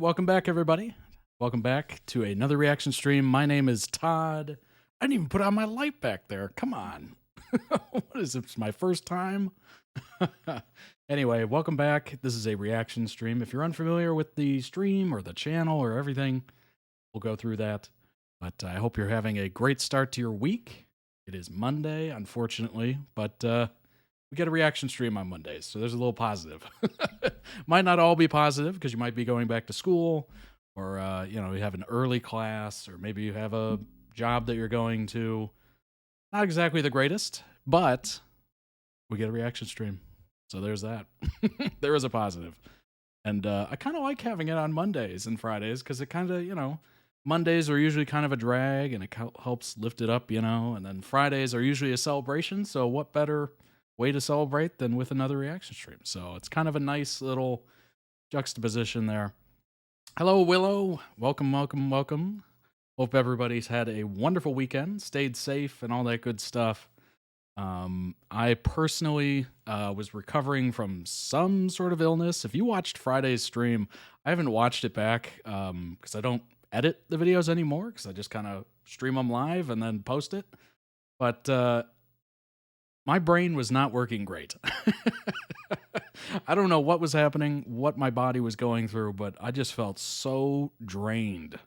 welcome back, everybody. Welcome back to another reaction stream. My name is Todd. I didn't even put on my light back there. Come on. What is this, my first time? Anyway, welcome back. This is a reaction stream. If you're unfamiliar with the stream or the channel or everything, we'll go through that. But I hope you're having a great start to your week. It is Monday, unfortunately, but we get a reaction stream on Mondays, so there's a little positive. Might not all be positive because you might be going back to school, or you have an early class, or maybe you have a job that you're going to. Not exactly the greatest, but we get a reaction stream, so there's that. There is a positive, and I kind of like having it on Mondays and Fridays because it kind of, Mondays are usually kind of a drag, and it helps lift it up, and then Fridays are usually a celebration. So what better way to celebrate than with another reaction stream? So it's kind of a nice little juxtaposition there. Hello, Willow. Welcome, welcome, welcome. Hope everybody's had a wonderful weekend, stayed safe, and all that good stuff. I personally was recovering from some sort of illness. If you watched Friday's stream, I haven't watched it back because I don't edit the videos anymore because I just kind of stream them live and then post it. But my brain was not working great. I don't know what was happening, what my body was going through, but I just felt so drained.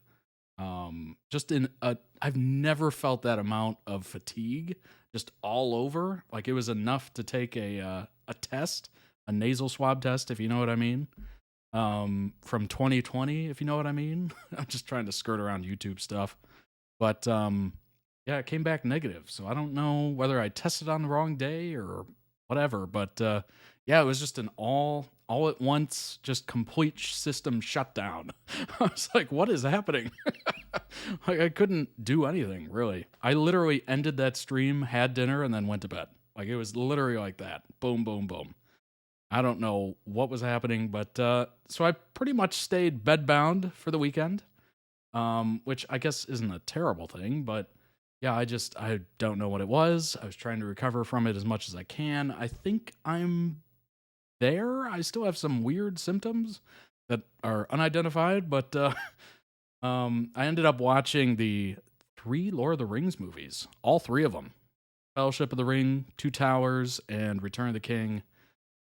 I've never felt that amount of fatigue just all over. Like it was enough to take a test, a nasal swab test, if you know what I mean. From 2020, if you know what I mean. I'm just trying to skirt around YouTube stuff. But yeah, it came back negative. So I don't know whether I tested on the wrong day or whatever. But yeah, it was just an all at once, just complete system shutdown. I was like, what is happening? Like I couldn't do anything, really. I literally ended that stream, had dinner, and then went to bed. Like it was literally like that. Boom, boom, boom. I don't know what was happening, but so I pretty much stayed bedbound for the weekend, which I guess isn't a terrible thing, but yeah, I don't know what it was. I was trying to recover from it as much as I can. I think I'm there. I still have some weird symptoms that are unidentified, but I ended up watching the 3 Lord of the Rings movies, all 3 of them. Fellowship of the Ring, Two Towers, and Return of the King.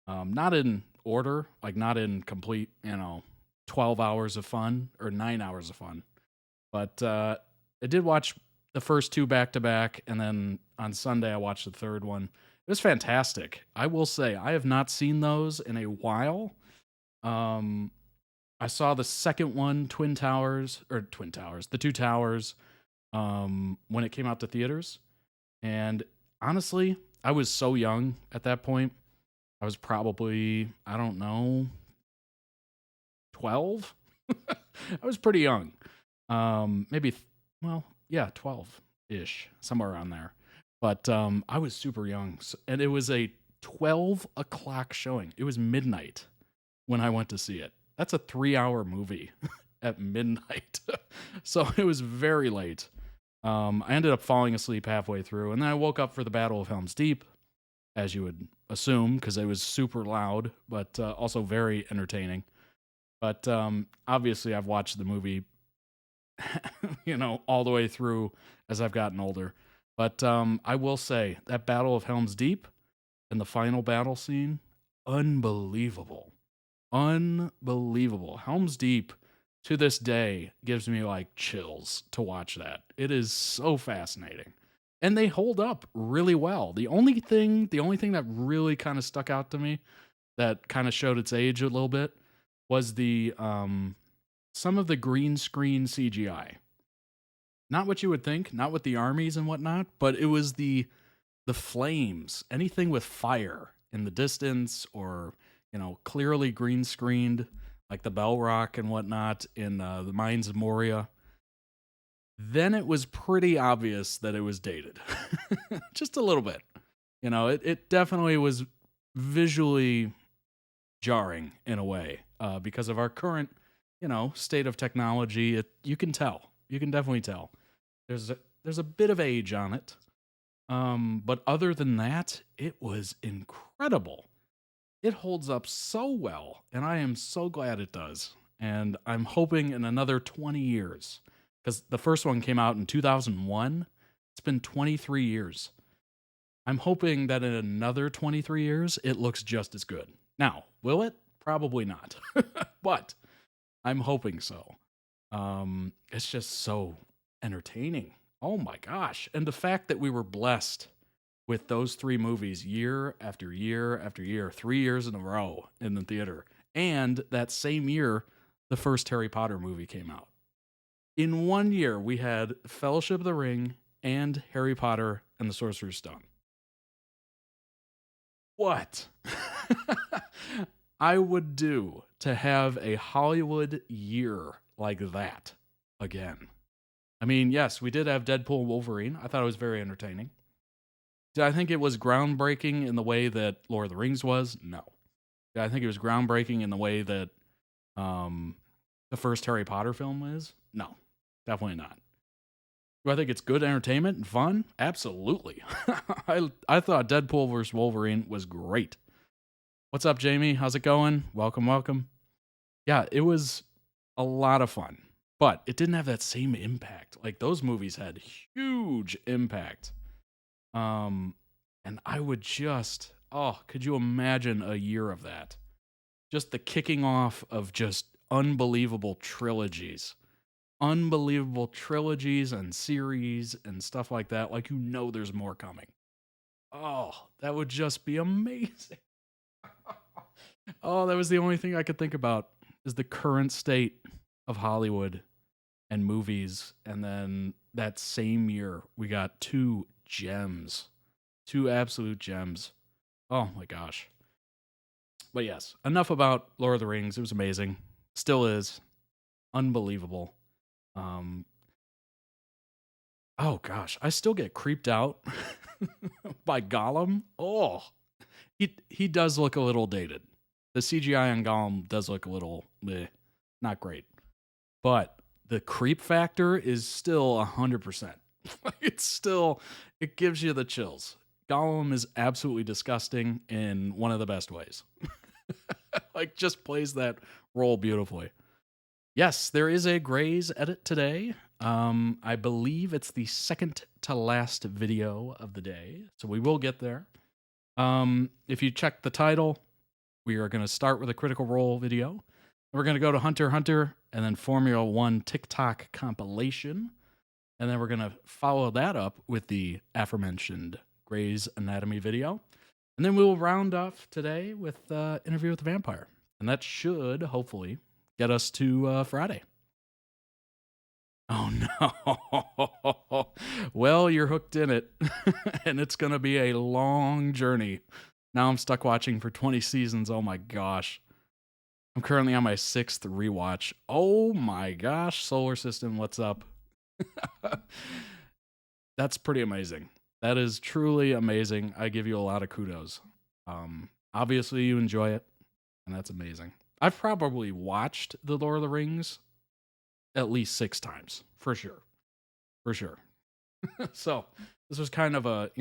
Not in order, like not in complete, 12 hours of fun or 9 hours of fun. But I did watch the first 2 back to back, and then on Sunday I watched the third one. It was fantastic. I will say I have not seen those in a while. I saw the second one, The Two Towers, when it came out to theaters. And honestly, I was so young at that point. I was probably, I don't know, 12? I was pretty young. Maybe, 12-ish, somewhere around there. But I was super young, and it was a 12 o'clock showing. It was midnight when I went to see it. That's a 3-hour movie at midnight. So it was very late. I ended up falling asleep halfway through, and then I woke up for the Battle of Helm's Deep, as you would assume, because it was super loud, but also very entertaining. But obviously, I've watched the movie, all the way through as I've gotten older. But I will say, that Battle of Helm's Deep and the final battle scene, unbelievable. Unbelievable. Helm's Deep, to this day, gives me, like, chills to watch that. It is so fascinating. And they hold up really well. The only thing that really kind of stuck out to me, that kind of showed its age a little bit, was the some of the green screen CGI. Not what you would think, not with the armies and whatnot, but it was the flames, anything with fire in the distance, or clearly green screened, like the Bell Rock and whatnot in the Mines of Moria. Then it was pretty obvious that it was dated. Just a little bit. It definitely was visually jarring in a way because of our current, state of technology. You can tell. You can definitely tell. There's a bit of age on it. But other than that, it was incredible. It holds up so well, and I am so glad it does. and I'm hoping in another 20 years, because the first one came out in 2001. It's been 23 years. I'm hoping that in another 23 years, it looks just as good. Now, will it? Probably not. But I'm hoping so. It's just so entertaining. Oh my gosh. And the fact that we were blessed with those 3 movies year after year after year, 3 years in a row in the theater. And that same year, the first Harry Potter movie came out. In 1 year, we had Fellowship of the Ring and Harry Potter and the Sorcerer's Stone. What I would do to have a Hollywood year like that again. I mean, yes, we did have Deadpool and Wolverine. I thought it was very entertaining. Did I think it was groundbreaking in the way that Lord of the Rings was? No. Did I think it was groundbreaking in the way that the first Harry Potter film is? No, definitely not. Do I think it's good entertainment and fun? Absolutely. I thought Deadpool vs. Wolverine was great. What's up, Jamie? How's it going? Welcome, welcome. Yeah, it was a lot of fun, but it didn't have that same impact. Like, those movies had huge impact. And I would just, could you imagine a year of that? Just the kicking off of just unbelievable trilogies and series and stuff like that. Like, you know, there's more coming. Oh, that would just be amazing. Oh, that was the only thing I could think about, is the current state of Hollywood and movies. And then that same year, we got 2 gems, 2 absolute gems. Oh my gosh. But yes, enough about Lord of the Rings. It was amazing. Still is. Unbelievable. Oh gosh, I still get creeped out by Gollum. Oh, he does look a little dated. The CGI on Gollum does look a little not great. But the creep factor is still 100%. It gives you the chills. Gollum is absolutely disgusting in one of the best ways. Like, just plays that role beautifully. Yes, there is a Grey's edit today. I believe it's the second to last video of the day, so we will get there. If you check the title, we are going to start with a Critical Role video. We're going to go to HunterxHunter and then Formula 1 TikTok compilation. And then we're going to follow that up with the aforementioned Grey's Anatomy video. And then we'll round off today with Interview with the Vampire. And that should, hopefully, get us to Friday. Oh, no. Well, you're hooked in it. And it's going to be a long journey. Now I'm stuck watching for 20 seasons. Oh, my gosh. I'm currently on my 6th rewatch. Oh, my gosh. Solar System, what's up? That's pretty amazing. That is truly amazing. I give you a lot of kudos. Obviously, you enjoy it, and that's amazing. I've probably watched The Lord of the Rings at least 6 times, for sure. For sure. So, this was kind of a,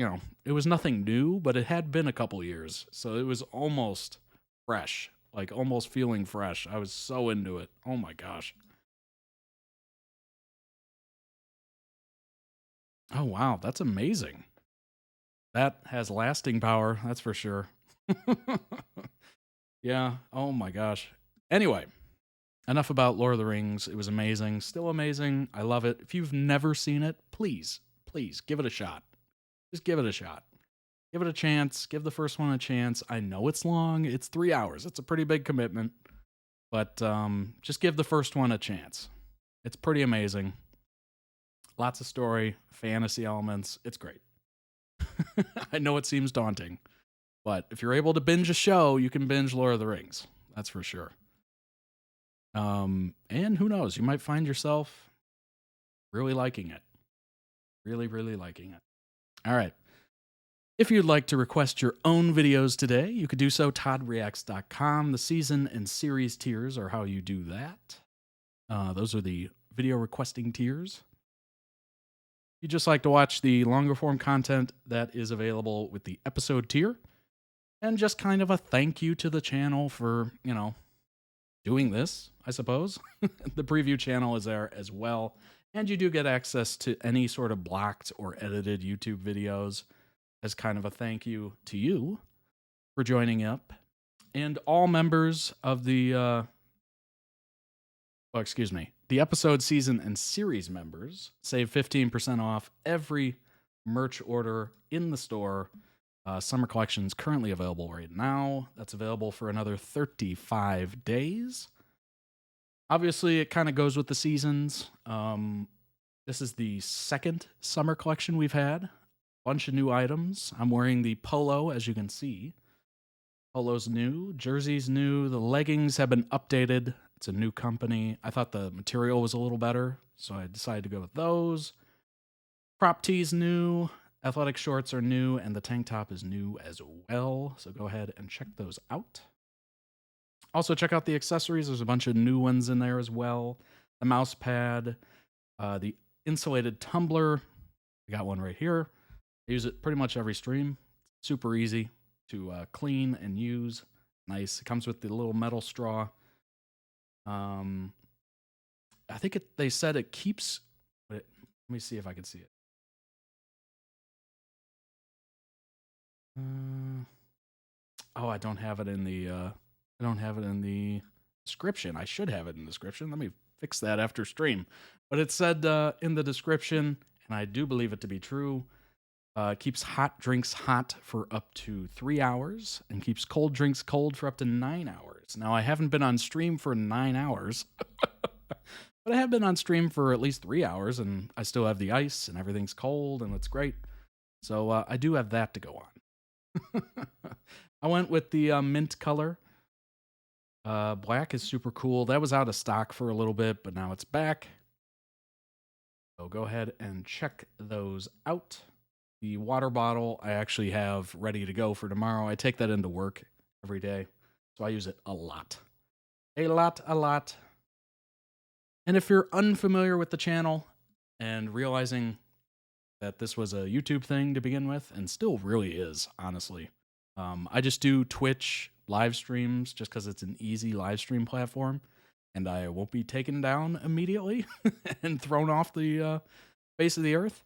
it was nothing new, but it had been a couple years. So, it was almost fresh, like almost feeling fresh. I was so into it. Oh my gosh. Oh, wow. That's amazing. That has lasting power. That's for sure. Yeah. Oh, my gosh. Anyway, enough about Lord of the Rings. It was amazing. Still amazing. I love it. If you've never seen it, please give it a shot. Just give it a shot. Give it a chance. Give the first one a chance. I know it's long. It's 3 hours. It's a pretty big commitment. But just give the first one a chance. It's pretty amazing. Lots of story, fantasy elements. It's great. I know it seems daunting, but if you're able to binge a show, you can binge Lord of the Rings. That's for sure. And who knows? You might find yourself really liking it. Really, really liking it. All right. If you'd like to request your own videos today, you could do so. ToddReacts.com. The season and series tiers are how you do that. Those are the video requesting tiers. If you'd just like to watch the longer form content, that is available with the episode tier. And just kind of a thank you to the channel for, doing this, I suppose. The preview channel is there as well. And you do get access to any sort of blocked or edited YouTube videos as kind of a thank you to you for joining up. And all members of the episode, season, and series members save 15% off every merch order in the store. Summer collection's currently available right now. That's available for another 35 days. Obviously, it kind of goes with the seasons. This is the second summer collection we've had. Bunch of new items. I'm wearing the polo, as you can see. Polo's new. Jersey's new. The leggings have been updated. It's a new company. I thought the material was a little better, so I decided to go with those. Crop tee's new. Athletic shorts are new, and the tank top is new as well. So go ahead and check those out. Also, check out the accessories. There's a bunch of new ones in there as well. The mouse pad, the insulated tumbler. I got one right here. I use it pretty much every stream. Super easy to clean and use. Nice. It comes with the little metal straw. I think they said it keeps. Let me see if I can see it. I don't have it in the description. I should have it in the description. Let me fix that after stream. But it said in the description, and I do believe it to be true, keeps hot drinks hot for up to 3 hours and keeps cold drinks cold for up to 9 hours. Now, I haven't been on stream for 9 hours, but I have been on stream for at least 3 hours, and I still have the ice, and everything's cold, and it's great. So I do have that to go on. I went with the mint color. Black is super cool. That was out of stock for a little bit, but now it's back. So go ahead and check those out. The water bottle I actually have ready to go for tomorrow. I take that into work every day, so I use it a lot. A lot. And if you're unfamiliar with the channel and realizing that this was a YouTube thing to begin with, and still really is, honestly. I just do Twitch live streams just because it's an easy live stream platform, and I won't be taken down immediately and thrown off the face of the earth.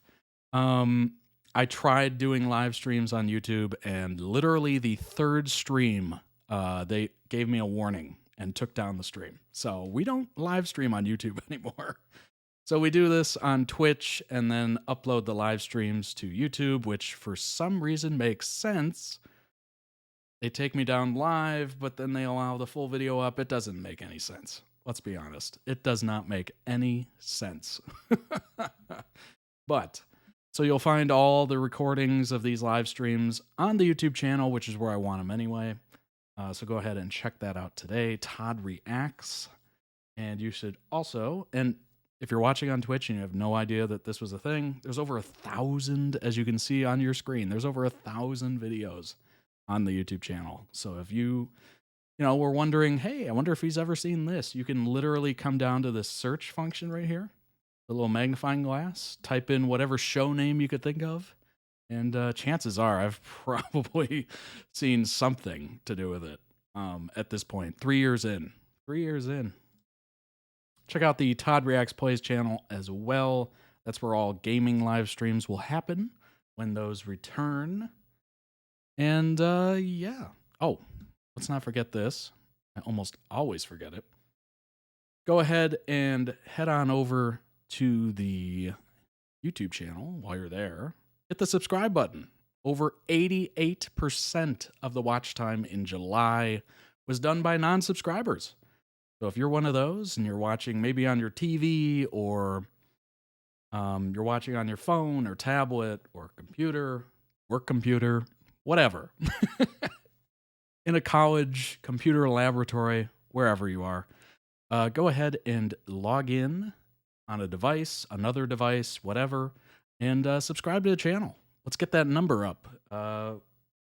I tried doing live streams on YouTube, and literally the third stream, they gave me a warning and took down the stream. So we don't live stream on YouTube anymore. So we do this on Twitch and then upload the live streams to YouTube, which for some reason makes sense. They take me down live, but then they allow the full video up. It doesn't make any sense. Let's be honest. It does not make any sense. But, so you'll find all the recordings of these live streams on the YouTube channel, which is where I want them anyway. So go ahead and check that out today. Todd Reacts. And you should also, and if you're watching on Twitch and you have no idea that this was a thing, there's over 1,000, as you can see on your screen, there's over 1,000 videos on the YouTube channel. So if you were wondering, hey, I wonder if he's ever seen this, you can literally come down to this search function right here, the little magnifying glass, type in whatever show name you could think of, and chances are I've probably seen something to do with it at this point. 3 years in. 3 years in. Check out the Todd Reacts Plays channel as well. That's where all gaming live streams will happen when those return. And yeah. Oh, let's not forget this. I almost always forget it. Go ahead and head on over to the YouTube channel while you're there. Hit the subscribe button. Over 88% of the watch time in July was done by non-subscribers. So if you're one of those and you're watching maybe on your TV or you're watching on your phone or tablet or computer, work computer, whatever, in a college, computer laboratory, wherever you are, go ahead and log in on a device, another device, whatever, and subscribe to the channel. Let's get that number up.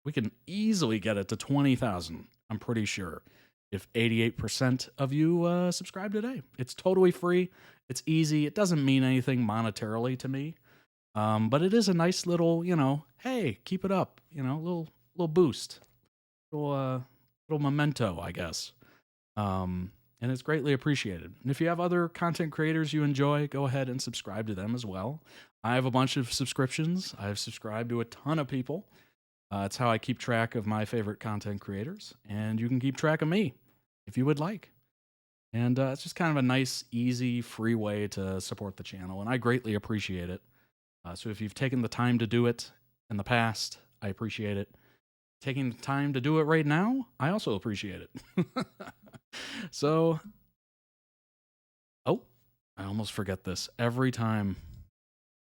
We can easily get it to 20,000, I'm pretty sure, if 88% of you subscribe today. It's totally free. It's easy. It doesn't mean anything monetarily to me, but it is a nice little, hey, keep it up, little boost, little memento, I guess. and it's greatly appreciated. And if you have other content creators you enjoy, go ahead and subscribe to them as well. I have a bunch of subscriptions. I've subscribed to a ton of people. It's how I keep track of my favorite content creators, and you can keep track of me if you would like. And it's just kind of a nice, easy, free way to support the channel, and I greatly appreciate it. So if you've taken the time to do it in the past, I appreciate it. Taking the time to do it right now, I also appreciate it. So, oh, I almost forget this every time.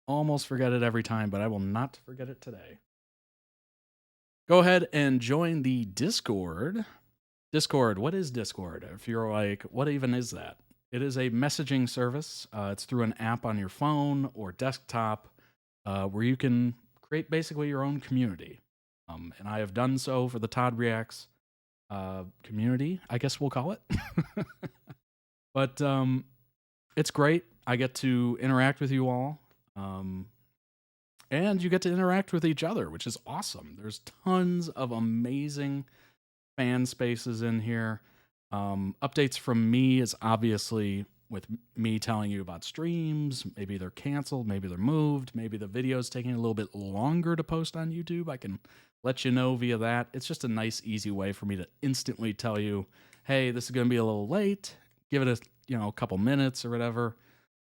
Almost forget it every time, but I will not forget it today. Go ahead and join the Discord. Discord, what is Discord? If you're like, what even is that? It is a messaging service. It's through an app on your phone or desktop where you can create basically your own community. And I have done so for the Todd Reacts community, I guess we'll call it. But it's great. I get to interact with you all. And you get to interact with each other, which is awesome. There's tons of amazing fan spaces in here. Updates from me is obviously with me telling you about streams. Maybe they're canceled, maybe they're moved, maybe the video's taking a little bit longer to post on YouTube. I can let you know via that. It's just a nice, easy way for me to instantly tell you, hey, this is going to be a little late. Give it a couple minutes or whatever.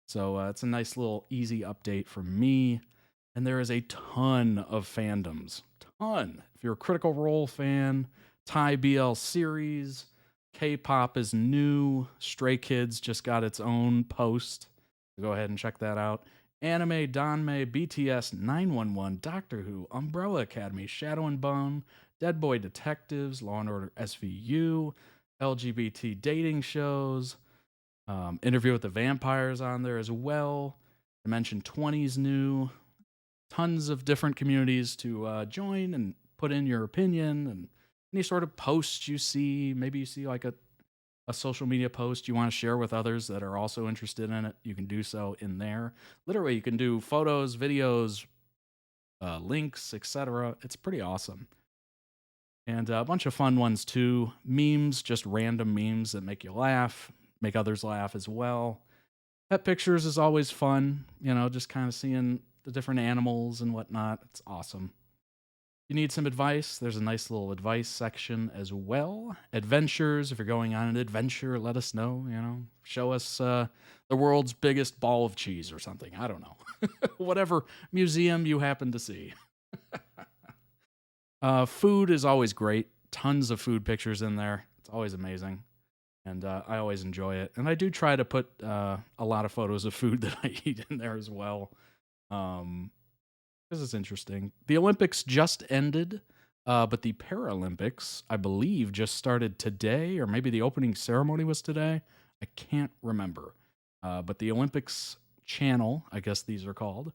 So it's a nice little easy update for me. And there is a ton of fandoms. Ton. If you're a Critical Role fan, Thai BL series, K-pop is new. Stray Kids just got its own post. So go ahead and check that out. Anime, Danme, BTS, 911, Doctor Who, Umbrella Academy, Shadow and Bone, Dead Boy Detectives, Law and Order SVU, LGBT dating shows, Interview with the Vampires on there as well. Dimension 20's new. Tons of different communities to join and put in your opinion and any sort of posts you see. Maybe you see like a social media post you want to share with others that are also interested in it. You can do so in there. Literally, you can do photos, videos, links, etc. It's pretty awesome. And a bunch of fun ones too. Memes, just random memes that make you laugh, make others laugh as well. Pet pictures is always fun, just kind of seeing the different animals and whatnot. It's awesome. If you need some advice, there's a nice little advice section as well. Adventures, if you're going on an adventure, let us know, show us the world's biggest ball of cheese or something. I don't know. Whatever museum you happen to see. Food is always great. Tons of food pictures in there. It's always amazing. And I always enjoy it. And I do try to put a lot of photos of food that I eat in there as well. This is interesting. The Olympics just ended, but the Paralympics, I believe, just started today, or maybe the opening ceremony was today. I can't remember. But the Olympics channel, I guess these are called,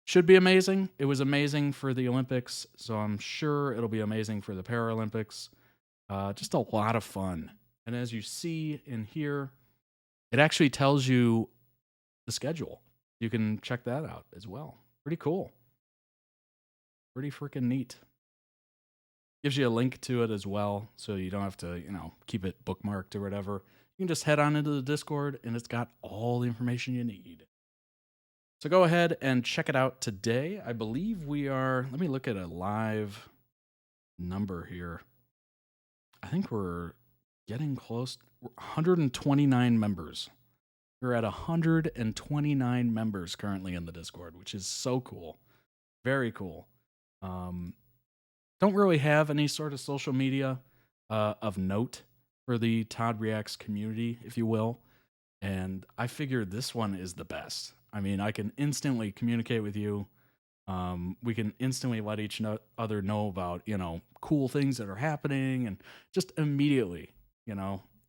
should be amazing. It was amazing for the Olympics, so I'm sure it'll be amazing for the Paralympics. Just a lot of fun. And as you see in here, it actually tells you the schedule. You can check that out as well. Pretty cool. Pretty freaking neat. Gives you a link to it as well, so you don't have to, keep it bookmarked or whatever. You can just head on into the Discord, and it's got all the information you need. So go ahead and check it out today. I believe we are, let me look at a live number here. I think we're getting close. 129 members. We're at 129 members currently in the Discord, which is so cool. Very cool. Don't really have any sort of social media of note for the Todd Reacts community, if you will. And I figured this one is the best. I mean, I can instantly communicate with you. We can instantly let each other know about, cool things that are happening, and just immediately,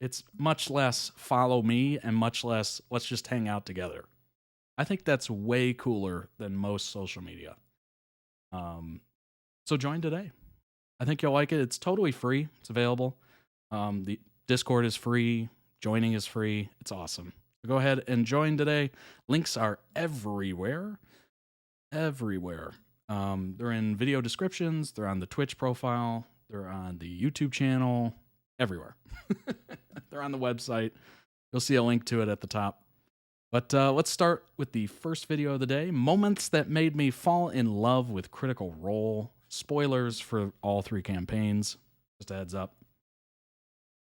it's much less follow me and much less let's just hang out together. I think that's way cooler than most social media. So join today. I think you'll like it. It's totally free. It's available. The Discord is free. Joining is free. It's awesome. So go ahead and join today. Links are everywhere. Everywhere. They're in video descriptions. They're on the Twitch profile. They're on the YouTube channel. everywhere. They're on the website. You'll see a link to it at the top. But let's start with the first video of the day, Moments That Made Me Fall in Love with Critical Role. Spoilers for all 3 campaigns, just a heads up.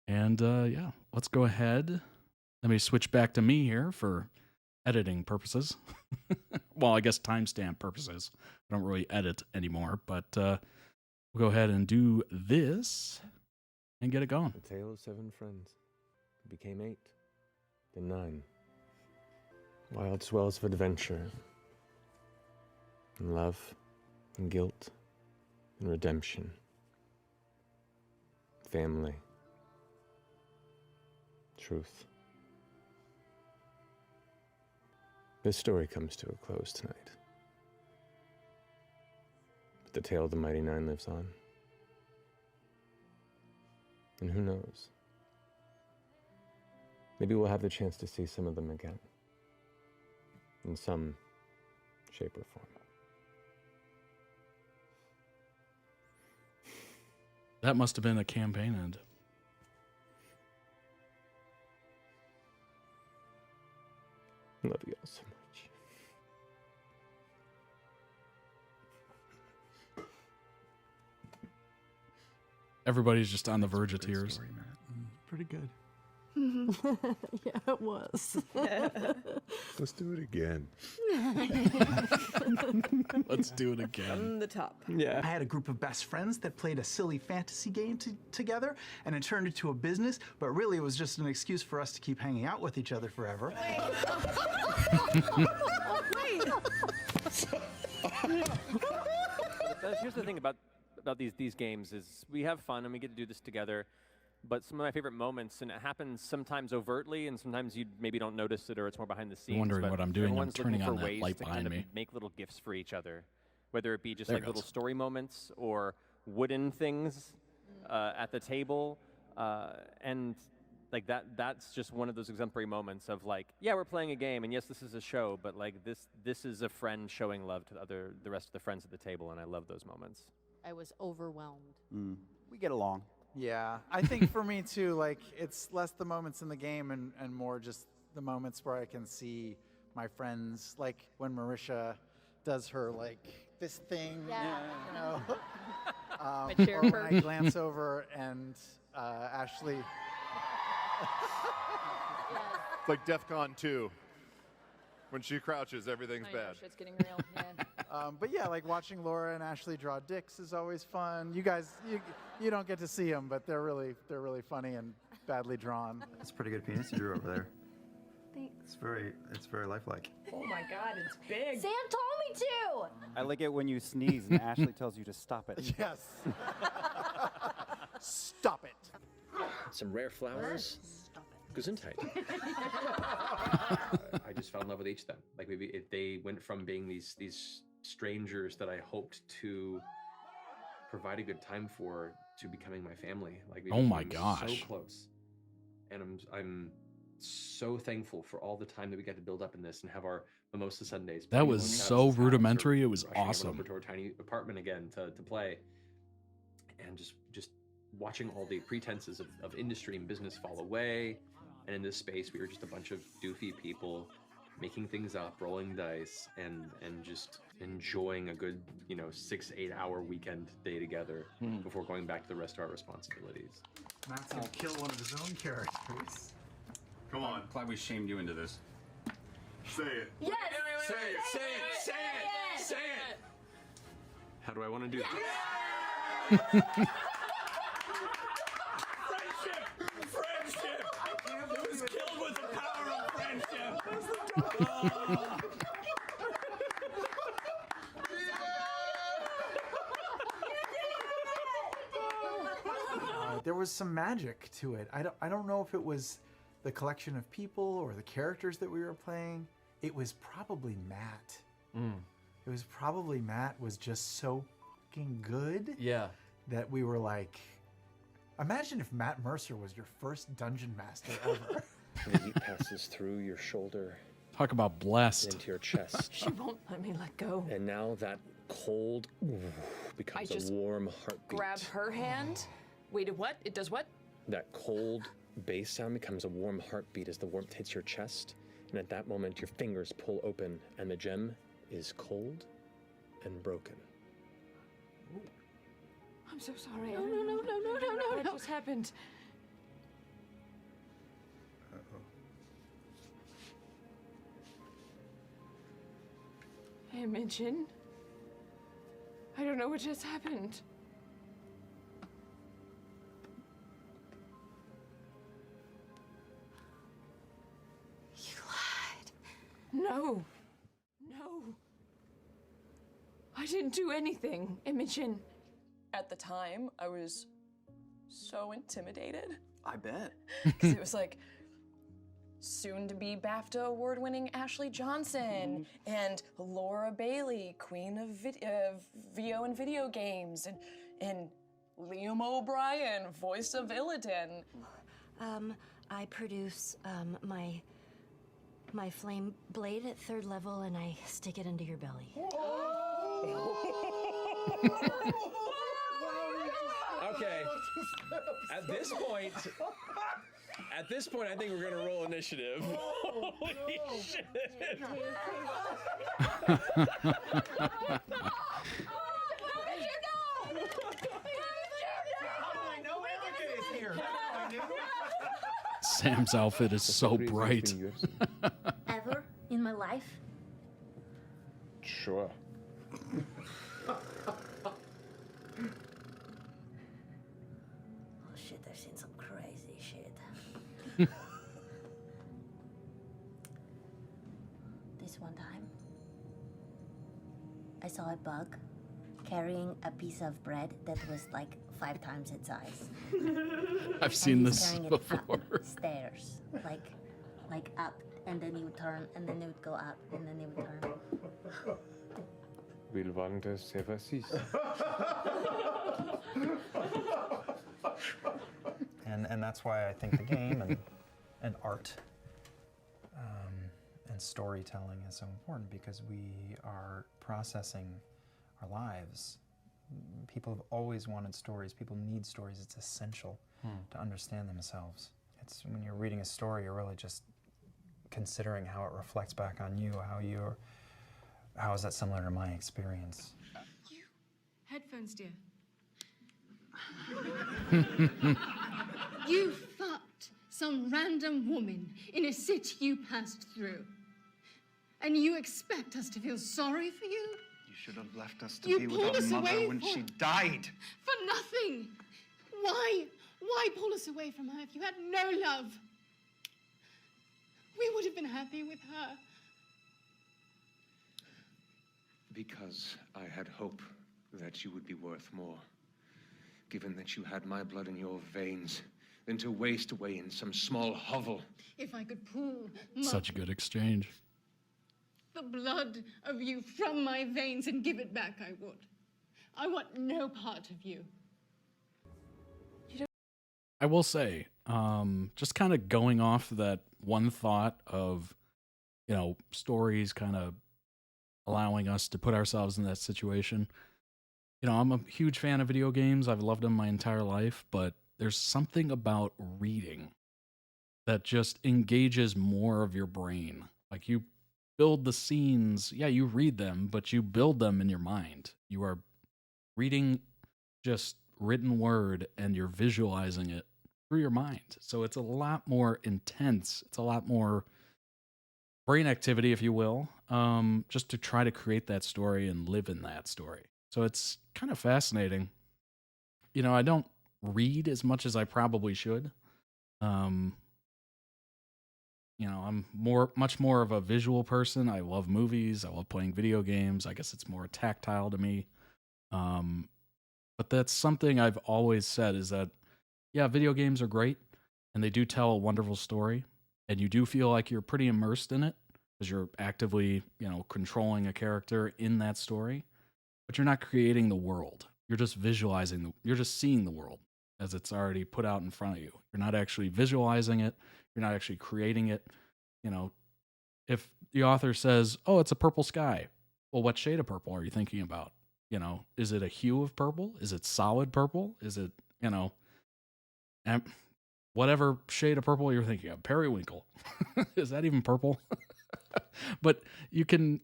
And yeah, let's go ahead. Let me switch back to me here for editing purposes. Well, I guess timestamp purposes. I don't really edit anymore, but we'll go ahead and do this and get it going. A tale of 7 friends who became 8, then 9. Wild swells of adventure, and love, and guilt, and redemption. Family. Truth. This story comes to a close tonight. But the tale of the Mighty 9 lives on. And who knows? Maybe we'll have the chance to see some of them again. In some shape or form. That must have been a campaign end. I love you all so much. Everybody's just on the verge of tears. Story, Matt. Pretty good. Yeah, it was. Let's do it again. Let's do it again. From the top. Yeah. I had a group of best friends that played a silly fantasy game together, and it turned into a business, but really it was just an excuse for us to keep hanging out with each other forever. Here's the thing about these games is we have fun and we get to do this together. But some of my favorite moments, and it happens sometimes overtly, and sometimes you maybe don't notice it, or it's more behind the scenes. Wondering what I'm doing. I'm everyone's turning looking on for that ways light to behind kind of me. make little gifts for each other, whether it be just There like it little goes. story moments or wooden things at the table, and like that's just one of those exemplary moments of like, yeah, we're playing a game, and yes, this is a show, but like this is a friend showing love to the rest of the friends at the table, and I love those moments. I was overwhelmed. We get along. Yeah, I think for me too, like, it's less the moments in the game and more just the moments where I can see my friends, like when Marisha does her, like, this thing, Yeah. you know? Mature or when I person. glance over and Ashley, It's like DEF CON 2. When she crouches, everything's bad. Shit's getting real. Yeah. but yeah, like watching Laura and Ashley draw dicks is always fun. You guys, you don't get to see them, but they're really funny and badly drawn. That's a pretty good penis you drew over there. Thanks. It's very lifelike. Oh my God, it's big. Sam told me to. I like it when you sneeze and Ashley tells you to stop it. Yes. Stop it. Some rare flowers. Stop it. Gesundheit. I just fell in love with each of them. Like maybe if they went from being these strangers that I hoped to provide a good time for to becoming my family. Like we Oh my became gosh. so close. And I'm so thankful for all the time that we got to build up in this and have our mimosa Sundays. That playing was in so Travis's house or rudimentary. It was rushing everyone awesome. over to our tiny apartment again to play, and just watching all the pretenses of industry and business fall away. And in this space, we were just a bunch of doofy people making things up, rolling dice, and just enjoying a good 6-8 hour weekend day together before going back to the rest of our responsibilities. Matt's gonna kill one of his own characters. Come on. Glad we shamed you into this. Say it. Yes. Say it. Say it. Say it. Say it. How do I want to do this? Friendship. It was killed with the power of friendship. There was some magic to it. I don't know if it was the collection of people or the characters that we were playing. It was probably Matt. It was probably Matt was just so fucking good. Yeah. That we were like, imagine if Matt Mercer was your first dungeon master ever. The heat passes through your shoulder Talk about blessed. into your chest. She won't let me let go. And now that cold becomes I just a warm heartbeat. Grab her hand. Wait, what? It does what? that cold bass sound becomes a warm heartbeat as the warmth hits your chest. And at that moment, your fingers pull open and the gem is cold and broken. I'm so sorry. No, no, no, no, no, no, no, What no. just happened? Imogen? I don't know what just happened. You lied. No. No. I didn't do anything, Imogen. At the time, I was so intimidated. I bet. Because it was like soon-to-be BAFTA award-winning Ashley Johnson and Laura Bailey, queen of VO and video games, and Liam O'Brien, voice of Illidan. I produce my flame blade at 3rd level, and I stick it into your belly. Okay. At this point, I think we're gonna roll initiative. Holy shit! Sam's outfit is so bright. Ever in my life? Sure. Oh shit, I've seen some crazy shit. This one time, I saw a bug carrying a piece of bread that was like 5 times its size. I've seen And he's this carrying it before. Upstairs, like up, and then he would turn, and then it would go up, and then he would turn. Remlundskan. And that's why I think the game and art and storytelling is so important, because we are processing our lives. People have always wanted stories. People need stories. It's essential to understand themselves. It's when you're reading a story, you're really just considering how it reflects back on you, how is that similar to my experience? Headphones, dear. You fucked some random woman in a city you passed through. And you expect us to feel sorry for you? You should have left us to You be pulled with our us mother away when for- she died. For nothing. Why pull us away from her if you had no love? We would have been happy with her. Because I had hope that you would be worth more, given that you had my blood in your veins, than to waste away in some small hovel. If I could pull Such a good exchange. the blood of you from my veins and give it back, I would. I want no part of you. I will say, just kind of going off that one thought of, stories kind of allowing us to put ourselves in that situation. I'm a huge fan of video games. I've loved them my entire life, but there's something about reading that just engages more of your brain. Like, you build the scenes. Yeah, you read them, but you build them in your mind. You are reading just written word and you're visualizing it through your mind. So it's a lot more intense. It's a lot more brain activity, if you will, just to try to create that story and live in that story. So it's kind of fascinating. I don't read as much as I probably should. I'm much more of a visual person. I love movies. I love playing video games. I guess it's more tactile to me. But that's something I've always said is that, yeah, video games are great and they do tell a wonderful story, and you do feel like you're pretty immersed in it because you're actively, controlling a character in that story, but you're not creating the world. You're just visualizing, you're just seeing the world as it's already put out in front of you. You're not actually visualizing it. You're not actually creating it. If the author says, oh, it's a purple sky, well, what shade of purple are you thinking about? Is it a hue of purple? Is it solid purple? Is it, whatever shade of purple you're thinking of. Periwinkle. Is that even purple? But you can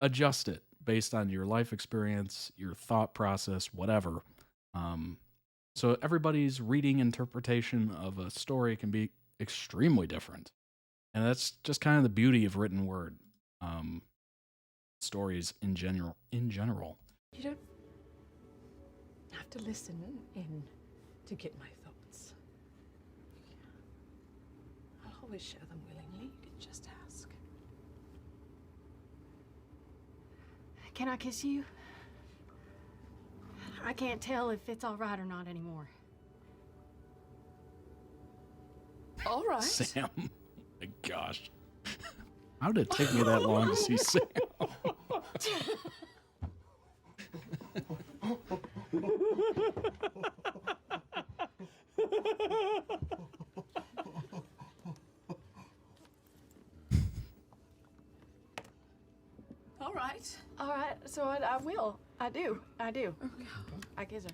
adjust it based on your life experience, your thought process, whatever. So everybody's reading interpretation of a story can be extremely different. And that's just kind of the beauty of written word. Stories in general. You don't have to listen in to get my thoughts. I'll always share them willingly. You can just ask. Can I kiss you? I can't tell if it's all right or not anymore. All right. Sam. My gosh. How did it take me that long to see Sam? All right. All right, so I will. I do. Okay. I kiss her.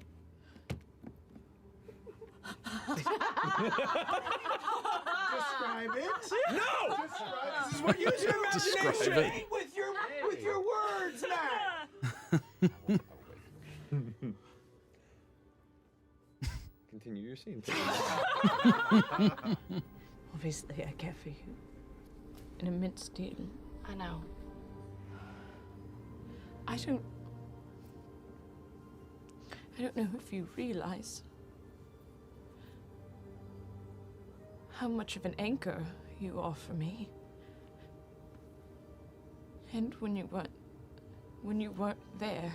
Describe it. No! This is what you use your Describe imagination it. with your words, Matt. Continue your scene. Obviously, I care for you. An immense deal. I know. I don't know if you realize how much of an anchor you are for me. And when you weren't there,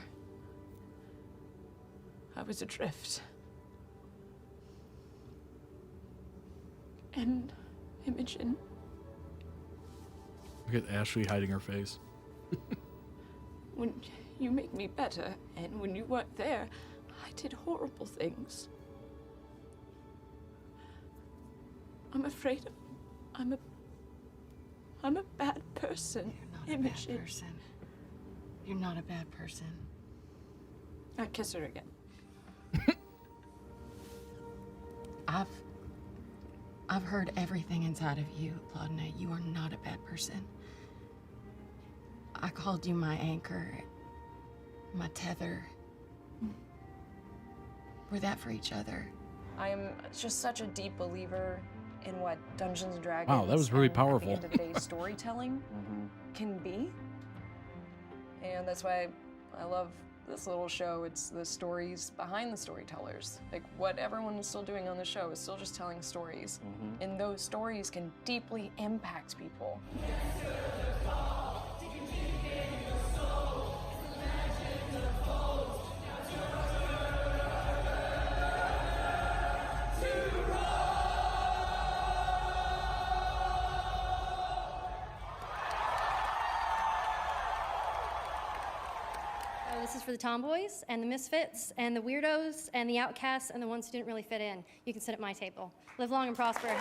I was adrift. And Imogen. Look at Ashley hiding her face. When you make me better, and when you weren't there, I did horrible things. I'm afraid I'm a bad person. You're not a bad person. You're not a bad person. I kiss her again. I've heard everything inside of you, Laudna. You are not a bad person. I called you my anchor, my tether. We're that for each other. I am just such a deep believer in what Dungeons and Dragons Wow, that was really and powerful. At the end of the day, storytelling can be. And that's why I love this little show. It's the stories behind the storytellers. Like what everyone is still doing on the show is still just telling stories. And those stories can deeply impact people. This is for the tomboys and the misfits and the weirdos and the outcasts and the ones who didn't really fit in. You can sit at my table. Live long and prosper.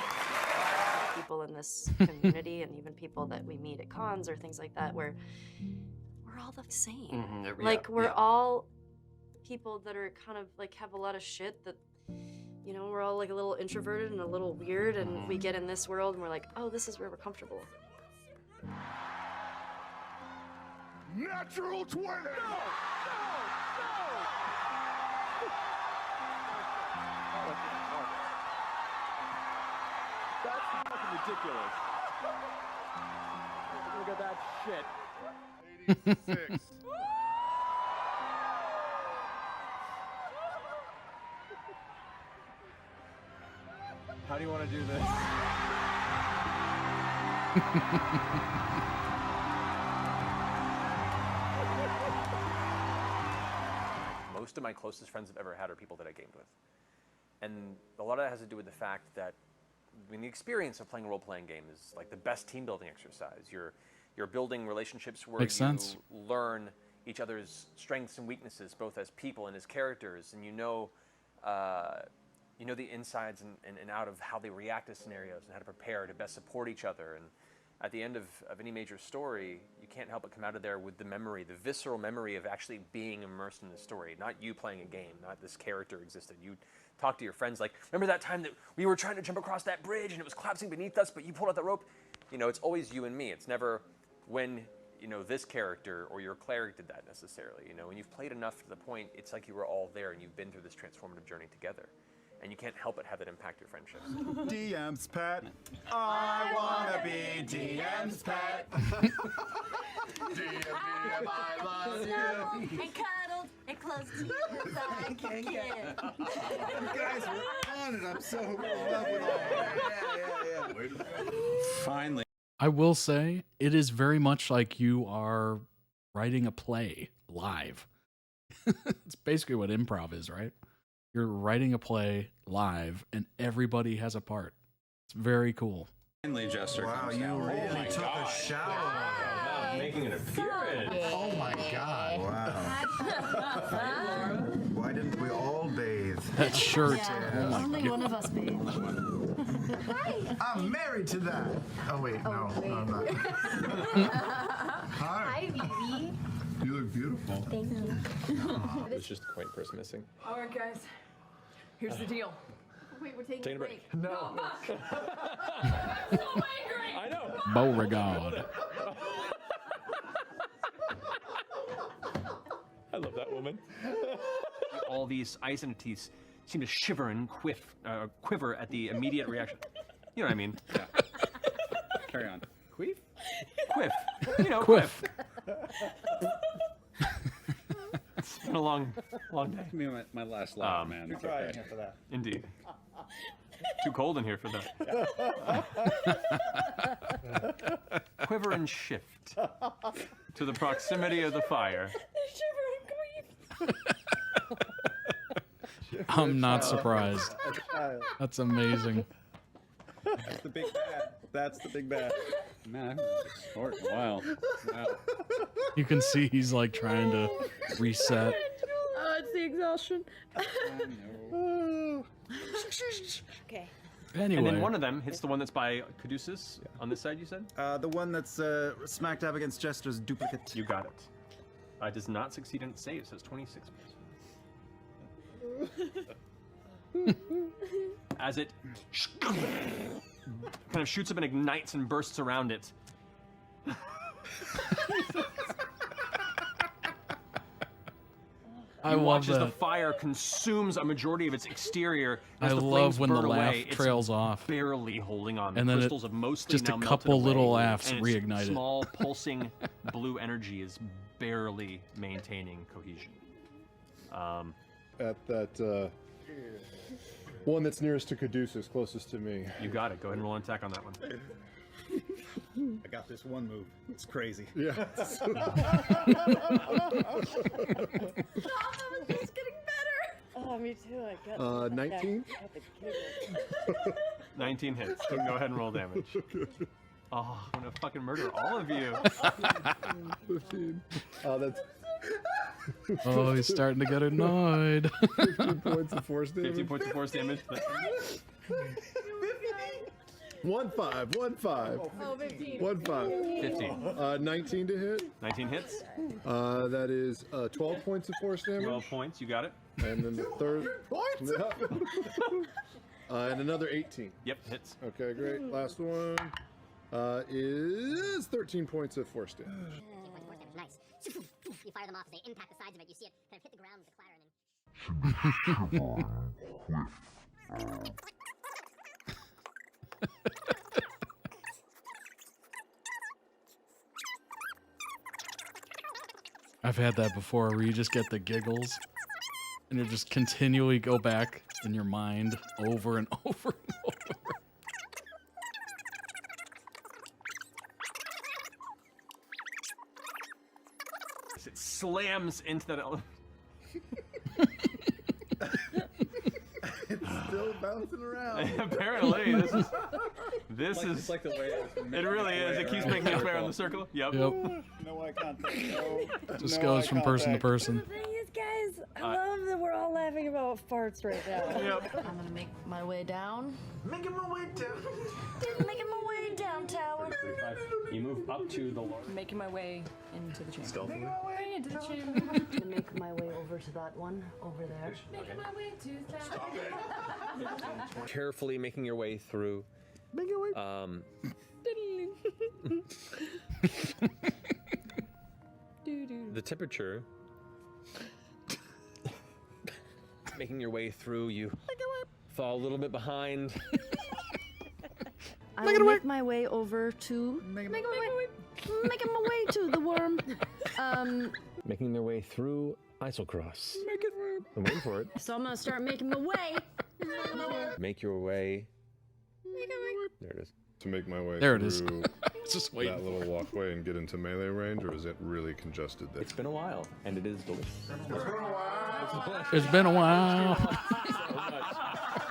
People in this community and even people that we meet at cons or things like that, where we're all the same. Like we're all people that are kind of like have a lot of shit that, you know, we're all like a little introverted and a little weird, and we get in this world and we're like, oh, this is where we're comfortable. Natural 20! No! That's fucking ridiculous. Look at that shit. 86. How do you want to do this? Most of my closest friends I've ever had are people that I gamed with. And a lot of that has to do with the fact that, I mean, the experience of playing a role-playing game is like the best team building exercise. You're building relationships where Makes you sense. learn each other's strengths and weaknesses, both as people and as characters, and you know the insides and out of how they react to scenarios and how to prepare to best support each other. at the end of any major story, you can't help but come out of there with the memory, the visceral memory of actually being immersed in the story, not you playing a game, not this character existed. You talk to your friends like, remember that time that we were trying to jump across that bridge and it was collapsing beneath us, but you pulled out the rope? You know, it's always you and me. It's never when, you know, this character or your cleric did that necessarily. You know, when you've played enough to the point, it's like you were all there and you've been through this transformative journey together. And you can't help but have that impact your friendships. DM's pet. I wanna be DM's pet. DM, I love you. And cuddled and close to you as I can get. You guys were on it. I'm so in love with all that. Yeah. Finally. I will say, it is very much like you are writing a play live. It's basically what improv is, right? You're writing a play live, and everybody has a part. It's very cool. Finally, Jester. Wow, you really took a shower. Wow, making an appearance. Oh my God. Wow. Why didn't we all bathe? That shirt. Yeah. Oh my Only God. one of us bathed. I'm married to that. Oh wait, no, I'm not. Hi, baby. You look beautiful. Thank you. There's just a coin purse missing. All right, guys. Here's the deal. Wait, we're taking Taking a break. No. I know. Beauregard. I love that woman. All these ice entities seem to shiver and quiver at the immediate reaction. You know what I mean? Yeah. Carry on. Queef? Quiff. You know, Quiff. It's been a long day. Give me my last laugh, man. It's okay. for that. Indeed. Too cold in here for that. Quiver and shift to the proximity of the fire. I'm not surprised. That's amazing. That's the big bad. That's the big bad. Man, I'm short in a while. Wow. You can see he's like trying to reset. It's the exhaustion. Okay. Anyway. And then one of them hits the one that's by Caduceus on this side, you said? The one that's smack dab against Jester's duplicate. You got it. It does not succeed in its save, so it's 26 as it kind of shoots up and ignites and bursts around it. I You love watch as that. the fire consumes a majority of its exterior. I As the love flames when the burn laugh away, it's trails off. barely holding on. The And then crystals have mostly just now a melted couple little away, laughs and its reignite it. small pulsing blue energy is barely maintaining cohesion. At that one that's nearest to Caduceus, closest to me. You got it. Go ahead and roll an attack on that one. I got this one move. It's crazy. Yeah. It's getting better. Oh, me too. I got 19? 19 hits. So go ahead and roll damage. Oh, I'm gonna fucking murder all of you. 15. That's. Oh, he's starting to get annoyed. 15 points of force damage. 15 points of force damage. 1 5. 1 5. Oh, 15. 1 5. 15. 19 to hit. 19 hits. That is 12 points of force damage. 12 points. You got it. And then the third. And another 18. Yep, hits. Okay, great. Last one is 13 points of force damage. Nice. You fire them off as they impact the sides of it. You see it kind of hit the ground with a clatter and then. I've had that before where you just get the giggles and you just continually go back in your mind over and over and over. It slams into that element. It's still bouncing around. Apparently, this is. It's like the way It really is. It keeps making its way around the circle. Yep. No eye contact. No. Just no goes eye from person to contact. person. The thing is, guys, I love that we're all laughing about farts right now. Yep. I'm gonna make my way down. Making my way down. Making my way down. down tower. 35. You move up to the large. Making my way into the chamber. Stealthily? Making my way into the chamber. To make my way over to that one over there. Making my way to that. Carefully making your way through. Make your way. The temperature. Making your way through, you fall a little bit behind. I will make my way over to making my way to the worm. Making their way through Iselcross. I'm waiting for it. So I'm gonna start making my way. Make your way. There it is. To make my way There it is. through Just waiting that little walkway and get into melee range, or is it really congested there? It's been a while, and it is delicious. It's been a while.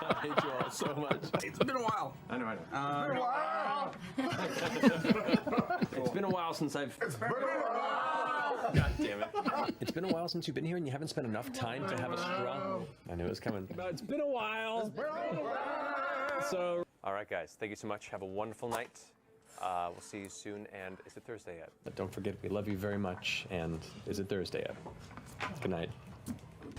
I hate you all so much. It's been a while. I know. It's been a while since I've. It's been a while. God damn it. It's been a while since you've been here and you haven't spent enough time to have a straw. I knew it was coming. It's been a while. So. All right, guys. Thank you so much. Have a wonderful night. We'll see you soon. And is it Thursday yet? But don't forget, we love you very much. And is it Thursday yet? Good night.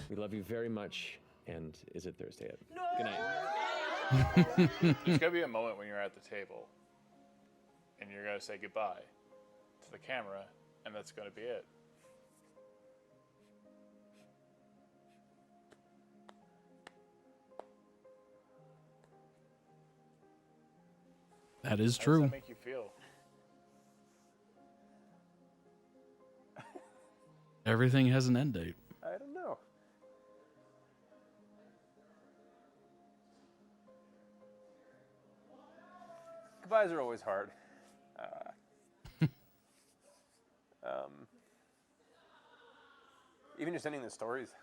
We love you very much. And is it Thursday yet? Good night. There's gonna be a moment when you're at the table, and you're gonna say goodbye to the camera, and that's gonna be it. That is How true. does that make you feel? Everything has an end date. I don't know. Goodbyes are always hard. Even just ending the stories,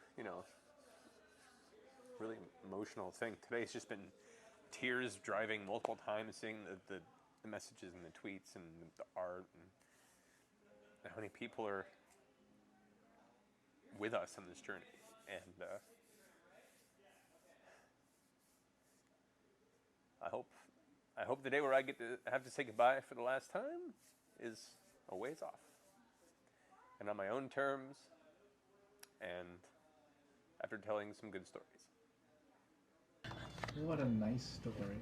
really emotional thing. Today's just been tears driving multiple times, seeing the messages and the tweets and the art and how many people are with us on this journey. And I hope the day where I get to have to say goodbye for the last time is a ways off. And on my own terms, and after telling some good stories. What a nice story.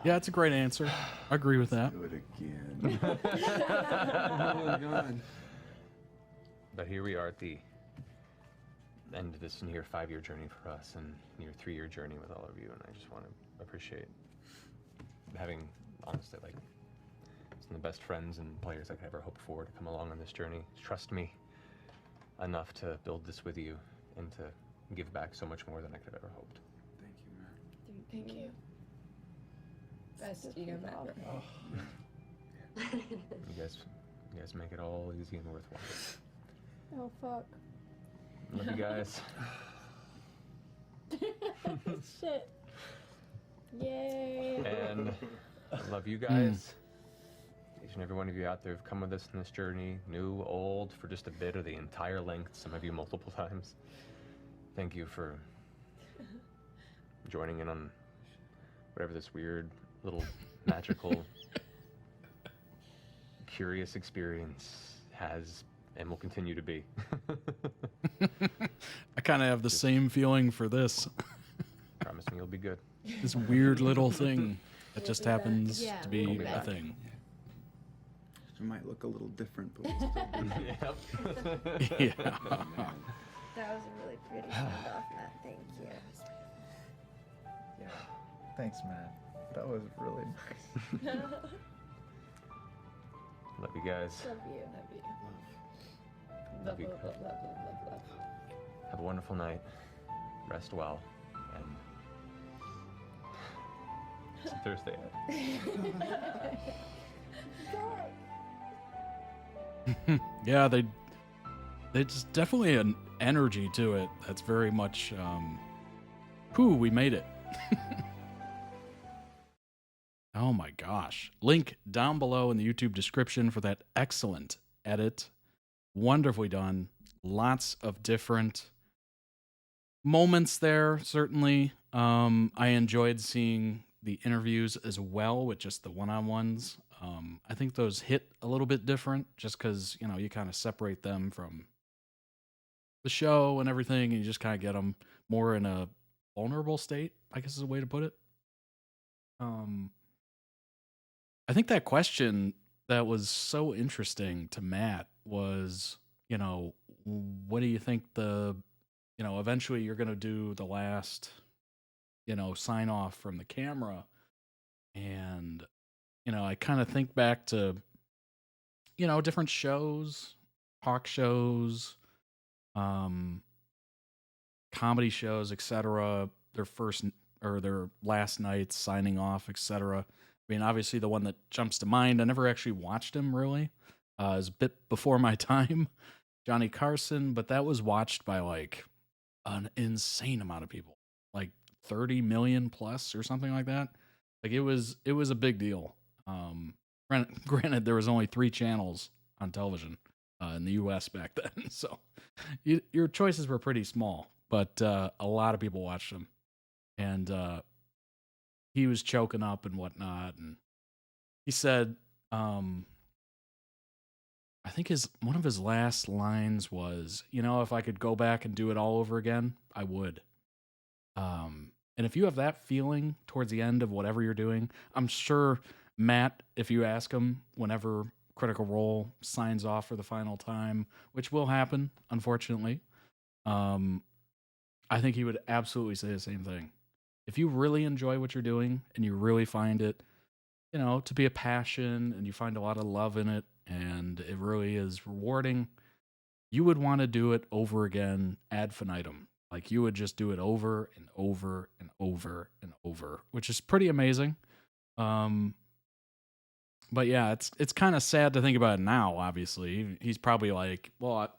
Yeah, it's a great answer. I agree with that. Do it again. Oh, God. But here we are at the end of this near 5-year journey for us and near 3-year journey with all of you. And I just want to appreciate having, honestly, like, some of the best friends and players I could ever hope for to come along on this journey. Trust me enough to build this with you and to give back so much more than I could have ever hoped. Thank you, man. Thank you. Best ego member. You guys make it all easy and worthwhile. Oh, fuck. Love you guys. Shit. Yay. And I love you guys. Each and every one of you out there who've come with us in this journey, new, old, for just a bit or the entire length, some of you multiple times. Thank you for joining in on whatever this weird, little, magical, curious experience has and will continue to be. I kind of have the same feeling for this. Promising you'll be good. This weird little thing that just happens Yeah, to be we'll be a back. thing. It might look a little different, but we'll still be here. Yeah. That was a really pretty send-off, Matt. Thank you. Yeah. Thanks, Matt. That was really nice. Love you guys. Love you. Love you. Love. Have a wonderful night. Rest well. And it's Thursday. Yeah, they just definitely an energy to it that's very much we made it. Oh my gosh. Link down below in the YouTube description for that excellent edit. Wonderfully done. Lots of different moments there, certainly. I enjoyed seeing the interviews as well with just the one-on-ones. I think those hit a little bit different just because, you know, you kind of separate them from the show and everything, and you just kind of get them more in a vulnerable state, I guess is a way to put it. I think that question that was so interesting to Matt was, you know, what do you think eventually you're going to do the last, sign off from the camera. And, I kind of think back to, different shows, talk shows, comedy shows, etc. Their first or their last nights signing off, etc. I mean, obviously the one that jumps to mind, I never actually watched him really. It's a bit before my time, Johnny Carson, but that was watched by like an insane amount of people, like 30 million plus or something like that. Like it was a big deal. Granted, there was only 3 channels on television in the U.S. back then, so your choices were pretty small. But a lot of people watched him, and he was choking up and whatnot. And he said, I think one of his last lines was, if I could go back and do it all over again, I would. And if you have that feeling towards the end of whatever you're doing, I'm sure Matt, if you ask him whenever Critical Role signs off for the final time, which will happen, unfortunately, I think he would absolutely say the same thing. If you really enjoy what you're doing and you really find it, to be a passion and you find a lot of love in it and it really is rewarding, you would want to do it over again ad infinitum. Like you would just do it over and over and over and over, which is pretty amazing. But yeah, it's kind of sad to think about it now, obviously. He's probably like, well,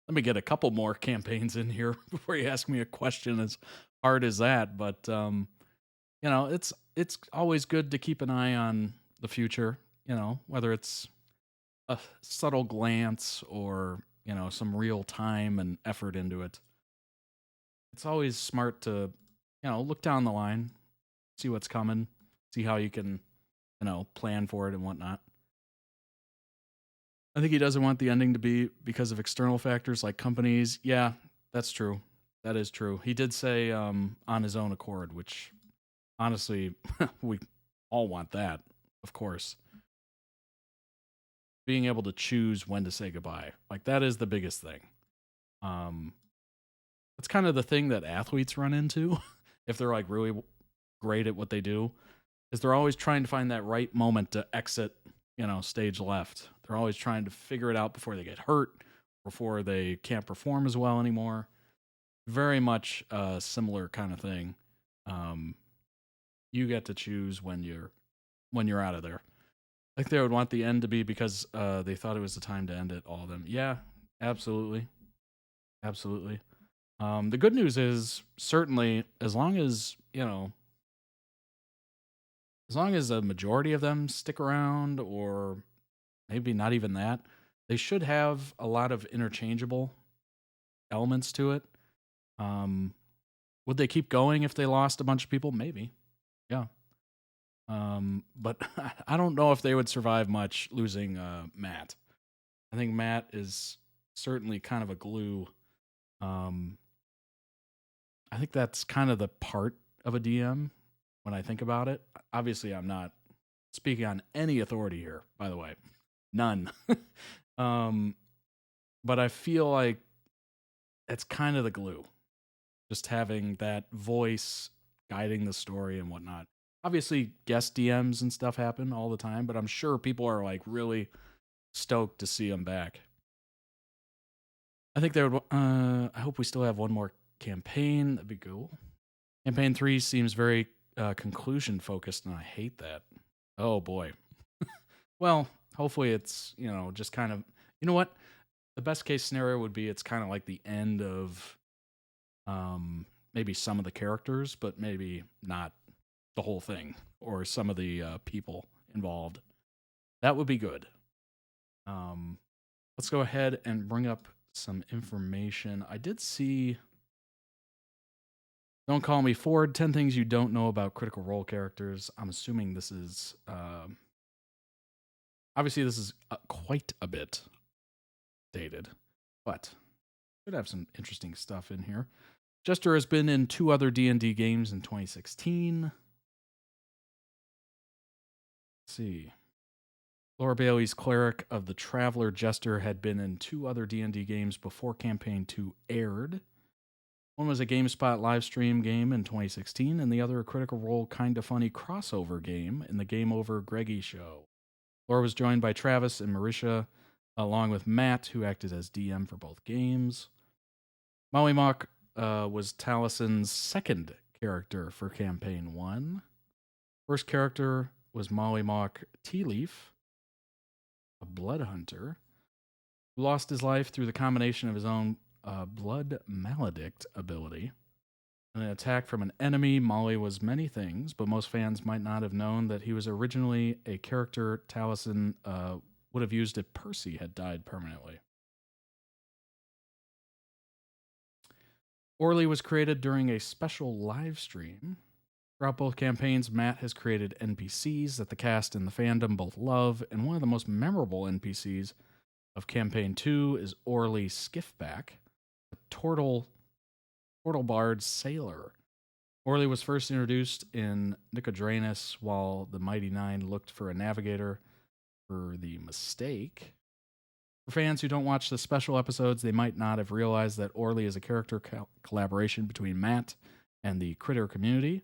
let me get a couple more campaigns in here before you ask me a question as hard as that. But, it's always good to keep an eye on the future, whether it's a subtle glance or, some real time and effort into it. It's always smart to, look down the line, see what's coming, see how you can, plan for it and whatnot. I think he doesn't want the ending to be because of external factors like companies. Yeah, that's true. That is true. He did say on his own accord, which honestly, we all want that, of course. Being able to choose when to say goodbye. Like that is the biggest thing. It's kind of the thing that athletes run into if they're like really great at what they do, is they're always trying to find that right moment to exit, stage left. They're always trying to figure it out before they get hurt, before they can't perform as well anymore. Very much a similar kind of thing. You get to choose when you're out of there. Like they would want the end to be because they thought it was the time to end it, all of them. Yeah, absolutely. Absolutely. The good news is certainly as long as a majority of them stick around, or maybe not even that, they should have a lot of interchangeable elements to it. Would they keep going if they lost a bunch of people? Maybe. Yeah. But I don't know if they would survive much losing Matt. I think Matt is certainly kind of a glue. I think that's kind of the part of a DM when I think about it. Obviously, I'm not speaking on any authority here, by the way. None. But I feel like it's kind of the glue. Just having that voice guiding the story and whatnot. Obviously, guest DMs and stuff happen all the time, but I'm sure people are like really stoked to see him back. I think they would. I hope we still have one more campaign. That'd be cool. Campaign 3 seems very conclusion focused, and I hate that. Oh boy. Well, hopefully it's just kind of, what, the best case scenario would be it's kind of like the end of maybe some of the characters, but maybe not the whole thing, or some of the people involved. That would be good. Let's go ahead and bring up some information. I did see Don't Call Me Ford, 10 Things You Don't Know About Critical Role Characters. I'm assuming this is... obviously, this is quite a bit dated, but could have some interesting stuff in here. Jester has been in 2 other D&D games in 2016. Let's see. Laura Bailey's Cleric of the Traveler Jester had been in 2 other D&D games before Campaign 2 aired. One was a GameSpot live stream game in 2016, and the other a Critical Role Kinda Funny crossover game in the Game Over Greggy show. Laura was joined by Travis and Marisha, along with Matt, who acted as DM for both games. Molly Mock was Talison's second character for Campaign 1. First character was Molly Mock Tea Leaf, a blood hunter, who lost his life through the combination of his own blood maledict ability and an attack from an enemy. Molly was many things, but most fans might not have known that he was originally a character Taliesin would have used if Percy had died permanently. Orly was created during a special live stream. Throughout both campaigns, Matt has created NPCs that the cast and the fandom both love, and one of the most memorable NPCs of Campaign 2 is Orly Skiffback, a Tortle Bard sailor. Orly was first introduced in Nicodranus while the Mighty Nine looked for a navigator for the Mistake. For fans who don't watch the special episodes, they might not have realized that Orly is a character collaboration between Matt and the Critter community.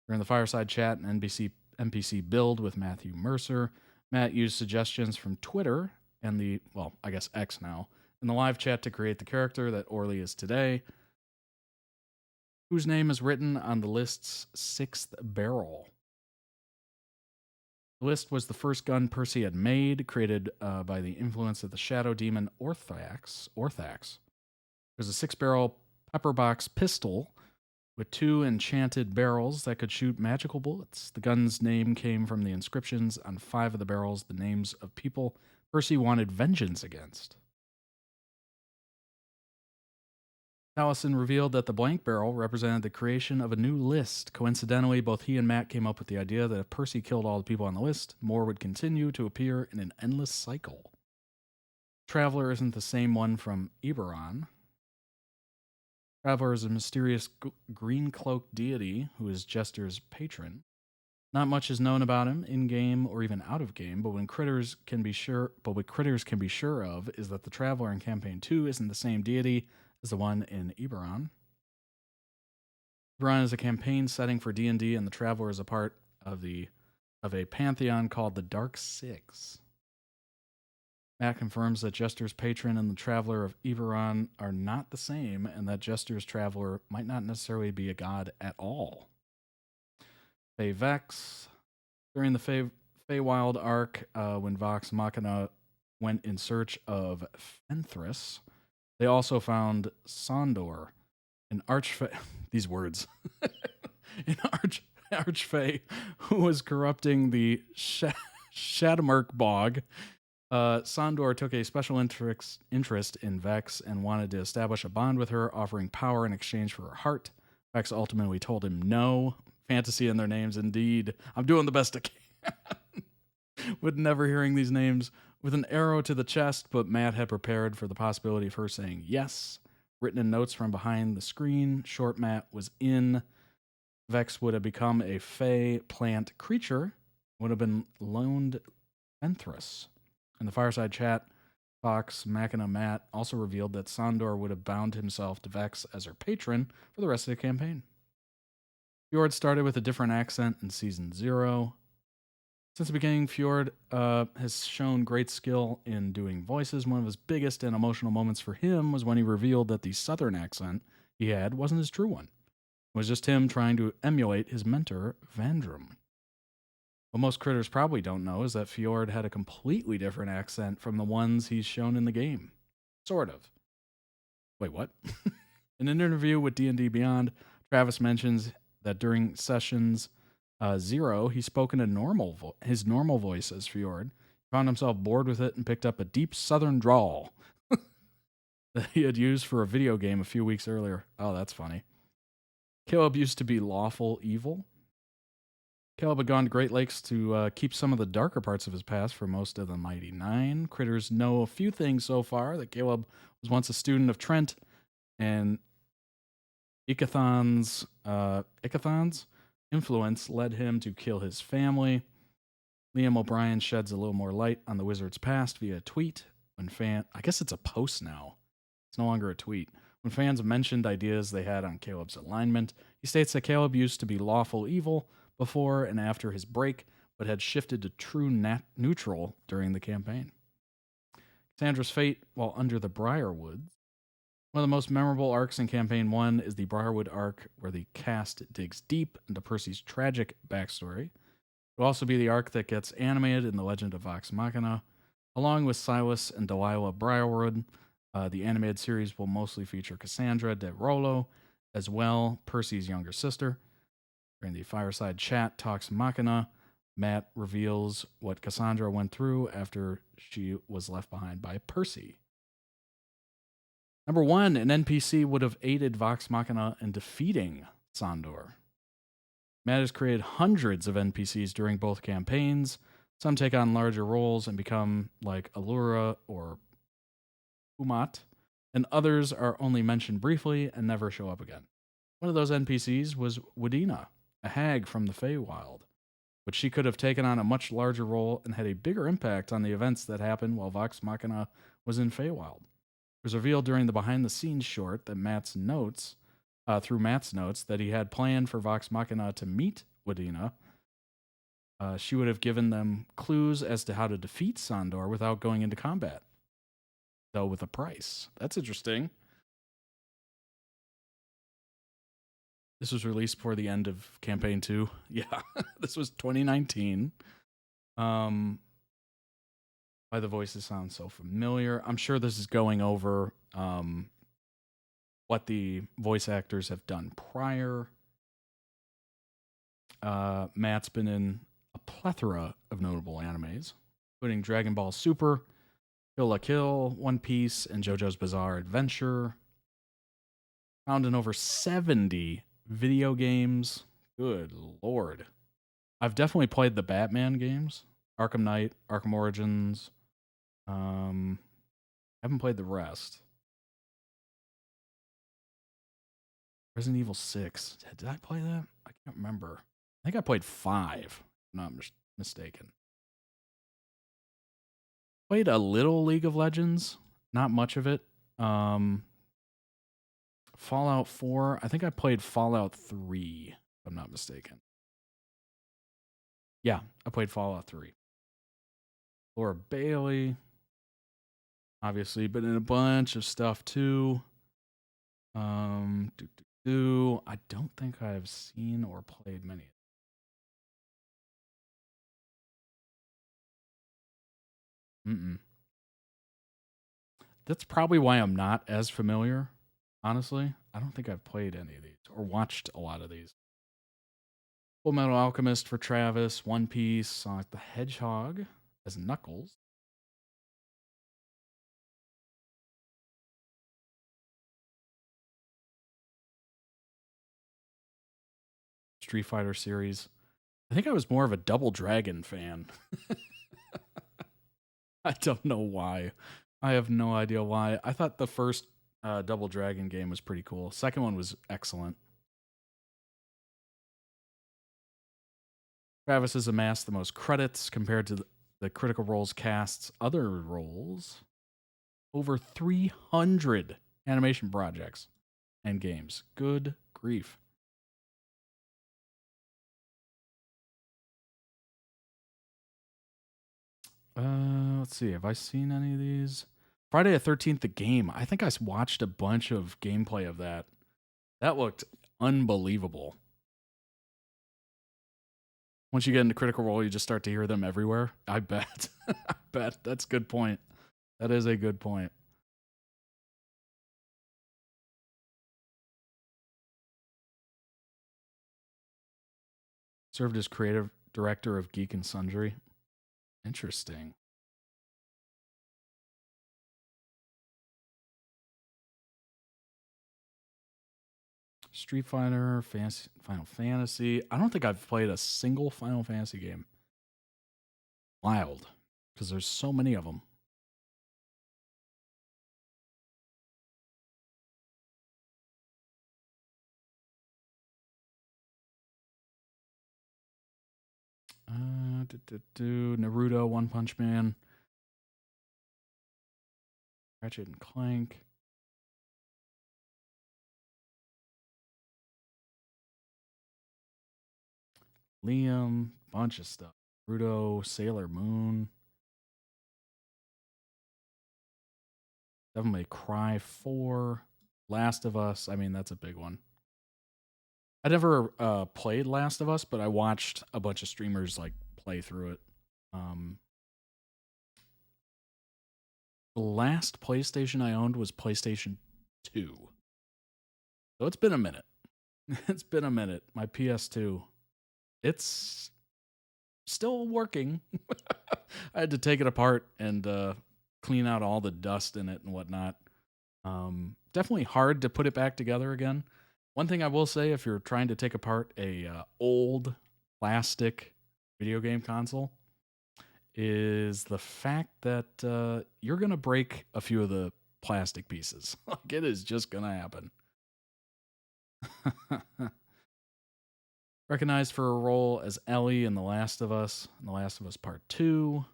During the fireside chat and NPC build with Matthew Mercer, Matt used suggestions from Twitter and the, well, I guess X now, in the live chat to create the character that Orly is today, whose name is written on the list's 6th barrel. The list was the first gun Percy had made, created by the influence of the shadow demon Orthax. It was a 6-barrel pepperbox pistol with 2 enchanted barrels that could shoot magical bullets. The gun's name came from the inscriptions on 5 of the barrels, the names of people Percy wanted vengeance against. Taliesin revealed that the blank barrel represented the creation of a new list. Coincidentally, both he and Matt came up with the idea that if Percy killed all the people on the list, more would continue to appear in an endless cycle. Traveler isn't the same one from Eberron. Traveler is a mysterious green-cloaked deity who is Jester's patron. Not much is known about him in-game or even out-of-game, but what critters can be sure of is that the Traveler in Campaign 2 isn't the same deity as the one in Eberron. Eberron is a campaign setting for D&D, and the Traveler is a part of a pantheon called the Dark Six. Matt confirms that Jester's patron and the Traveler of Eberron are not the same, and that Jester's Traveler might not necessarily be a god at all. Fae Vex. During the Feywild arc, when Vox Machina went in search of Fenthras, they also found Sondor, an archfey. These words. An archfey who was corrupting the Shadowmark bog. Sondor took a special interest in Vex and wanted to establish a bond with her, offering power in exchange for her heart. Vex ultimately told him no. Fantasy in their names, indeed. I'm doing the best I can. With never hearing these names. With an arrow to the chest, but Matt had prepared for the possibility of her saying yes. Written in notes from behind the screen, Short Matt was in. Vex would have become a Fey plant creature, would have been loaned Fenthras. In the fireside chat, Vox Machina Matt also revealed that Sondor would have bound himself to Vex as her patron for the rest of the campaign. Fjord started with a different accent in Season 0. Since the beginning, Fjord has shown great skill in doing voices. One of his biggest and emotional moments for him was when he revealed that the southern accent he had wasn't his true one. It was just him trying to emulate his mentor, Vandrum. What most critters probably don't know is that Fjord had a completely different accent from the ones he's shown in the game. Sort of. Wait, what? In an interview with D&D Beyond, Travis mentions that during sessions 0, he spoke in his normal voice as Fjord. He found himself bored with it and picked up a deep southern drawl that he had used for a video game a few weeks earlier. Oh, that's funny. Caleb used to be lawful evil. Caleb had gone to Great Lakes to keep some of the darker parts of his past for most of the Mighty Nine. Critters know a few things so far: that Caleb was once a student of Trent, and Ikathon's influence led him to kill his family. Liam O'Brien sheds a little more light on the wizard's past via a tweet. I guess it's a post now. It's no longer a tweet. When fans mentioned ideas they had on Caleb's alignment, he states that Caleb used to be lawful evil before and after his break, but had shifted to true neutral during the campaign. Cassandra's fate while under the Briarwoods. One of the most memorable arcs in Campaign 1 is the Briarwood arc, where the cast digs deep into Percy's tragic backstory. It will also be the arc that gets animated in The Legend of Vox Machina. Along with Silas and Delilah Briarwood, the animated series will mostly feature Cassandra de Rollo, as well, Percy's younger sister. During the fireside chat Talks Machina, Matt reveals what Cassandra went through after she was left behind by Percy. Number 1, an NPC would have aided Vox Machina in defeating Sandor. Matt has created hundreds of NPCs during both campaigns. Some take on larger roles and become like Allura or Umat, and others are only mentioned briefly and never show up again. One of those NPCs was Wadina, a hag from the Feywild, but she could have taken on a much larger role and had a bigger impact on the events that happened while Vox Machina was in Feywild. It was revealed during the behind-the-scenes short that through Matt's notes, that he had planned for Vox Machina to meet Wadina. She would have given them clues as to how to defeat Sandor without going into combat, though with a price. That's interesting. This was released before the end of Campaign 2. Yeah, this was 2019. Why the voices sound so familiar. I'm sure this is going over what the voice actors have done prior. Matt's been in a plethora of notable animes, including Dragon Ball Super, Kill la Kill, One Piece, and JoJo's Bizarre Adventure. Found in over 70 video games. Good lord. I've definitely played the Batman games. Arkham Knight, Arkham Origins. Haven't played the rest. Resident Evil 6. Did I play that? I can't remember. I think I played 5, if I'm not mistaken. Played a little League of Legends. Not much of it. Fallout 4. I think I played Fallout 3, if I'm not mistaken. Yeah, I played Fallout 3. Laura Bailey. Obviously, but in a bunch of stuff too. I don't think I've seen or played many. That's probably why I'm not as familiar, honestly. I don't think I've played any of these or watched a lot of these. Full Metal Alchemist for Travis, One Piece, Sonic the Hedgehog as Knuckles. Street Fighter series. I think I was more of a Double Dragon fan. I don't know why. I have no idea why. I thought the first Double Dragon game was pretty cool. Second one was excellent. Travis has amassed the most credits compared to the Critical Role's cast's other roles. Over 300 animation projects and games. Good grief. Let's see. Have I seen any of these? Friday the 13th, the game. I think I watched a bunch of gameplay of that. That looked unbelievable. Once you get into Critical Role, you just start to hear them everywhere. I bet. I bet. That's a good point. That is a good point. Served as creative director of Geek and Sundry. Interesting. Street Fighter, Final Fantasy. I don't think I've played a single Final Fantasy game. Wild, because there's so many of them. Naruto, One Punch Man, Ratchet and Clank. Liam, bunch of stuff. Naruto, Sailor Moon. Devil May Cry 4. Last of Us. I mean, that's a big one. I never played Last of Us, but I watched a bunch of streamers like play through it. The last PlayStation I owned was PlayStation 2. So it's been a minute. It's been a minute. My PS2. It's still working. I had to take it apart and clean out all the dust in it and whatnot. Definitely hard to put it back together again. One thing I will say, if you're trying to take apart a old plastic video game console, is the fact that you're going to break a few of the plastic pieces. Like, it is just going to happen. Recognized for a role as Ellie in The Last of Us, in The Last of Us Part 2.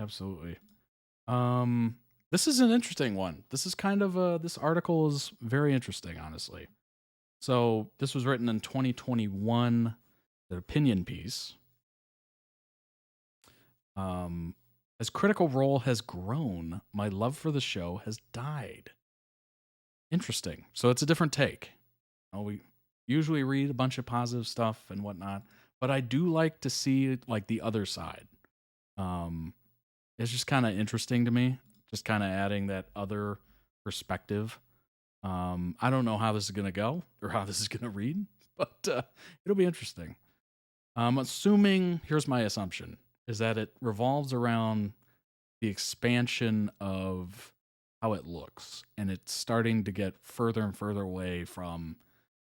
Absolutely. This is an interesting one. This is kind of this article is very interesting, honestly. So this was written in 2021, the opinion piece. As Critical Role has grown, my love for the show has died. Interesting. So it's a different take. We usually read a bunch of positive stuff and whatnot, but I do like to see like the other side. It's just kind of interesting to me, just kind of adding that other perspective. I don't know how this is going to go or how this is going to read, but it'll be interesting. I'm assuming, here's my assumption, is that it revolves around the expansion of how it looks, and it's starting to get further and further away from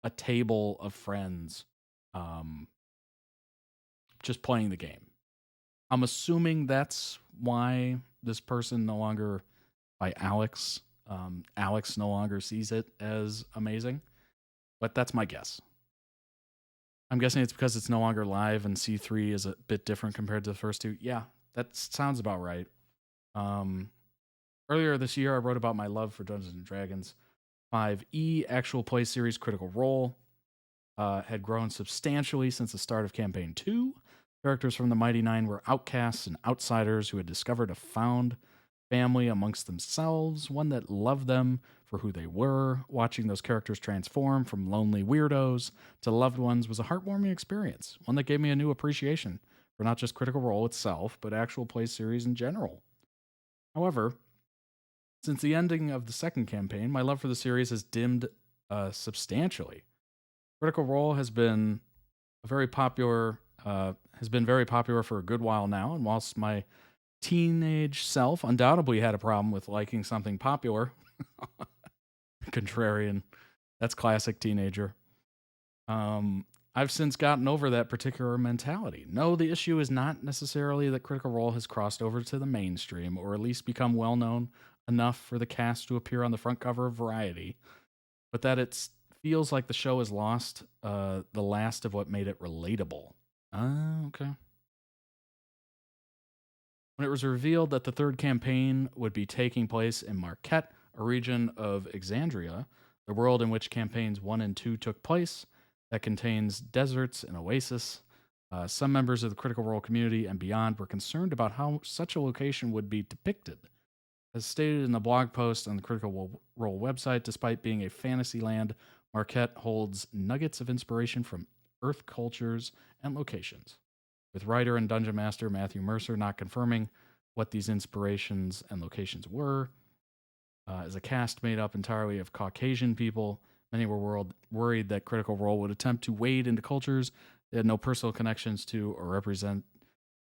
a table of friends just playing the game. I'm assuming that's why this person no longer, by Alex, Alex no longer sees it as amazing, but that's my guess. I'm guessing it's because it's no longer live and C3 is a bit different compared to the first two. Yeah, that sounds about right. Earlier this year, I wrote about my love for Dungeons & Dragons 5e actual play series Critical Role. Had grown substantially since the start of Campaign 2. Characters from the Mighty Nine were outcasts and outsiders who had discovered a found family amongst themselves, one that loved them for who they were. Watching those characters transform from lonely weirdos to loved ones was a heartwarming experience, one that gave me a new appreciation for not just Critical Role itself, but actual play series in general. However, since the ending of the second campaign, my love for the series has dimmed substantially. Critical Role has been very popular for a good while now, and whilst my teenage self undoubtedly had a problem with liking something popular, contrarian, that's classic teenager, I've since gotten over that particular mentality. No, the issue is not necessarily that Critical Role has crossed over to the mainstream, or at least become well-known enough for the cast to appear on the front cover of Variety, but that it feels like the show has lost the last of what made it relatable. Okay. When it was revealed that the third campaign would be taking place in Marquette, a region of Exandria, the world in which campaigns 1 and 2 took place, that contains deserts and oasis, some members of the Critical Role community and beyond were concerned about how such a location would be depicted. As stated in the blog post on the Critical Role website, despite being a fantasy land, Marquette holds nuggets of inspiration from Earth cultures and locations, with writer and dungeon master Matthew Mercer not confirming what these inspirations and locations were. As a cast made up entirely of Caucasian people, many were worried that Critical Role would attempt to wade into cultures they had no personal connections to or represent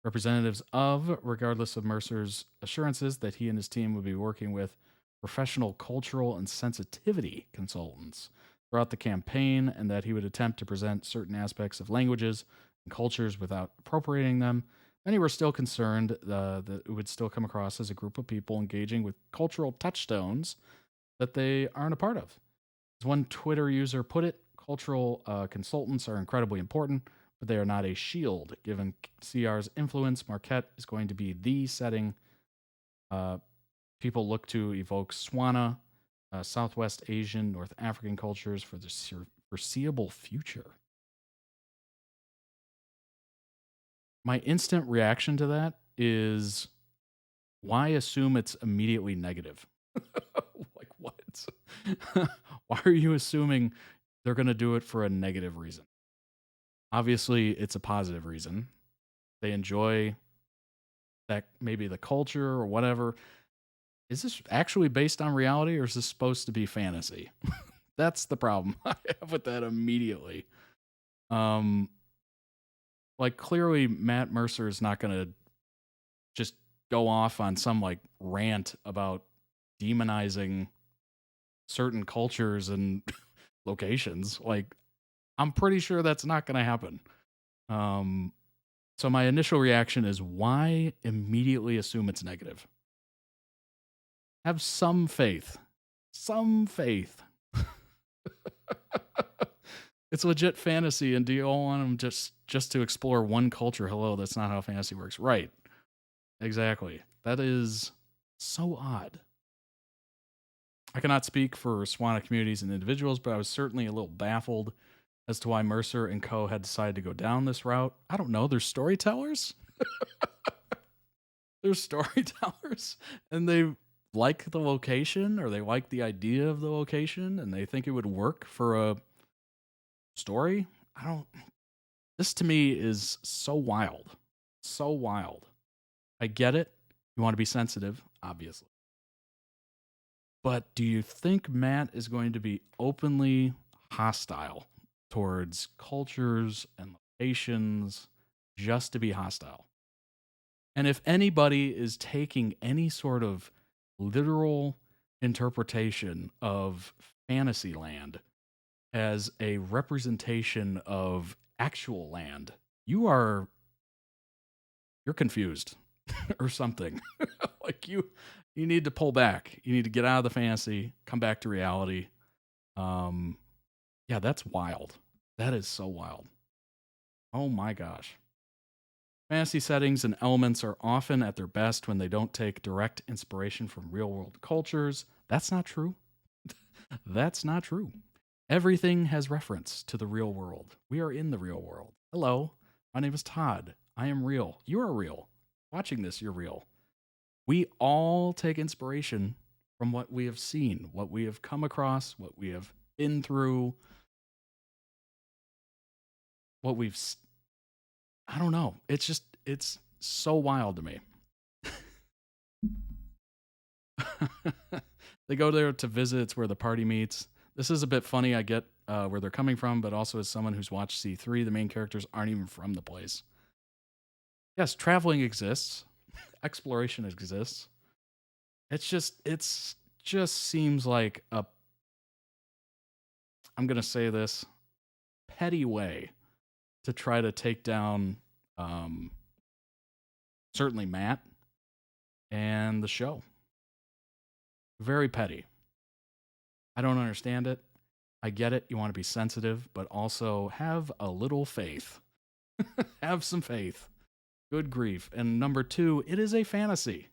representatives of, regardless of Mercer's assurances that he and his team would be working with professional cultural and sensitivity consultants throughout the campaign, and that he would attempt to present certain aspects of languages and cultures without appropriating them. Many were still concerned that it would still come across as a group of people engaging with cultural touchstones that they aren't a part of. As one Twitter user put it, cultural consultants are incredibly important, but they are not a shield. Given CR's influence, Marquette is going to be the setting people look to evoke Swana, Southwest Asian, North African cultures for the foreseeable future. My instant reaction to that is, why assume it's immediately negative? Like, what? Why are you assuming they're going to do it for a negative reason? Obviously, it's a positive reason. They enjoy that, maybe the culture or whatever. Is this actually based on reality, or is this supposed to be fantasy? That's the problem I have with that immediately. Like, clearly Matt Mercer is not going to just go off on some like rant about demonizing certain cultures and locations. Like, I'm pretty sure that's not going to happen. So my initial reaction is, why immediately assume it's negative? Have some faith. Some faith. It's legit fantasy, and do you all want them just to explore one culture? Hello, that's not how fantasy works. Right. Exactly. That is so odd. I cannot speak for Swana communities and individuals, but I was certainly a little baffled as to why Mercer and co. had decided to go down this route. I don't know. They're storytellers. They're storytellers, and they like the location, or they like the idea of the location, and they think it would work for a story. This to me is so wild. So wild. I get it. You want to be sensitive, obviously. But do you think Matt is going to be openly hostile towards cultures and locations just to be hostile? And if anybody is taking any sort of literal interpretation of Fantasyland as a representation of actual land, you're confused or something. Like, you need to pull back. You need to get out of the fantasy, come back to reality. Yeah, that's wild. That is so wild. Oh my gosh. Fantasy settings and elements are often at their best when they don't take direct inspiration from real-world cultures. That's not true. That's not true. Everything has reference to the real world. We are in the real world. Hello, my name is Todd. I am real. You are real. Watching this, you're real. We all take inspiration from what we have seen, what we have come across, what we have been through, what we've... I don't know. It's so wild to me. They go there to visit. It's where the party meets. This is a bit funny. I get where they're coming from, but also as someone who's watched C3, the main characters aren't even from the place. Yes, traveling exists. Exploration exists. It's just seems like a, I'm going to say this, petty way to try to take down certainly Matt and the show. Very petty. I don't understand it. I get it. You want to be sensitive, but also have a little faith. Have some faith. Good grief. And number two, it is a fantasy.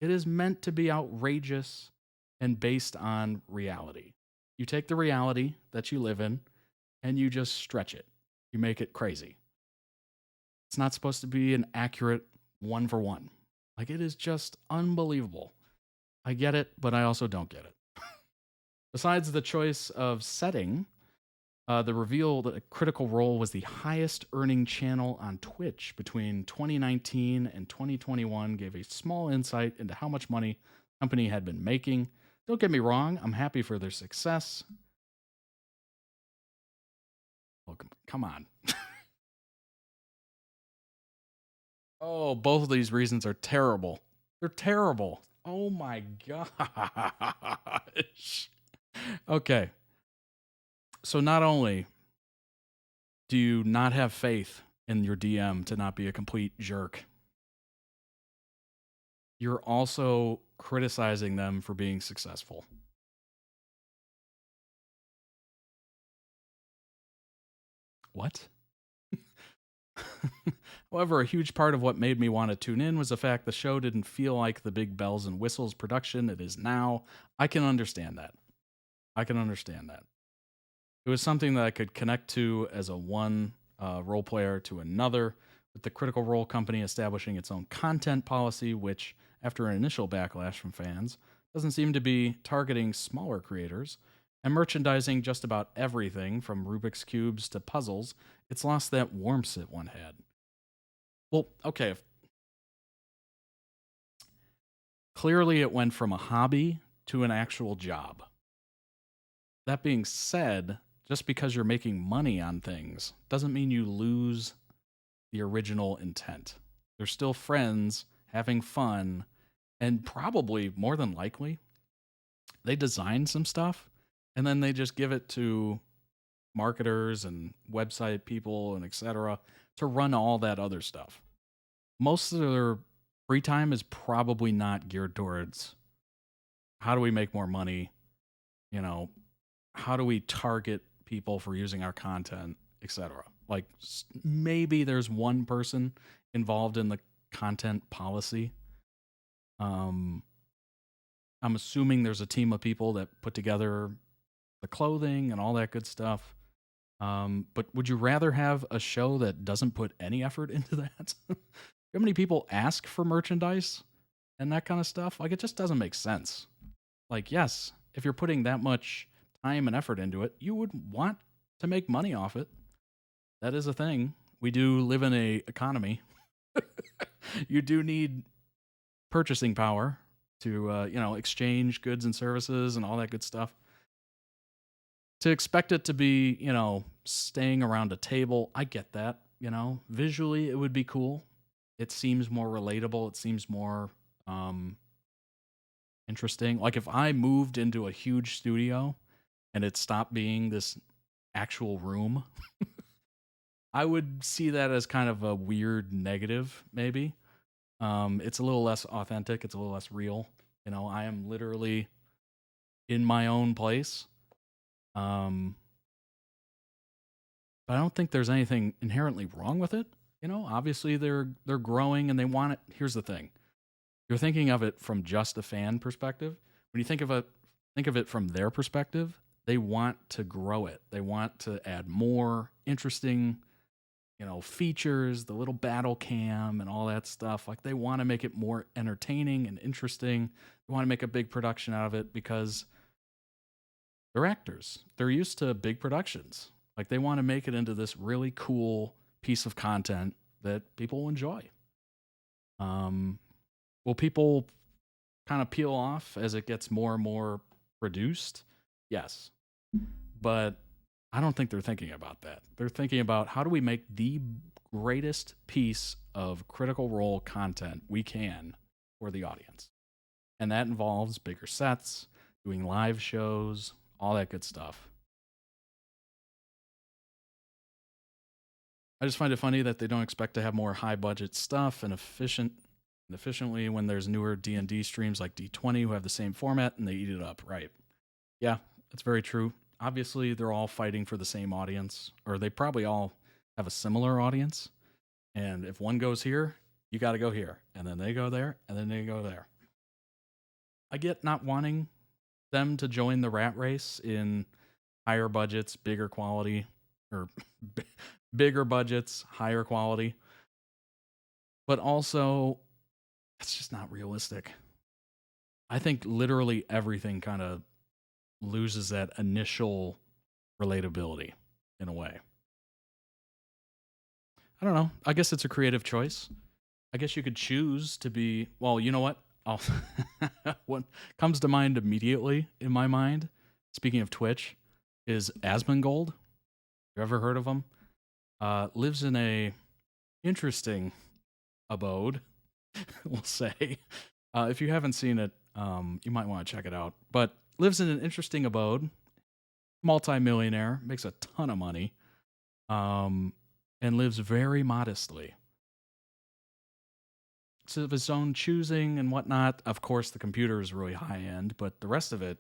It is meant to be outrageous and based on reality. You take the reality that you live in and you just stretch it. You make it crazy. It's not supposed to be an accurate one for one. Like, it is just unbelievable. I get it, but I also don't get it. Besides the choice of setting, the reveal that Critical Role was the highest earning channel on Twitch between 2019 and 2021 gave a small insight into how much money the company had been making. Don't get me wrong, I'm happy for their success. Oh, come on. Oh, both of these reasons are terrible. They're terrible. Oh my gosh. Okay. So not only do you not have faith in your DM to not be a complete jerk, you're also criticizing them for being successful. What? However, a huge part of what made me want to tune in was the fact the show didn't feel like the big bells and whistles production it is now. I can understand that. It was something that I could connect to as a one role player to another, with the Critical Role company establishing its own content policy, which, after an initial backlash from fans, doesn't seem to be targeting smaller creators, and merchandising just about everything from Rubik's Cubes to puzzles. It's lost that warmth it one had. Well, okay. Clearly it went from a hobby to an actual job. That being said, just because you're making money on things doesn't mean you lose the original intent. They're still friends, having fun, and probably, more than likely, they design some stuff, and then they just give it to marketers and website people and etc. to run all that other stuff. Most of their free time is probably not geared towards how do we make more money, how do we target people for using our content, etc. Like, maybe there's one person involved in the content policy. I'm assuming there's a team of people that put together the clothing and all that good stuff. But would you rather have a show that doesn't put any effort into that? How many people ask for merchandise and that kind of stuff? Like, it just doesn't make sense. Like, yes, if you're putting that much time and effort into it, you would want to make money off it. That is a thing. We do live in a economy. You do need purchasing power to, exchange goods and services and all that good stuff. To expect it to be, staying around a table, I get that, Visually, it would be cool. It seems more relatable. It seems more interesting. Like, if I moved into a huge studio and it stopped being this actual room, I would see that as kind of a weird negative, maybe. It's a little less authentic. It's a little less real. I am literally in my own place. But I don't think there's anything inherently wrong with it. Obviously they're growing and they want it. Here's the thing. You're thinking of it from just a fan perspective. When you think of it from their perspective, they want to grow it. They want to add more interesting, features, the little battle cam and all that stuff. Like, they want to make it more entertaining and interesting. They want to make a big production out of it because they're actors. They're used to big productions. Like, they want to make it into this really cool piece of content that people will enjoy. Will people kind of peel off as it gets more and more produced? Yes. But I don't think they're thinking about that. They're thinking about, how do we make the greatest piece of Critical Role content we can for the audience? And that involves bigger sets, doing live shows, all that good stuff. I just find it funny that they don't expect to have more high-budget stuff and efficiently when there's newer D&D streams like D20 who have the same format and they eat it up, right? Yeah, that's very true. Obviously, they're all fighting for the same audience, or they probably all have a similar audience. And if one goes here, you got to go here. And then they go there, and then they go there. I get not wanting them to join the rat race in higher budgets, bigger quality, or bigger budgets, higher quality. But also, it's just not realistic. I think literally everything kind of loses that initial relatability in a way. I don't know. I guess it's a creative choice. I guess you could choose to be, well, you know what? What comes to mind immediately in my mind, speaking of Twitch, is Asmongold. You ever heard of him? Lives in a interesting abode, we'll say. If you haven't seen it, you might want to check it out. But lives in an interesting abode, multi-millionaire, makes a ton of money, and lives very modestly. It's of his own choosing and whatnot. Of course, the computer is really high-end, but the rest of it,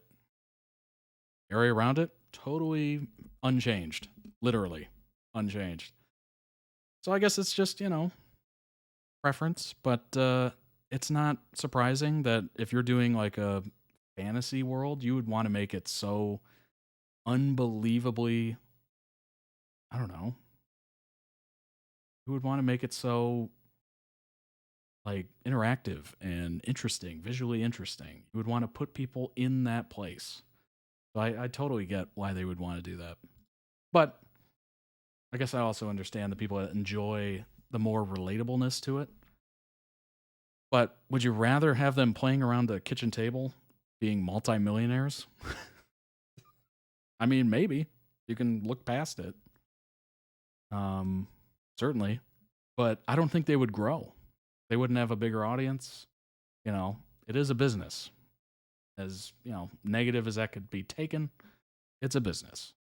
area around it, totally unchanged. Literally unchanged. So I guess it's just, preference, but it's not surprising that if you're doing like a fantasy world, you would want to make it so unbelievably, I don't know. You would want to make it so like interactive and interesting, visually interesting. You would want to put people in that place. So I totally get why they would want to do that. But I guess I also understand the people that enjoy the more relatableness to it. But would you rather have them playing around a kitchen table being multimillionaires? I mean, maybe. You can look past it. Certainly. But I don't think they would grow. They wouldn't have a bigger audience. It is a business. As, negative as that could be taken, it's a business.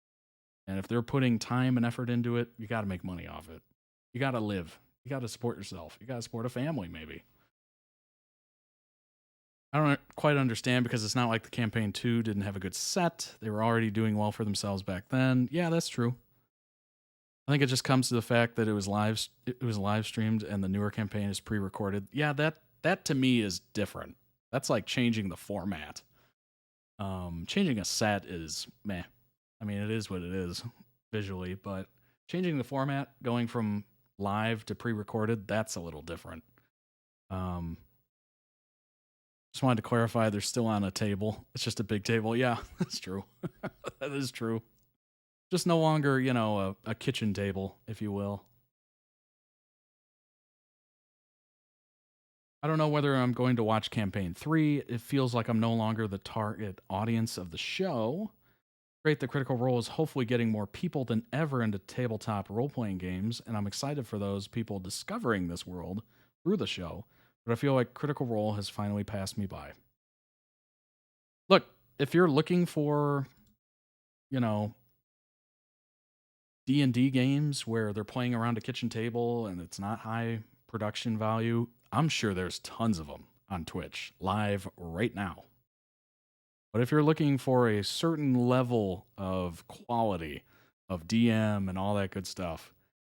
And if they're putting time and effort into it, you got to make money off it. You got to live. You got to support yourself. You got to support a family, maybe. I don't quite understand because it's not like the campaign 2 didn't have a good set. They were already doing well for themselves back then. Yeah, that's true. I think it just comes to the fact that it was live streamed and the newer campaign is pre-recorded. Yeah, that to me is different. That's like changing the format. Changing a set is meh. I mean, it is what it is visually, but changing the format, going from live to pre-recorded, that's a little different. Just wanted to clarify, they're still on a table. It's just a big table. Yeah, that's true. That is true. Just no longer, a kitchen table, if you will. I don't know whether I'm going to watch campaign 3. It feels like I'm no longer the target audience of the show. Great, the Critical Role is hopefully getting more people than ever into tabletop role-playing games, and I'm excited for those people discovering this world through the show, but I feel like Critical Role has finally passed me by. Look, if you're looking for, D&D games where they're playing around a kitchen table and it's not high production value, I'm sure there's tons of them on Twitch, live right now. But if you're looking for a certain level of quality of DM and all that good stuff,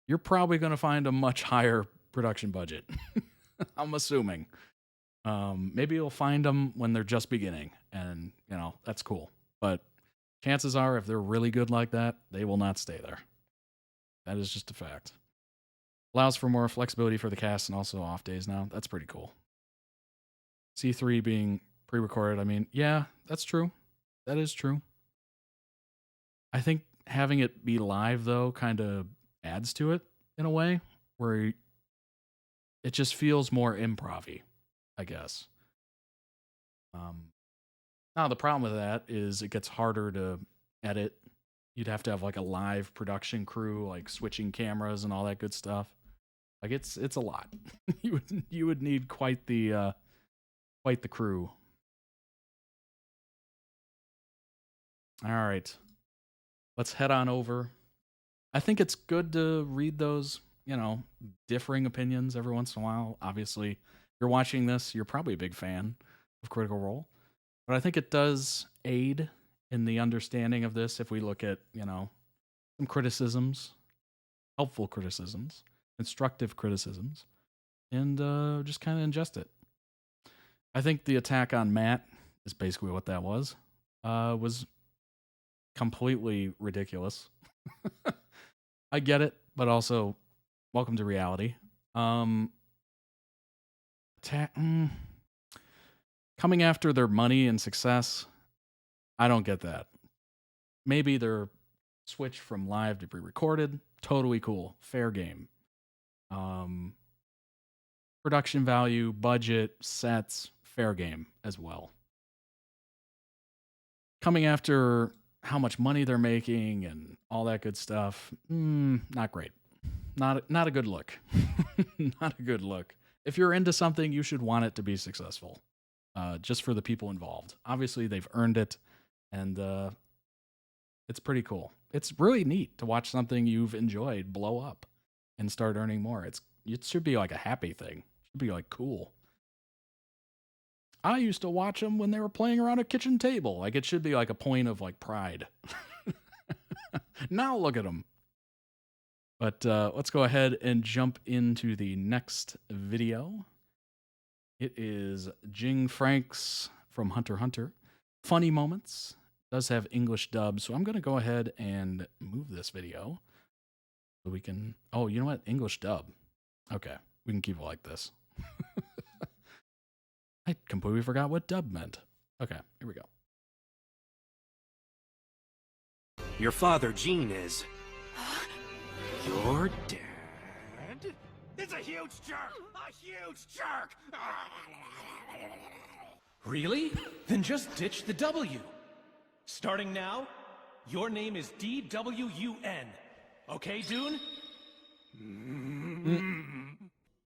you're probably going to find a much higher production budget. I'm assuming. Maybe you'll find them when they're just beginning, and, that's cool. But chances are, if they're really good like that, they will not stay there. That is just a fact. Allows for more flexibility for the cast and also off days now. That's pretty cool. C3 being pre-recorded, I mean, yeah, that's true. That is true. I think having it be live, though, kind of adds to it in a way where it just feels more improv-y, I guess. Now, the problem with that is it gets harder to edit. You'd have to have like a live production crew, like switching cameras and all that good stuff. Like it's a lot. you would need quite the crew. All right, let's head on over. I think it's good to read those, differing opinions every once in a while. Obviously, if you're watching this, you're probably a big fan of Critical Role, but I think it does aid in the understanding of this if we look at, some criticisms, helpful criticisms, constructive criticisms, and just kind of ingest it. I think the attack on Matt is basically what that was completely ridiculous. I get it, but also welcome to reality. Coming after their money and success, I don't get that. Maybe they're switched from live to pre-recorded. Totally cool. Fair game. Production value, budget, sets, fair game as well. Coming after how much money they're making and all that good stuff, not great. Not a good look. Not a good look. if you're into something, you should want it to be successful, just for the people involved. Obviously, they've earned it, and it's pretty cool. It's really neat to watch something you've enjoyed blow up and start earning more. It should be like a happy thing. It should be like cool. I used to watch them when they were playing around a kitchen table. Like, it should be like a point of like pride. Now look at them. But let's go ahead and jump into the next video. It is Jing Franks from HunterxHunter. Funny moments. Does have English dub, so I'm going to go ahead and move this video so we can... Oh, you know what? English dub. Okay, we can keep it like this. I completely forgot what dub meant. Okay, here we go. Your father, Gene, is... Your dad? It's a huge jerk! A huge jerk! Really? Then just ditch the W. Starting now, your name is DWUN. Okay, Dune?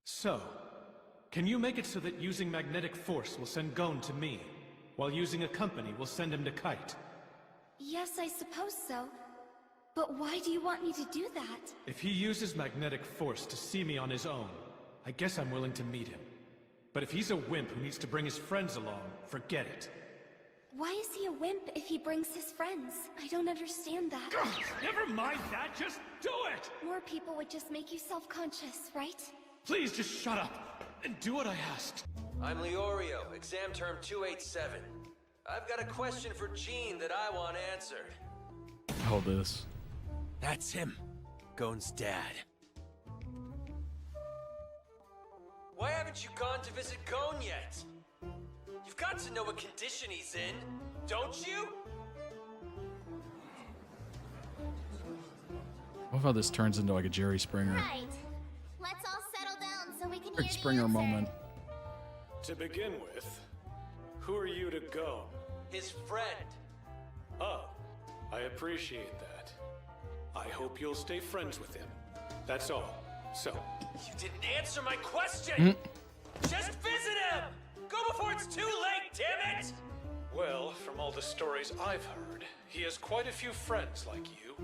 So, can you make it so that using magnetic force will send Gon to me, while using a company will send him to Kite? Yes, I suppose so. But why do you want me to do that? If he uses magnetic force to see me on his own, I guess I'm willing to meet him. But if he's a wimp who needs to bring his friends along, forget it. Why is he a wimp if he brings his friends? I don't understand that. Never mind that, just do it! More people would just make you self-conscious, right? Please just shut up and do what I asked. I'm Leorio, exam term 287. I've got a question for Gene that I want answered. Oh, this. That's him. Gon's dad. Why haven't you gone to visit Gon yet? You've got to know what condition he's in, don't you? I love how this turns into like a Jerry Springer. Right. Let's all settle down so we can Jerry hear Springer the answer. moment. To begin with, who are you to Gon? His friend. Oh, I appreciate that. I hope you'll stay friends with him. That's all. So. You didn't answer my question! Just visit him! Go before it's too late, damn it! Well, from all the stories I've heard, he has quite a few friends like you.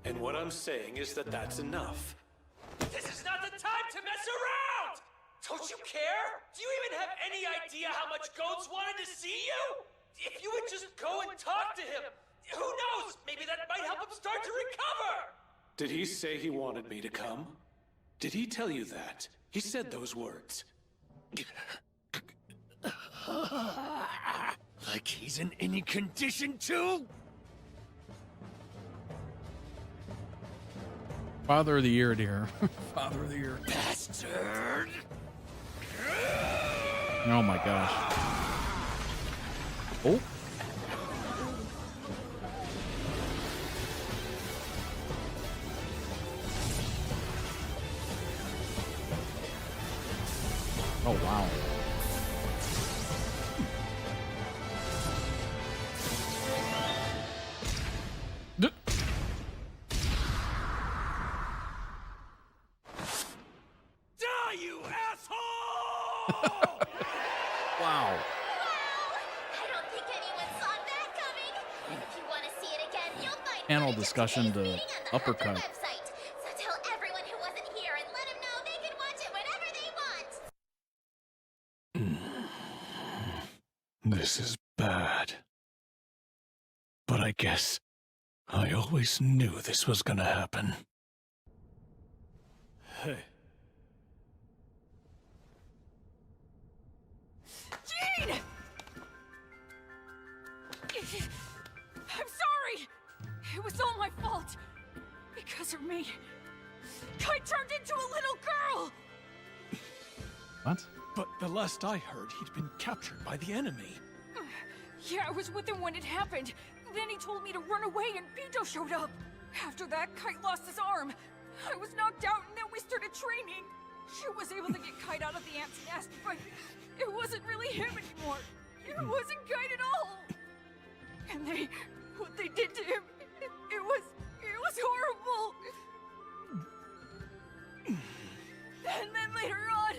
And what I'm saying is that that's enough. This is not the time to mess around! Don't you care? Do you even have any idea how much Goats wanted to see you? If you would just go and talk to him, who knows? Maybe that might help him start to recover! Did he say he wanted me to come? Did he tell you that? He said those words. Like he's in any condition to? Father of the year, dear. Father of the year. Bastard! Oh my gosh. Oh. Oh wow. Die, you asshole! Wow. I don't think anyone saw that coming. If you want to see it again, you'll find Panel discussion to the uppercut. website. So tell everyone who wasn't here and let them know they can watch it whenever they want. This is bad. But I guess I always knew this was gonna happen. Hey. Gene! I'm sorry! It was all my fault. Because of me. I turned into a little girl! What? But the last I heard, he'd been captured by the enemy. Yeah, I was with him when it happened. Then he told me to run away and Beto showed up. After that, Kite lost his arm. I was knocked out and then we started training. She was able to get Kite out of the ant's nest, but it wasn't really him anymore. It wasn't Kite at all. And what they did to him, it was horrible. And then later on,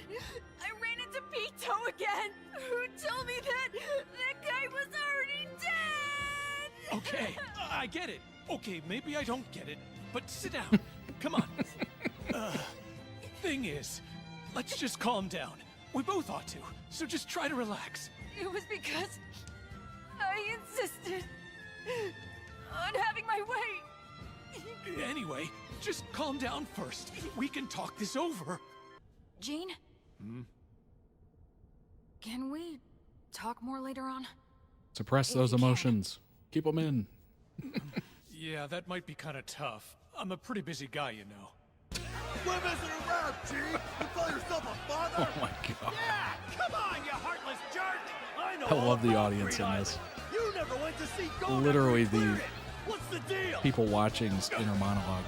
Okay, I get it. Okay, maybe I don't get it, but sit down. Come on. Thing is, let's just calm down. We both ought to, so just try to relax. It was because I insisted on having my way. Anyway, just calm down first. We can talk this over. Jean, can we talk more later on? Suppress those emotions. Keep them in. Yeah, that might be kind of tough. I'm a pretty busy guy, you know. We're messing around, G! You call yourself a father? Oh my god. Yeah, come on, you heartless jerk! I know. I love the audience in this. You never went to see Gold. Literally the What's the deal? people watching's inner monologue.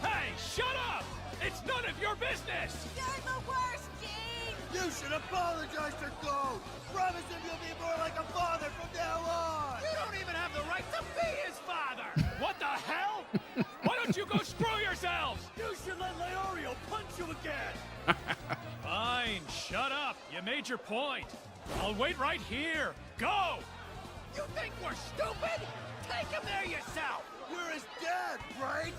Hey, shut up! It's none of your business! You're the worst, Gene! You should apologize to Gold! Promise him you'll be more like a father from now on! You don't even have the right to be his father! What the hell? Why don't you go screw yourselves? You should let Leorio punch you again! Fine, shut up. You made your point. I'll wait right here. Go! You think we're stupid? Take him there yourself! You're his dad, right?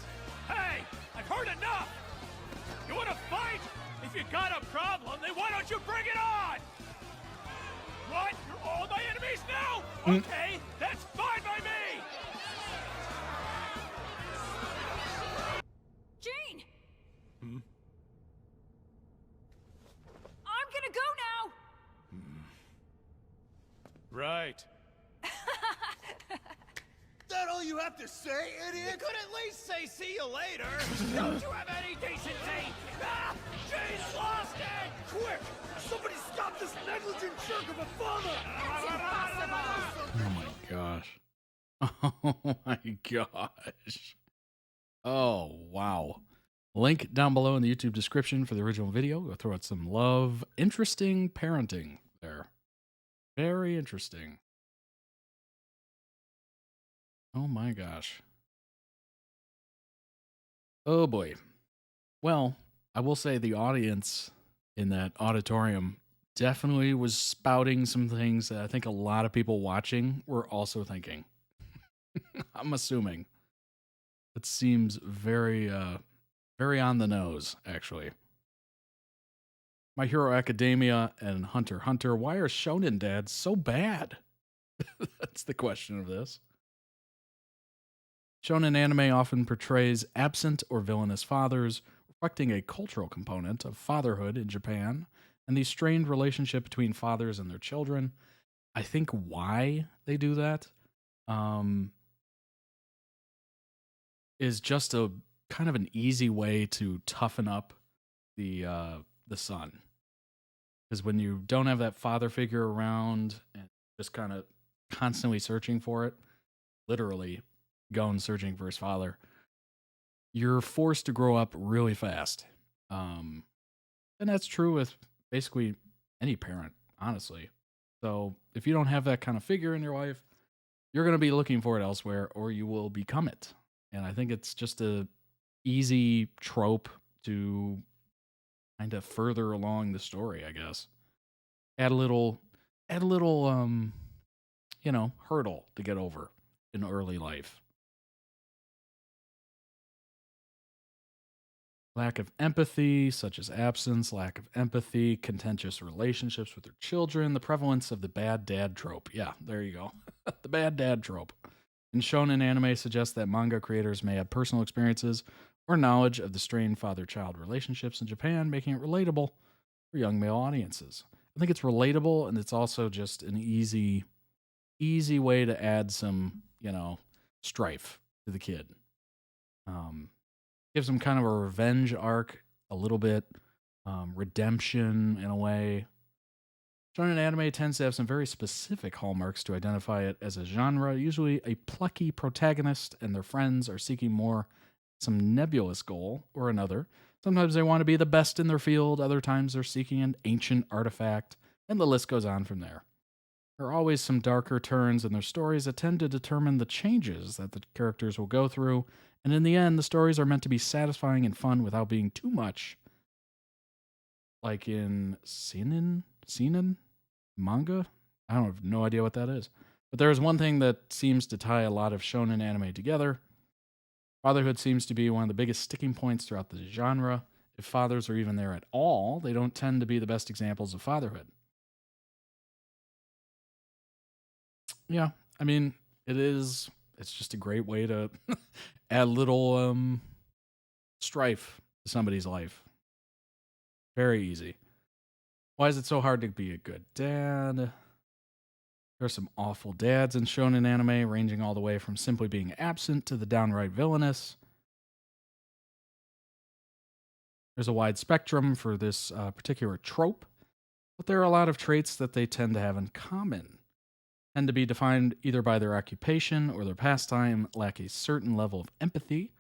Hey, I've heard enough! You want to fight? If you got a problem, then why don't you bring it on? What? You're all my enemies now? Okay, that's fine by me! Jean! I'm gonna go now! Right. That all you have to say, idiot? You could at least say see you later! Don't you have any decency? Ah! Jace lost it! Quick! Somebody stop this negligent jerk of a father! That's impossible! Oh my gosh. Oh my gosh. Oh, wow. Link down below in the YouTube description for the original video. Go throw out some love. Interesting parenting there. Very interesting. Oh my gosh. Oh boy. Well, I will say the audience in that auditorium definitely was spouting some things that I think a lot of people watching were also thinking. I'm assuming. It seems very, very on the nose, actually. My Hero Academia and HunterxHunter. Why are shonen dads so bad? That's the question of this. Shonen anime often portrays absent or villainous fathers, reflecting a cultural component of fatherhood in Japan and the strained relationship between fathers and their children. I think why they do that is just a kind of an easy way to toughen up the son. Because when you don't have that father figure around and just kind of constantly searching for it, literally going searching for his father, you're forced to grow up really fast. And that's true with basically any parent, honestly. So if you don't have that kind of figure in your life, you're going to be looking for it elsewhere, or you will become it. And I think it's just a easy trope to kind of further along the story, I guess. Add a little, you know, hurdle to get over in early life. Lack of empathy, such as absence, lack of empathy, contentious relationships with their children, the prevalence of the bad dad trope. Yeah, there you go. The bad dad trope. In shonen anime suggests that manga creators may have personal experiences or knowledge of the strained father-child relationships in Japan, making it relatable for young male audiences. I think it's relatable, and it's also just an easy way to add some, you know, strife to the kid. Gives him kind of a revenge arc, a little bit, redemption in a way. Shonen anime tends to have some very specific hallmarks to identify it as a genre, usually a plucky protagonist and their friends are seeking more some nebulous goal or another. Sometimes they want to be the best in their field, other times they're seeking an ancient artifact, and the list goes on from there. There are always some darker turns in their stories that tend to determine the changes that the characters will go through, and in the end, the stories are meant to be satisfying and fun without being too much. Like in seinen manga? I don't have no idea what that is. But there is one thing that seems to tie a lot of shonen anime together. Fatherhood seems to be one of the biggest sticking points throughout the genre. If fathers are even there at all, they don't tend to be the best examples of fatherhood. Yeah, I mean, it's just a great way to add a little strife to somebody's life. Very easy. Why is it so hard to be a good dad? There's some awful dads in shonen anime, ranging all the way from simply being absent to the downright villainous. There's a wide spectrum for this particular trope, but there are a lot of traits that they tend to have in common. Tend to be defined either by their occupation or their pastime, lack a certain level of empathy,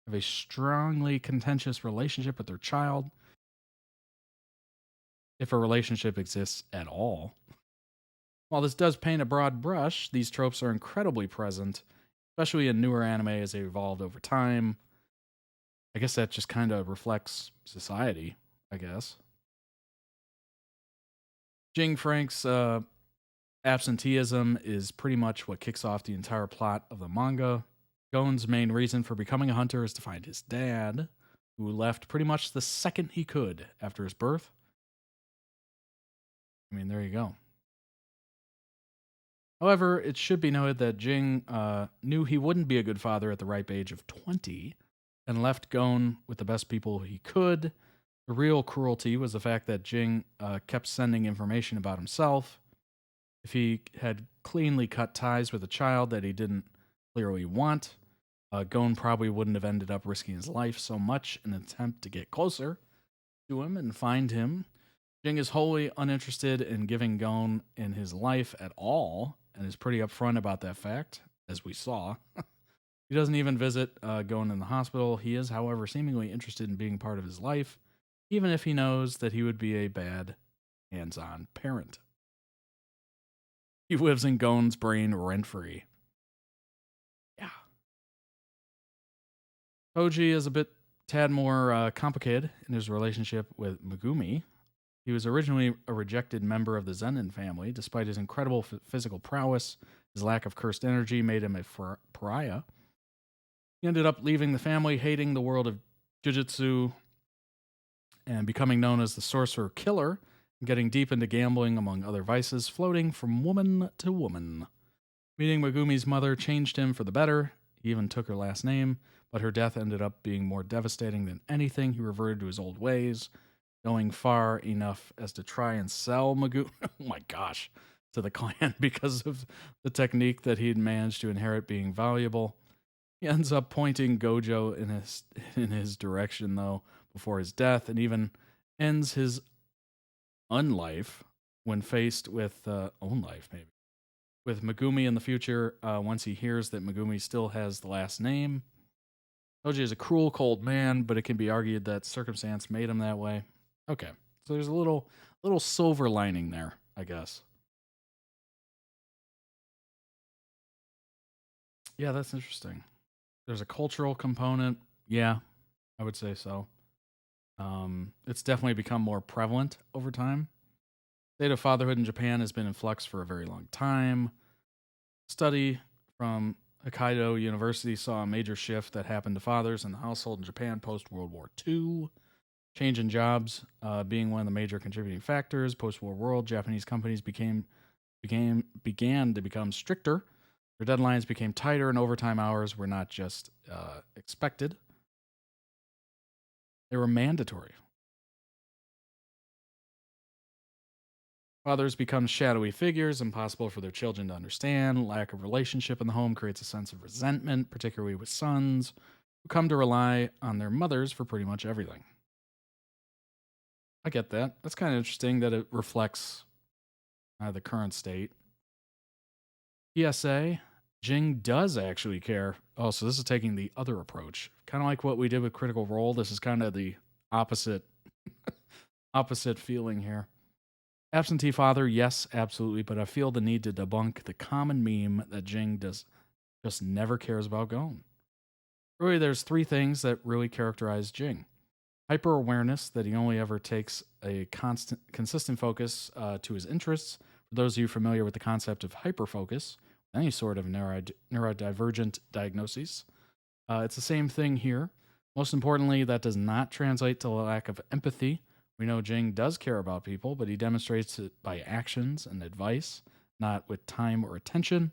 have a strongly contentious relationship with their child, if a relationship exists at all. While this does paint a broad brush, these tropes are incredibly present, especially in newer anime as they evolved over time. I guess that just kind of reflects society, I guess. Jing Frank's absenteeism is pretty much what kicks off the entire plot of the manga. Gon's main reason for becoming a hunter is to find his dad, who left pretty much the second he could after his birth. I mean, there you go. However, it should be noted that Jing knew he wouldn't be a good father at the ripe age of 20 and left Gon with the best people he could. The real cruelty was the fact that Jing kept sending information about himself. If he had cleanly cut ties with a child that he didn't clearly want, Gon probably wouldn't have ended up risking his life so much in an attempt to get closer to him and find him. Jing is wholly uninterested in giving Gon in his life at all, and is pretty upfront about that fact, as we saw. He doesn't even visit Gon in the hospital. He is, however, seemingly interested in being part of his life, even if he knows that he would be a bad, hands-on parent. He lives in Gon's brain rent-free. Yeah. Toji is a tad more complicated in his relationship with Megumi. He was originally a rejected member of the Zenin family. Despite his incredible physical prowess, his lack of cursed energy made him a pariah. He ended up leaving the family, hating the world of Jujutsu, and becoming known as the Sorcerer Killer, and getting deep into gambling, among other vices, floating from woman to woman. Meeting Megumi's mother changed him for the better. He even took her last name, but her death ended up being more devastating than anything. He reverted to his old ways, going far enough as to try and sell Megumi, oh my gosh, to the clan because of the technique that he'd managed to inherit being valuable. He ends up pointing Gojo in his direction, though, before his death, and even ends his unlife when faced with own life, maybe, with Megumi in the future. Once he hears that Megumi still has the last name. Toji is a cruel, cold man, but it can be argued that circumstance made him that way. Okay, so there's a little silver lining there, I guess. Yeah, that's interesting. There's a cultural component. Yeah, I would say so. It's definitely become more prevalent over time. State of fatherhood in Japan has been in flux for a very long time. Study from Hokkaido University saw a major shift that happened to fathers in the household in Japan post-World War II. Change in jobs being one of the major contributing factors. Post-war world, Japanese companies began to become stricter. Their deadlines became tighter, and overtime hours were not just expected. They were mandatory. Fathers become shadowy figures, impossible for their children to understand. Lack of relationship in the home creates a sense of resentment, particularly with sons who come to rely on their mothers for pretty much everything. I get that. That's kind of interesting that it reflects the current state. PSA, Jing does actually care. Oh, so this is taking the other approach. Kind of like what we did with Critical Role. This is kind of the opposite feeling here. Absentee father, yes, absolutely, but I feel the need to debunk the common meme that Jing just never cares about Gon. Really, there's three things that really characterize Jing. Hyper-awareness, that he only ever takes a consistent focus to his interests. For those of you familiar with the concept of hyper-focus, any sort of neurodivergent diagnoses. It's the same thing here. Most importantly, that does not translate to a lack of empathy. We know Jing does care about people, but he demonstrates it by actions and advice, not with time or attention.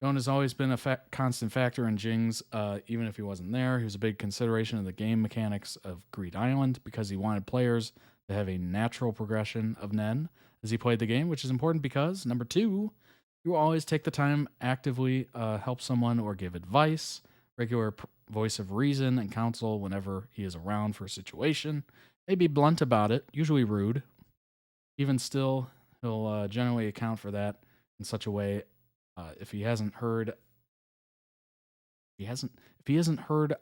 Gon has always been a constant factor in Jing's, even if he wasn't there. He was a big consideration of the game mechanics of Greed Island because he wanted players to have a natural progression of Nen as he played the game, which is important because, number 2, you will always take the time actively help someone or give advice, regular voice of reason and counsel whenever he is around for a situation. Maybe blunt about it, usually rude. Even still, he'll generally account for that in such a way if he isn't heard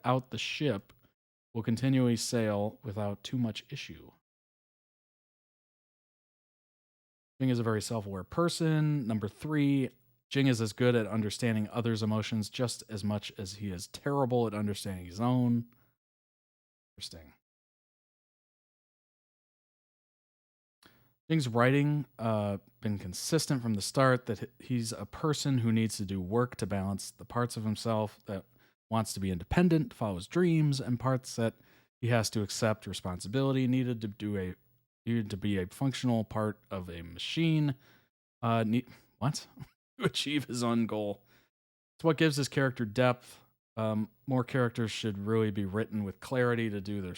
out the ship, will continually sail without too much issue. Jing is a very self-aware person. Number 3, Jing is as good at understanding others' emotions just as much as he is terrible at understanding his own. Interesting. Jing's writing been consistent from the start that he's a person who needs to do work to balance the parts of himself that wants to be independent, follow his dreams, and parts that he has to accept responsibility, needed to be a functional part of a machine. To achieve his own goal. It's what gives his character depth. More characters should really be written with clarity to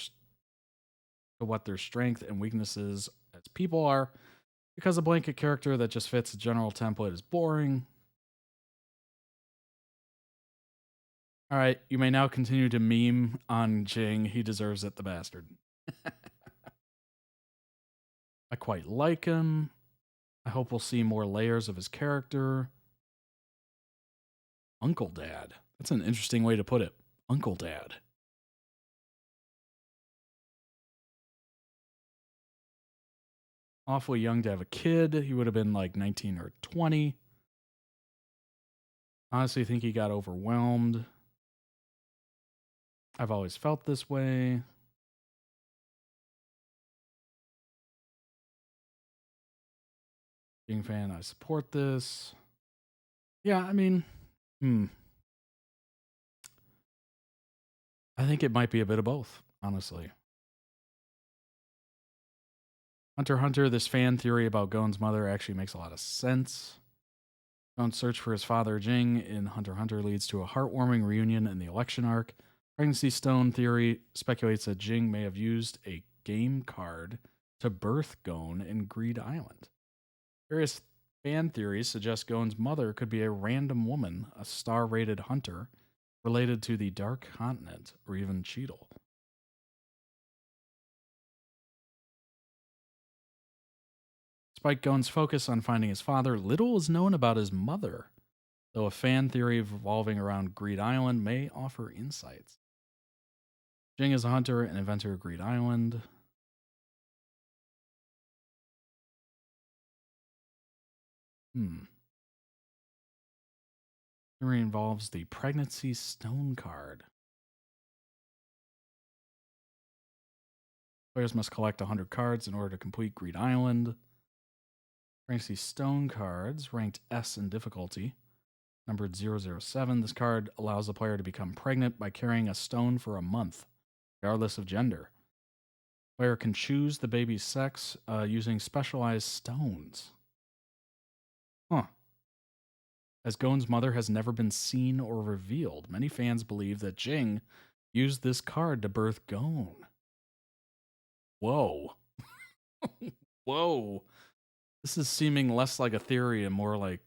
what their strength and weaknesses as people are, because a blanket character that just fits a general template is boring. All right, you may now continue to meme on Jing. He deserves it, the bastard. I quite like him. I hope we'll see more layers of his character. Uncle Dad. That's an interesting way to put it. Uncle Dad. Awfully young to have a kid. He would have been like 19 or 20. Honestly, think he got overwhelmed. I've always felt this way. Being fan, I support this. Yeah, I mean, I think it might be a bit of both, honestly. Hunter, this fan theory about Gon's mother actually makes a lot of sense. Gon's search for his father, Jing, in Hunter leads to a heartwarming reunion in the election arc. Pregnancy Stone theory speculates that Jing may have used a game card to birth Gon in Greed Island. Various fan theories suggest Gon's mother could be a random woman, a star-rated hunter, related to the Dark Continent, or even Cheadle. Despite Gon's focus on finding his father, little is known about his mother, though a fan theory revolving around Greed Island may offer insights. Jing is a hunter and inventor of Greed Island. Theory involves the Pregnancy Stone card. Players must collect 100 cards in order to complete Greed Island. Pregnancy Stone cards, ranked S in difficulty, numbered 007. This card allows the player to become pregnant by carrying a stone for a month, regardless of gender. The player can choose the baby's sex using specialized stones. As Gon's mother has never been seen or revealed, many fans believe that Jing used this card to birth Gon. Whoa. Whoa. This is seeming less like a theory and more like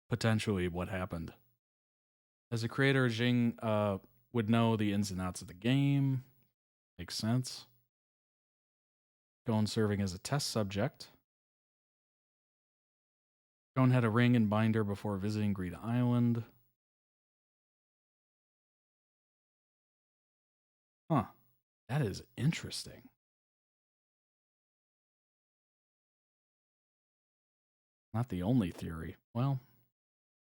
potentially what happened. As a creator, Jing would know the ins and outs of the game. Makes sense. Gon serving as a test subject. Gon had a ring and binder before visiting Greed Island. That is interesting. Not the only theory. Well,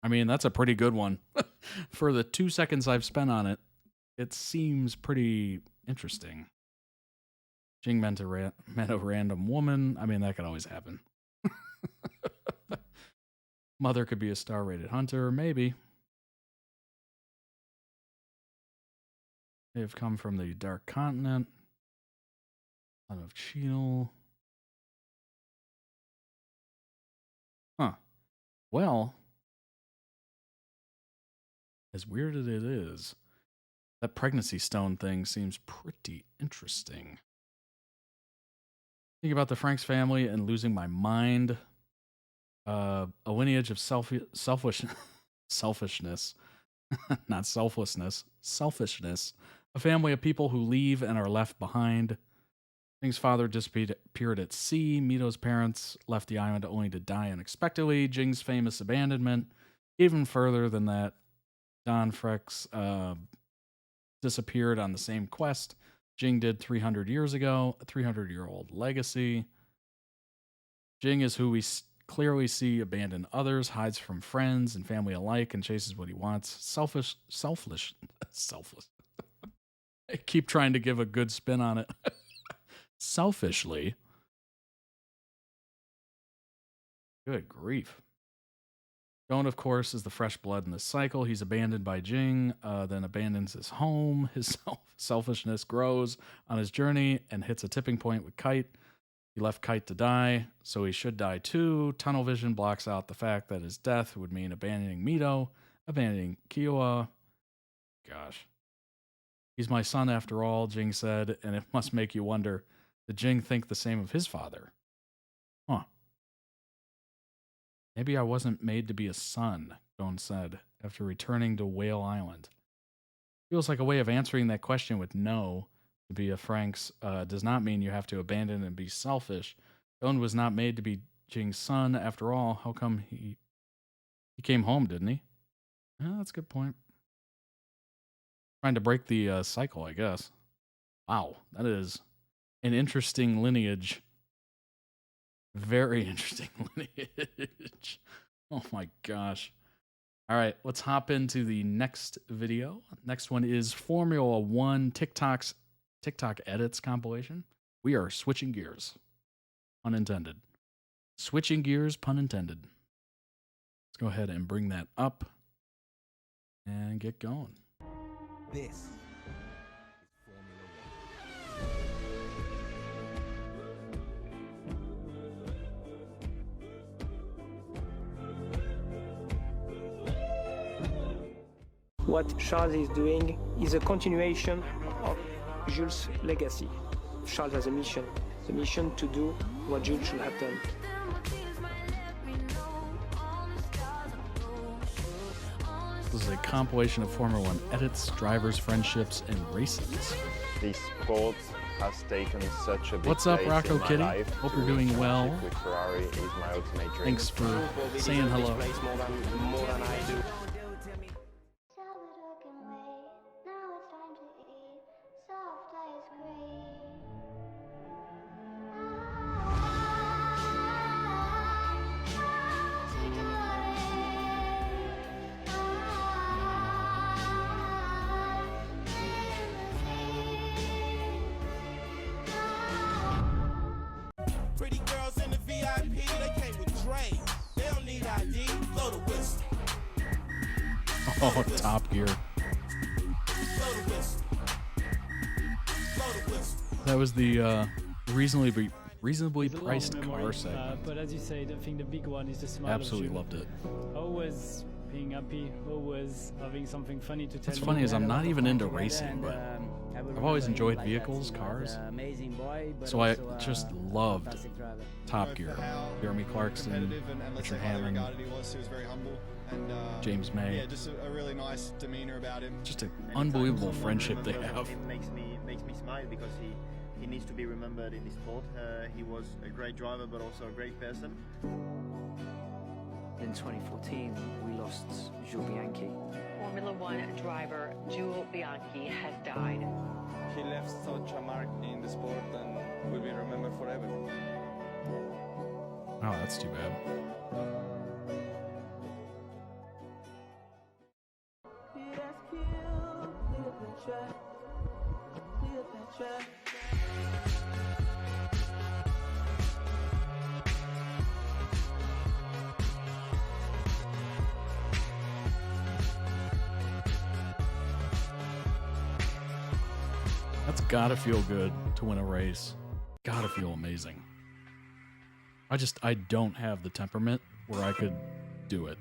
I mean, that's a pretty good one. For the 2 seconds I've spent on it, it seems pretty interesting. Jing met a random woman. I mean, that could always happen. Mother could be a star-rated hunter, maybe. They have come from the Dark Continent. Son of Cheadle. Huh. Well, as weird as it is, that pregnancy stone thing seems pretty interesting. Think about the Franks family and losing my mind. A lineage of selfishness, not selflessness, selfishness. A family of people who leave and are left behind. Jing's father disappeared at sea. Mito's parents left the island only to die unexpectedly. Jing's famous abandonment. Even further than that, Don Frex disappeared on the same quest Jing did 300 years ago. A 300-year-old legacy. Jing is who we clearly see abandon others, hides from friends and family alike, and chases what he wants. Selfish. I keep trying to give a good spin on it. Selfishly. Good grief. Gon, of course, is the fresh blood in this cycle. He's abandoned by Jing, then abandons his home. His selfishness grows on his journey and hits a tipping point with Kite. He left Kite to die, so he should die too. Tunnel vision blocks out the fact that his death would mean abandoning Mito, abandoning Kiowa. Gosh. He's my son after all, Jing said, and it must make you wonder, did Jing think the same of his father? Huh. Maybe I wasn't made to be a son, Gon said, after returning to Whale Island. Feels like a way of answering that question with no. To be a Franks does not mean you have to abandon and be selfish. Gon was not made to be Jing's son after all. How come he came home, didn't he? Oh, that's a good point. Trying to break the cycle, I guess. Wow, that is an interesting lineage. Very interesting lineage. Oh my gosh. All right, let's hop into the next video. Next one is Formula One TikTok edits compilation. We are switching gears. Pun intended. Switching gears, pun intended. Let's go ahead and bring that up and get going. This is What Charles is doing is a continuation of Jules' legacy. Charles has a mission. The mission to do what Jules should have done. This is a compilation of Formula One edits, drivers, friendships, and races. This sport has taken such a big What's up, place Rocco in my Kitty? life. Hope To you're doing reach well. friendship with Ferrari is my ultimate dream. Thanks for saying hello. More than I do. Pretty girls in the VIP, they came with Dre. They don't need ID, blow the whistle. Oh, Top Gear. Blow the whistle. Blow the whistle. That was the reasonably priced car memory, segment. but as you say, I think the big one is the smile. Absolutely loved it. Always being happy, always having something funny to tell. What's funny is I'm not even into racing, but I've always enjoyed vehicles, cars. So I just loved Top Gear. Jeremy Clarkson, Richard Hammond, James May. Yeah, just a really nice demeanor about him. Just an unbelievable friendship they have. Him makes me smile because he needs to be remembered in this sport. He was a great driver, but also a great person. In 2014, we lost Jules Bianchi. Formula One driver Jules Bianchi has died. He left such a mark in the sport and will be remembered forever. Oh, that's too bad. That's gotta feel good to win a race. Gotta feel amazing. I don't have the temperament where I could do it.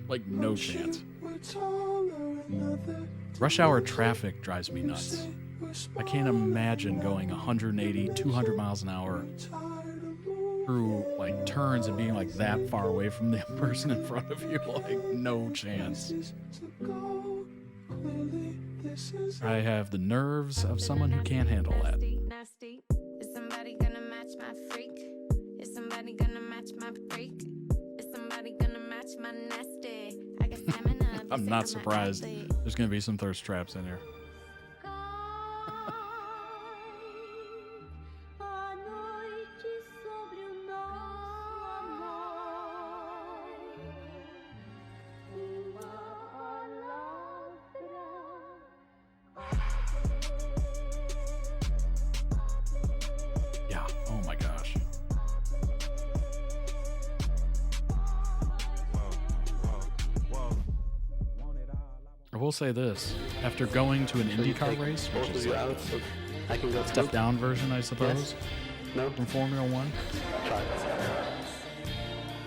Like, no chance. Rush hour traffic drives me nuts. I can't imagine going 180, 200 miles an hour through, like, turns and being, like, that far away from the person in front of you. Like, no chance. I have the nerves of someone who can't handle that. Is somebody gonna match my freak? Is somebody gonna match my freak? Is somebody gonna match my nasty? I got stamina. I'm not surprised. There's going to be some thirst traps in here. Yeah, oh my gosh. I will say this, after going to an IndyCar race, which is like a step down version, I suppose, from Formula One,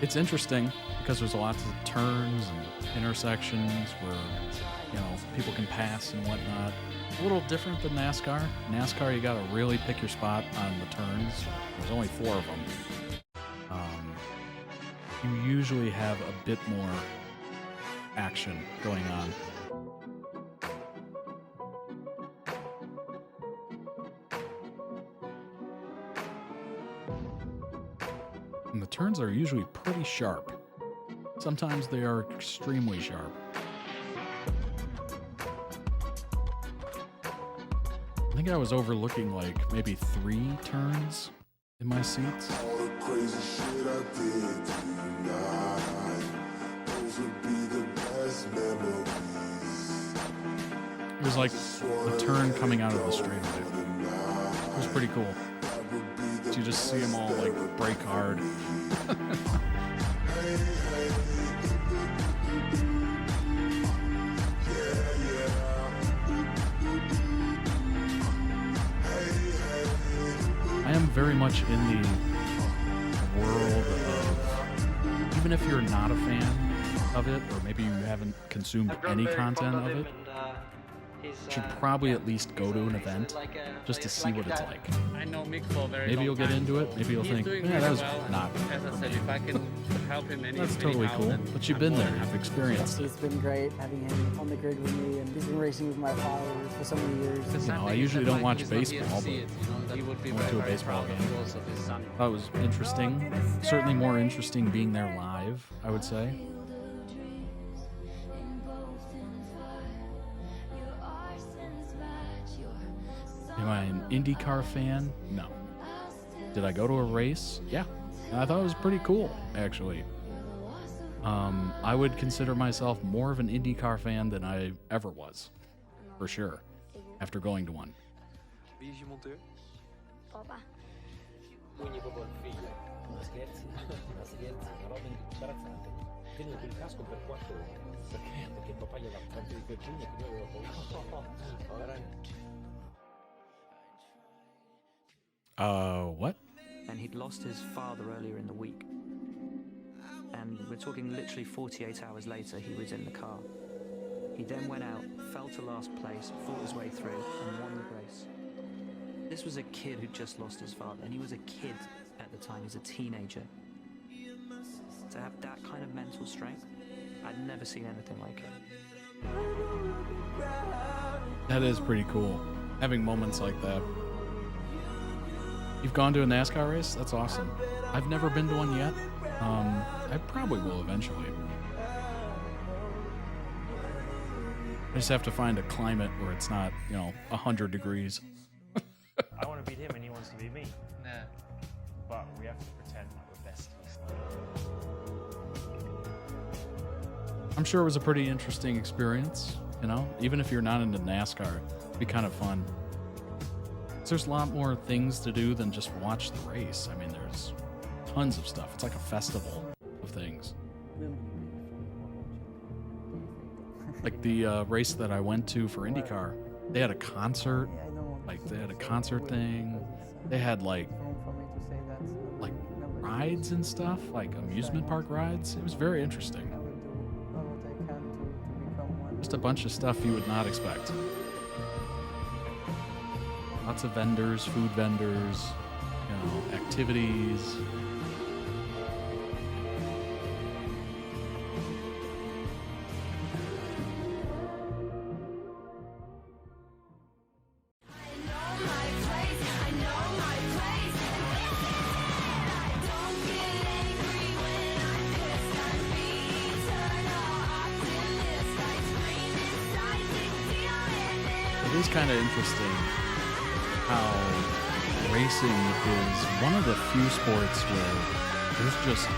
it's interesting because there's lots of turns and intersections where, you know, people can pass and whatnot. A little different than NASCAR. NASCAR, you gotta really pick your spot on the turns. There's only 4 of them. You usually have a bit more action going on. And the turns are usually pretty sharp. Sometimes they are extremely sharp. I think I was overlooking like maybe 3 turns in my seats. All the crazy shit I did tonight, those would be the best memories. It was like a turn coming out of the straightaway. It was pretty cool. You just see them all like brake hard. I am very much in the world of, even if you're not a fan of it, or maybe you haven't consumed any content of it, you should probably at least go to an event just to see what it's like. I know Mick for a very Maybe you'll get into it, maybe you'll think, yeah, that was not. As I said, if I can help him That's totally cool, but you've been there, you've experienced it. It's been great having him on the grid with me, and he's been racing with my father for so many years. You know, I usually don't watch baseball, but I went to a baseball game. That was interesting. Certainly more interesting being there live, I would say. Am I an IndyCar fan? No. Did I go to a race? Yeah. I thought it was pretty cool, actually. I would consider myself more of an IndyCar fan than I ever was, for sure, after going to one. Wie is je monteur? Papa. Quindi proprio il figlio. Ma scherzi? Ma scherzi? Una roba imbarazzante. Tieni quel casco per 4 ore. Perché? Perché papà gli ha dato tanto di quei pugni che io avevo paura. What? And he'd lost his father earlier in the week. And we're talking literally 48 hours later, he was in the car. He then went out, fell to last place, fought his way through, and won the race. This was a kid who just lost his father, and he was a kid at the time, he was a teenager. To have that kind of mental strength, I'd never seen anything like it. That is pretty cool, having moments like that. You've gone to a NASCAR race? That's awesome. I've never been to one yet. I probably will eventually. I just have to find a climate where it's not, 100 degrees. I want to beat him and he wants to beat me. Yeah. But we have to pretend like we're besties. I'm sure it was a pretty interesting experience, even if you're not into NASCAR, it'd be kind of fun. There's a lot more things to do than just watch the race. I mean, there's tons of stuff. It's like a festival of things. Like the race that I went to for IndyCar, they had a concert. Like they had a concert thing. They had like rides and stuff, like amusement park rides. It was very interesting. Just a bunch of stuff you would not expect. Lots of vendors, food vendors, you know, activities. It is kind of interesting how racing is one of the few sports where there's just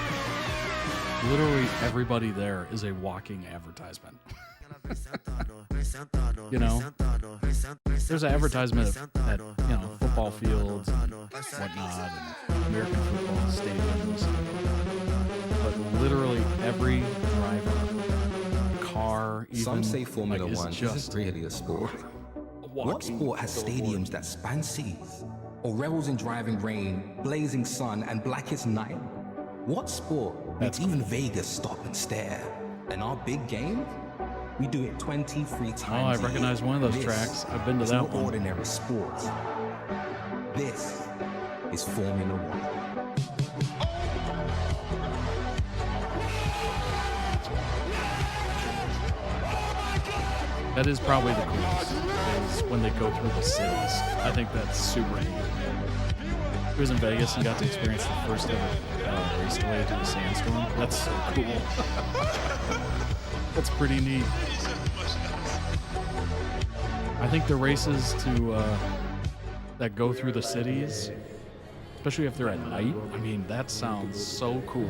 literally everybody there is a walking advertisement. You know, there's an advertisement at you know, football fields and whatnot, and American football stadiums, but literally every driver, car, even, some say Formula like, One isn't really a sport. What sport has stadiums that span seas, or revels in driving rain, blazing sun, and blackest night? What sport makes even Vegas stop and stare? And our big game? We do it 23 times. Oh, I recognize one of those tracks. I've been to that one. No ordinary sport. This is Formula One. That is probably the coolest, is when they go through the cities. I think that's super neat. I was in Vegas and got to experience the first ever raceway to the sandstorm. That's so cool. That's pretty neat. I think the races to that go through the cities, especially if they're at night, I mean, that sounds so cool.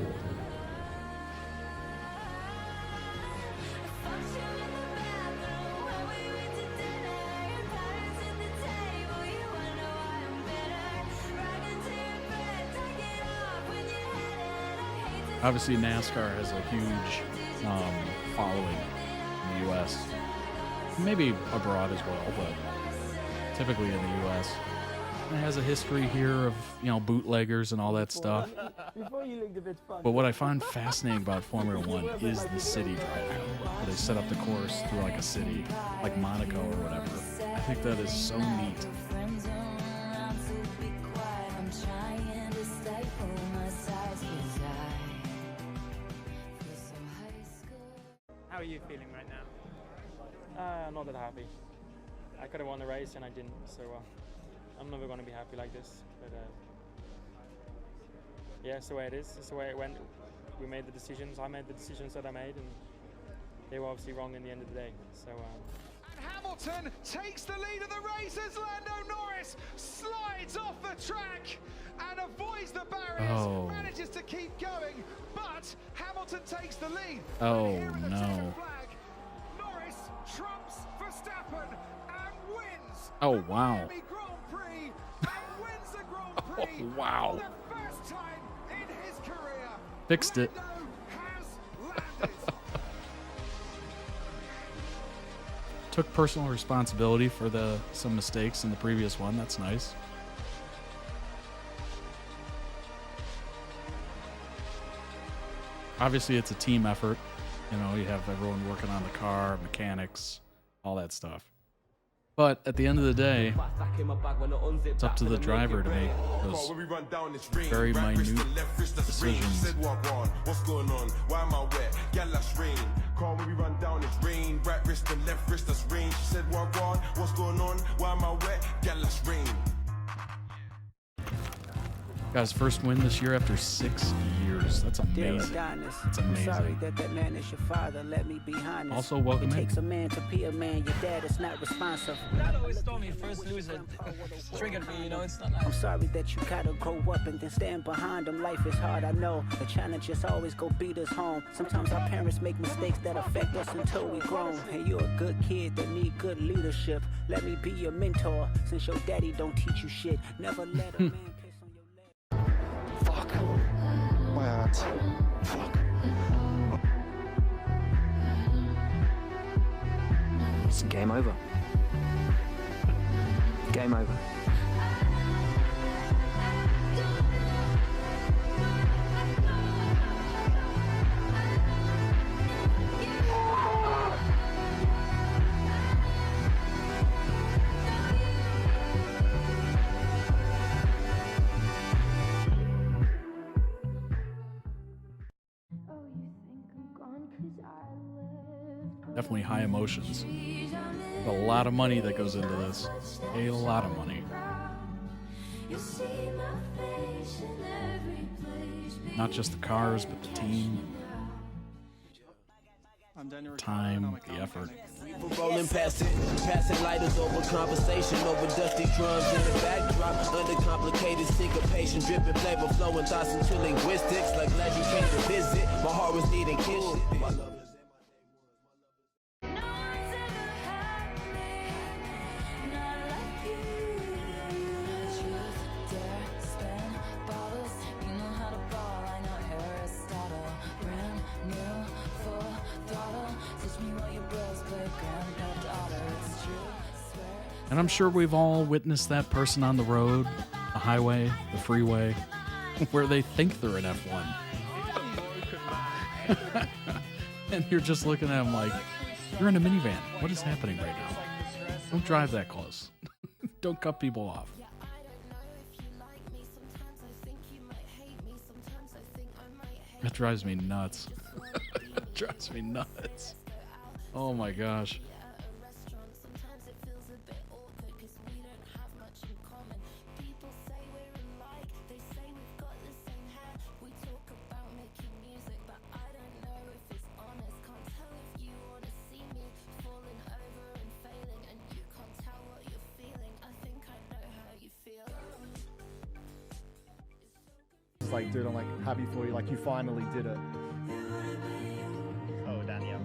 Obviously, NASCAR has a huge following in the U.S. Maybe abroad as well, but typically in the U.S. It has a history here of, you know, bootleggers and all that stuff. But what I find fascinating about Formula One is the city driving, where they set up the course through like a city, like Monaco or whatever. I think that is so neat. How are you feeling right now? Not that happy. I could have won the race and I didn't, so I'm never going to be happy like this. But yeah, it's the way it is. It's the way it went. We made the decisions. I made the decisions that I made, and they were obviously wrong in the end of the day. So. And Hamilton takes the lead of the race as Lando Norris slides off the track and avoids the barriers, manages to keep going, but Hamilton takes the lead. Oh no. Norris trumps Verstappen and wins. Oh wow. The Grand Prix and wins the Grand Prix wow. for the first time in his career. Fixed it. Took personal responsibility for some mistakes in the previous one. That's nice. Obviously, it's a team effort. You know, you have everyone working on the car, mechanics, all that stuff. But at the end of the day, it's up to the driver to make those very minute decisions. What's going on? Why am I wet? Gal, that's rain. Car when we run down, it's rain. Right wrist and left wrist, that's rain. She said, what's going on? Why am I wet? Gal, that's rain. Got his first win this year after 6 years. That's amazing. That's amazing. Sorry that man is your father. Let me be honest. Also, welcome It in. takes a man to be a man. Your dad is not responsive. Dad always told me first loser triggered me, you know, it's not like... I'm sorry that you gotta grow up and then stand behind them. Life is hard, I know. The challenges always go beat us home. Sometimes our parents make mistakes that affect us until we grown. And you're a good kid that need good leadership. Let me be your mentor. Since your daddy don't teach you shit, never let a man piss on your leg. Fuck. My heart. Fuck. It's game over. Game over. Definitely high emotions. A lot of money that goes into this. A lot of money. Not just the cars, but the team. Time, the effort. Rolling past it, lighters over conversation, over dusty drums in the backdrop, under complicated syncopation, dripping flavor, flowing thoughts into linguistics, like glad you came to visit, my heart was needing kisses. And I'm sure we've all witnessed that person on the road, the highway, the freeway, where they think they're an F1. And you're just looking at them like, you're in a minivan. What is happening right now? Don't drive that close. Don't cut people off. That drives me nuts. It drives me nuts. Oh my gosh. Like, dude, I'm like happy for you. Like, you finally did it. Oh, Danielle.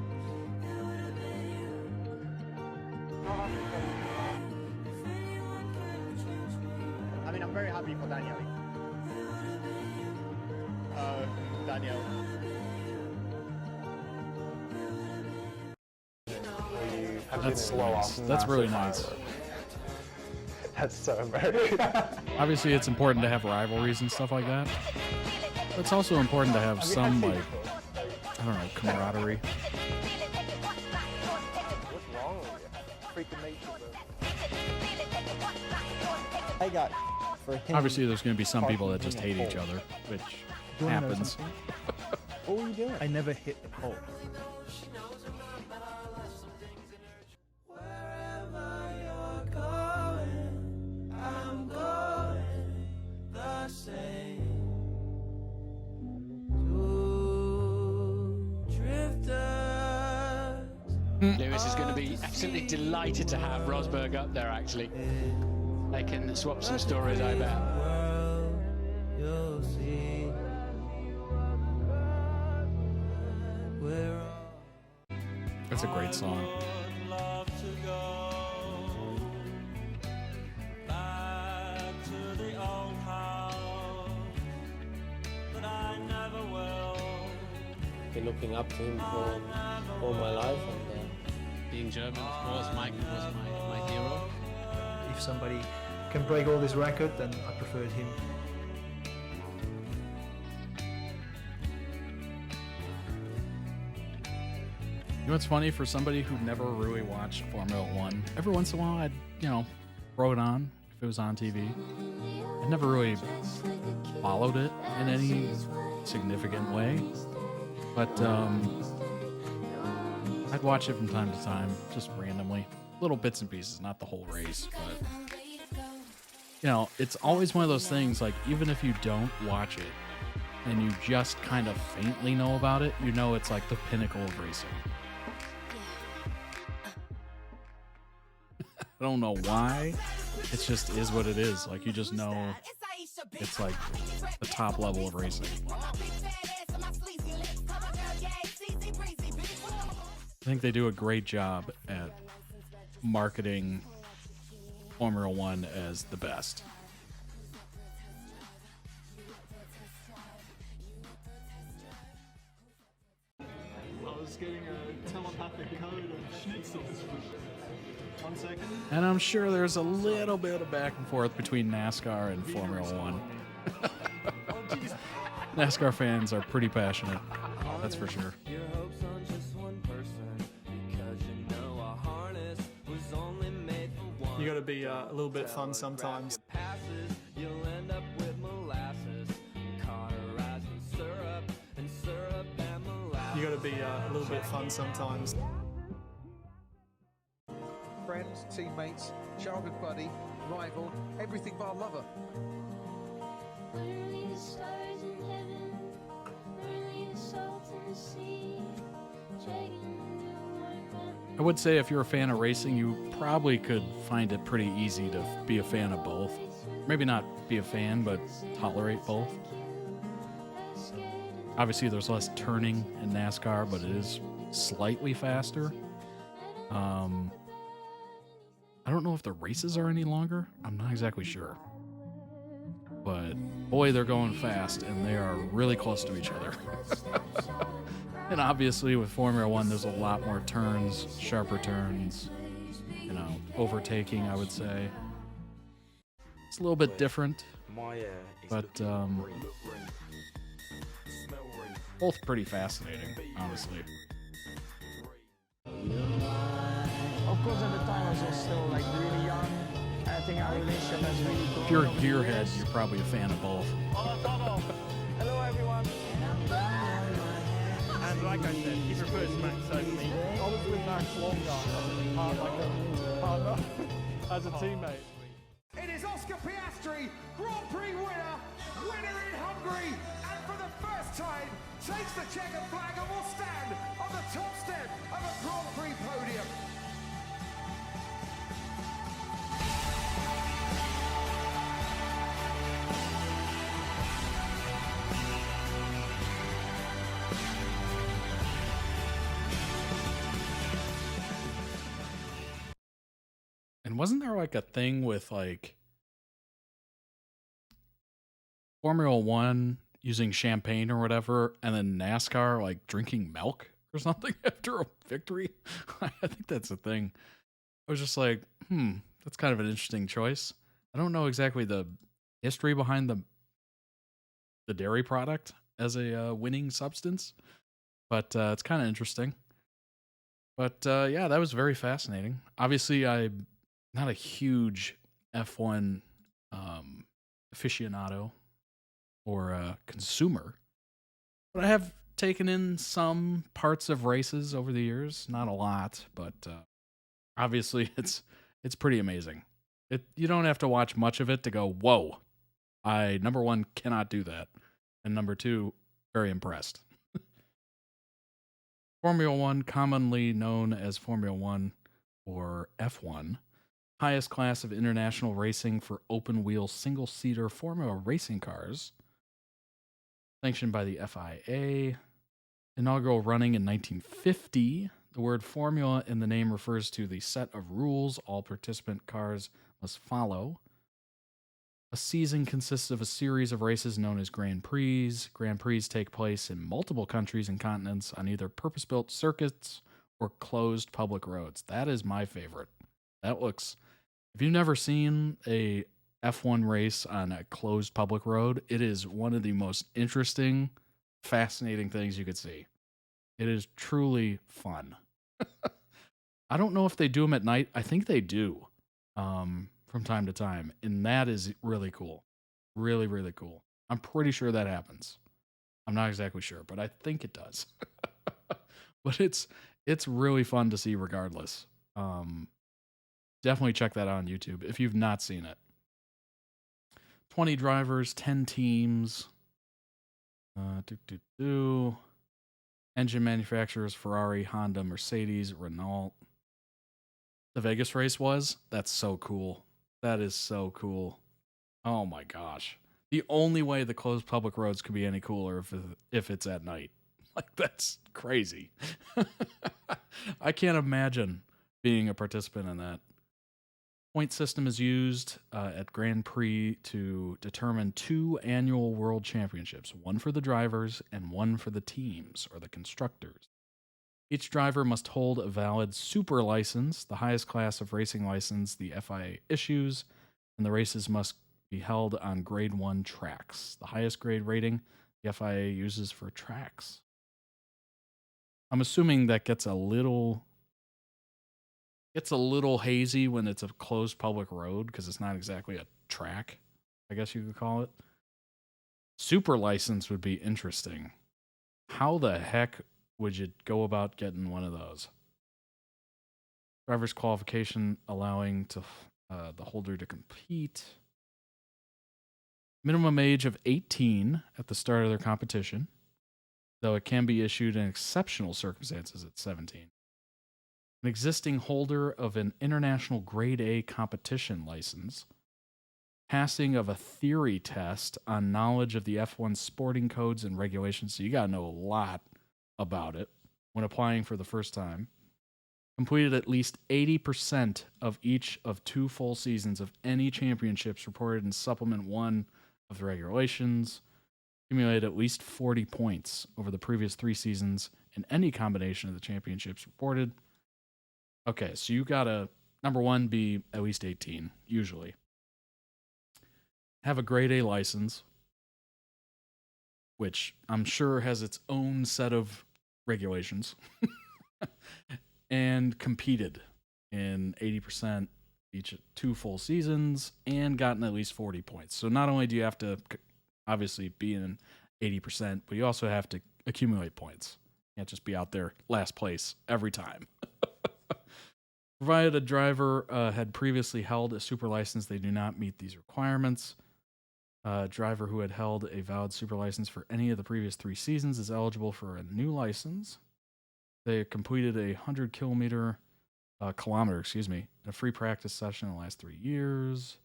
I mean, I'm very happy for Danielle. Danielle. That's nice. That's really nice. That's so American. Obviously, it's important to have rivalries and stuff like that. But it's also important to have some, like, I don't know, camaraderie. What's wrong with you? Freaking nature, bro. I got for him. Obviously, there's going to be some people that just hate each other, which happens. What were you doing? I never hit the pole. Lewis is going to be absolutely delighted to have Rosberg up there, actually. They can swap some stories, I bet. That's a great song. Been looking up to him for all my life, and being German, of course, Mike was my hero. If somebody can break all this record, then I preferred him. You know what's funny? For somebody who never really watched Formula One, every once in a while I'd, throw it on if it was on TV. I never really followed it in any significant way, but I'd watch it from time to time, just randomly. Little bits and pieces, not the whole race, but it's always one of those things, like, even if you don't watch it and you just kind of faintly know about it, it's like the pinnacle of racing. I don't know why. It just is what it is. Like, you just know it's like the top level of racing. I think they do a great job at marketing Formula One as the best. I was getting a telepathic code of Schnitzel. 1 second. And I'm sure there's a little bit of back and forth between NASCAR and Formula One. NASCAR fans are pretty passionate, that's for sure. You gotta be a little bit fun sometimes. You gotta be a little bit fun sometimes. Friends, teammates, childhood buddy, rival, everything but a lover. Only the stars in heaven, only the salt in the sea, I would say if you're a fan of racing, you probably could find it pretty easy to be a fan of both. Maybe not be a fan, but tolerate both. Obviously, there's less turning in NASCAR, but it is slightly faster. I don't know if the races are any longer. I'm not exactly sure. But boy, they're going fast, and they are really close to each other. And obviously, with Formula One, there's a lot more turns, sharper turns, you know, overtaking, I would say. It's a little bit different, but both pretty fascinating, honestly. Of course, at the time I was still like really young. I think our relationship has really grown. If you're a gearhead, you're probably a fan of both. Hello, everyone. And like I said, he prefers Max over me. I was with Max longer as a partner, as a teammate. It is Oscar Piastri, Grand Prix winner in Hungary, and for the first time takes the checkered flag and will stand on the top step of a Grand Prix podium. And wasn't there like a thing with like Formula One using champagne or whatever, and then NASCAR like drinking milk or something after a victory? I think that's a thing. I was just like, that's kind of an interesting choice. I don't know exactly the history behind the dairy product as a winning substance, but it's kind of interesting. But yeah, that was very fascinating. Obviously, I'm not a huge F1 aficionado or consumer, but I have taken in some parts of races over the years. Not a lot, but obviously it's pretty amazing. You don't have to watch much of it to go, whoa, I, number one, cannot do that, and number two, very impressed. Formula One, commonly known as Formula One or F1, highest class of international racing for open-wheel single-seater Formula racing cars, sanctioned by the FIA. Inaugural running in 1950. The word formula in the name refers to the set of rules all participant cars must follow. A season consists of a series of races known as Grand Prix. Grand Prix take place in multiple countries and continents on either purpose-built circuits or closed public roads. That is my favorite. That looks... If you've never seen a F1 race on a closed public road, it is one of the most interesting, fascinating things you could see. It is truly fun. I don't know if they do them at night. I think they do from time to time, and that is really cool. Really, really cool. I'm pretty sure that happens. I'm not exactly sure, but I think it does. But it's really fun to see regardless. Definitely check that out on YouTube if you've not seen it. 20 drivers, 10 teams. Engine manufacturers, Ferrari, Honda, Mercedes, Renault. The Vegas race was? That's so cool. That is so cool. Oh my gosh. The only way the closed public roads could be any cooler if it's at night. Like, that's crazy. I can't imagine being a participant in that. Point system is used at Grand Prix to determine 2 annual world championships, one for the drivers and one for the teams or the constructors. Each driver must hold a valid super license, the highest class of racing license the FIA issues, and the races must be held on grade 1 tracks, the highest grade rating the FIA uses for tracks. I'm assuming that gets a little hazy when it's a closed public road because it's not exactly a track, I guess you could call it. Super license would be interesting. How the heck would you go about getting one of those? Driver's qualification allowing to the holder to compete. Minimum age of 18 at the start of their competition, though it can be issued in exceptional circumstances at 17. An existing holder of an international grade A competition license. Passing of a theory test on knowledge of the F1 sporting codes and regulations. So you got to know a lot about it when applying for the first time. Completed at least 80% of each of 2 full seasons of any championships reported in Supplement 1 of the regulations. Accumulated at least 40 points over the previous 3 seasons in any combination of the championships reported. Okay, so you got to, number 1, be at least 18, usually. Have a grade A license, which I'm sure has its own set of regulations, and competed in 80% each 2 full seasons and gotten at least 40 points. So not only do you have to obviously be in 80%, but you also have to accumulate points. You can't just be out there last place every time. Provided a driver had previously held a super license, they do not meet these requirements. Driver who had held a valid super license for any of the previous 3 seasons is eligible for a new license. They completed a 100 kilometer, in a free practice session in the last 3 years.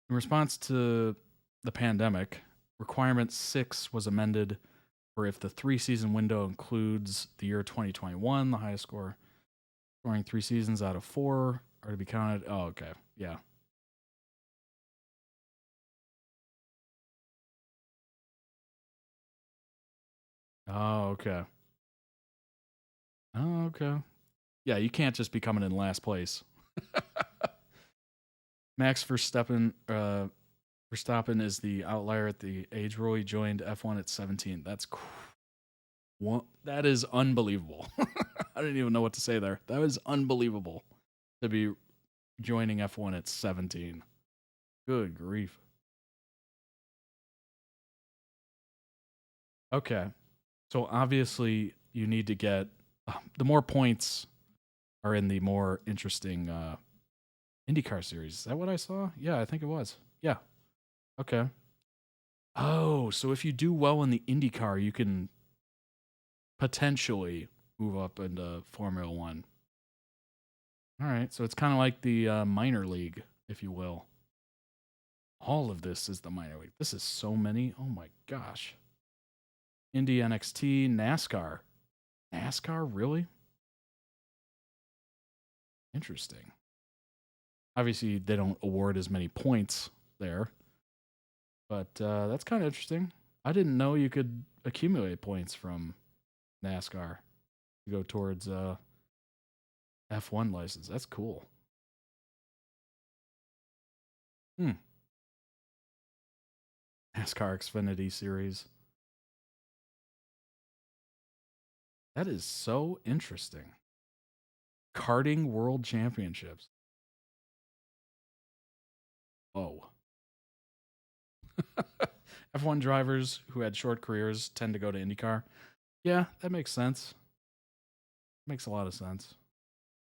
In response to the pandemic, requirement 6 was amended for if the 3-season window includes the year 2021, the highest score, scoring 3 seasons out of 4 are to be counted. Oh, okay. Yeah. Oh, okay. Oh, okay. Yeah, you can't just be coming in last place. Max Verstappen is the outlier at the age rule. He joined F1 at 17. That is unbelievable. I didn't even know what to say there. That was unbelievable to be joining F1 at 17. Good grief. Okay. So obviously you need to get the more points are in the more interesting IndyCar series. Is that what I saw? Yeah, I think it was. Yeah. Okay. Oh, so if you do well in the IndyCar, you can potentially move up into Formula One. All right. So it's kind of like the minor league, if you will. All of this is the minor league. This is so many. Oh my gosh. Indy, NXT, NASCAR. NASCAR, really? Interesting. Obviously, they don't award as many points there, but that's kind of interesting. I didn't know you could accumulate points from NASCAR to go towards F1 license. That's cool. NASCAR Xfinity Series. That is so interesting. Karting World Championships. Whoa. F1 drivers who had short careers tend to go to IndyCar. Yeah, that makes sense. Makes a lot of sense.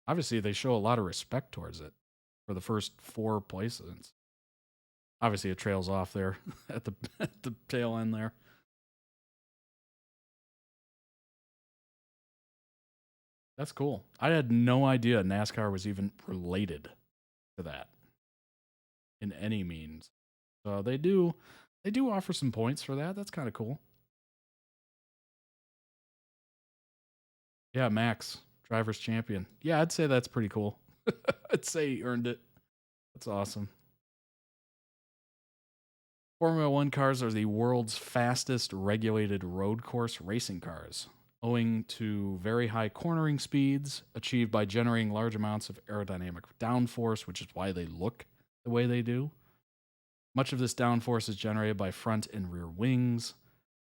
Obviously, they show a lot of respect towards it for the first 4 places. Obviously, it trails off there at the tail end there. That's cool. I had no idea NASCAR was even related to that in any means. So they do offer some points for that. That's kind of cool. Yeah, Max, driver's champion. Yeah, I'd say that's pretty cool. I'd say he earned it. That's awesome. Formula One cars are the world's fastest regulated road course racing cars. owing to very high cornering speeds achieved by generating large amounts of aerodynamic downforce, which is why they look the way they do. Much of this downforce is generated by front and rear wings,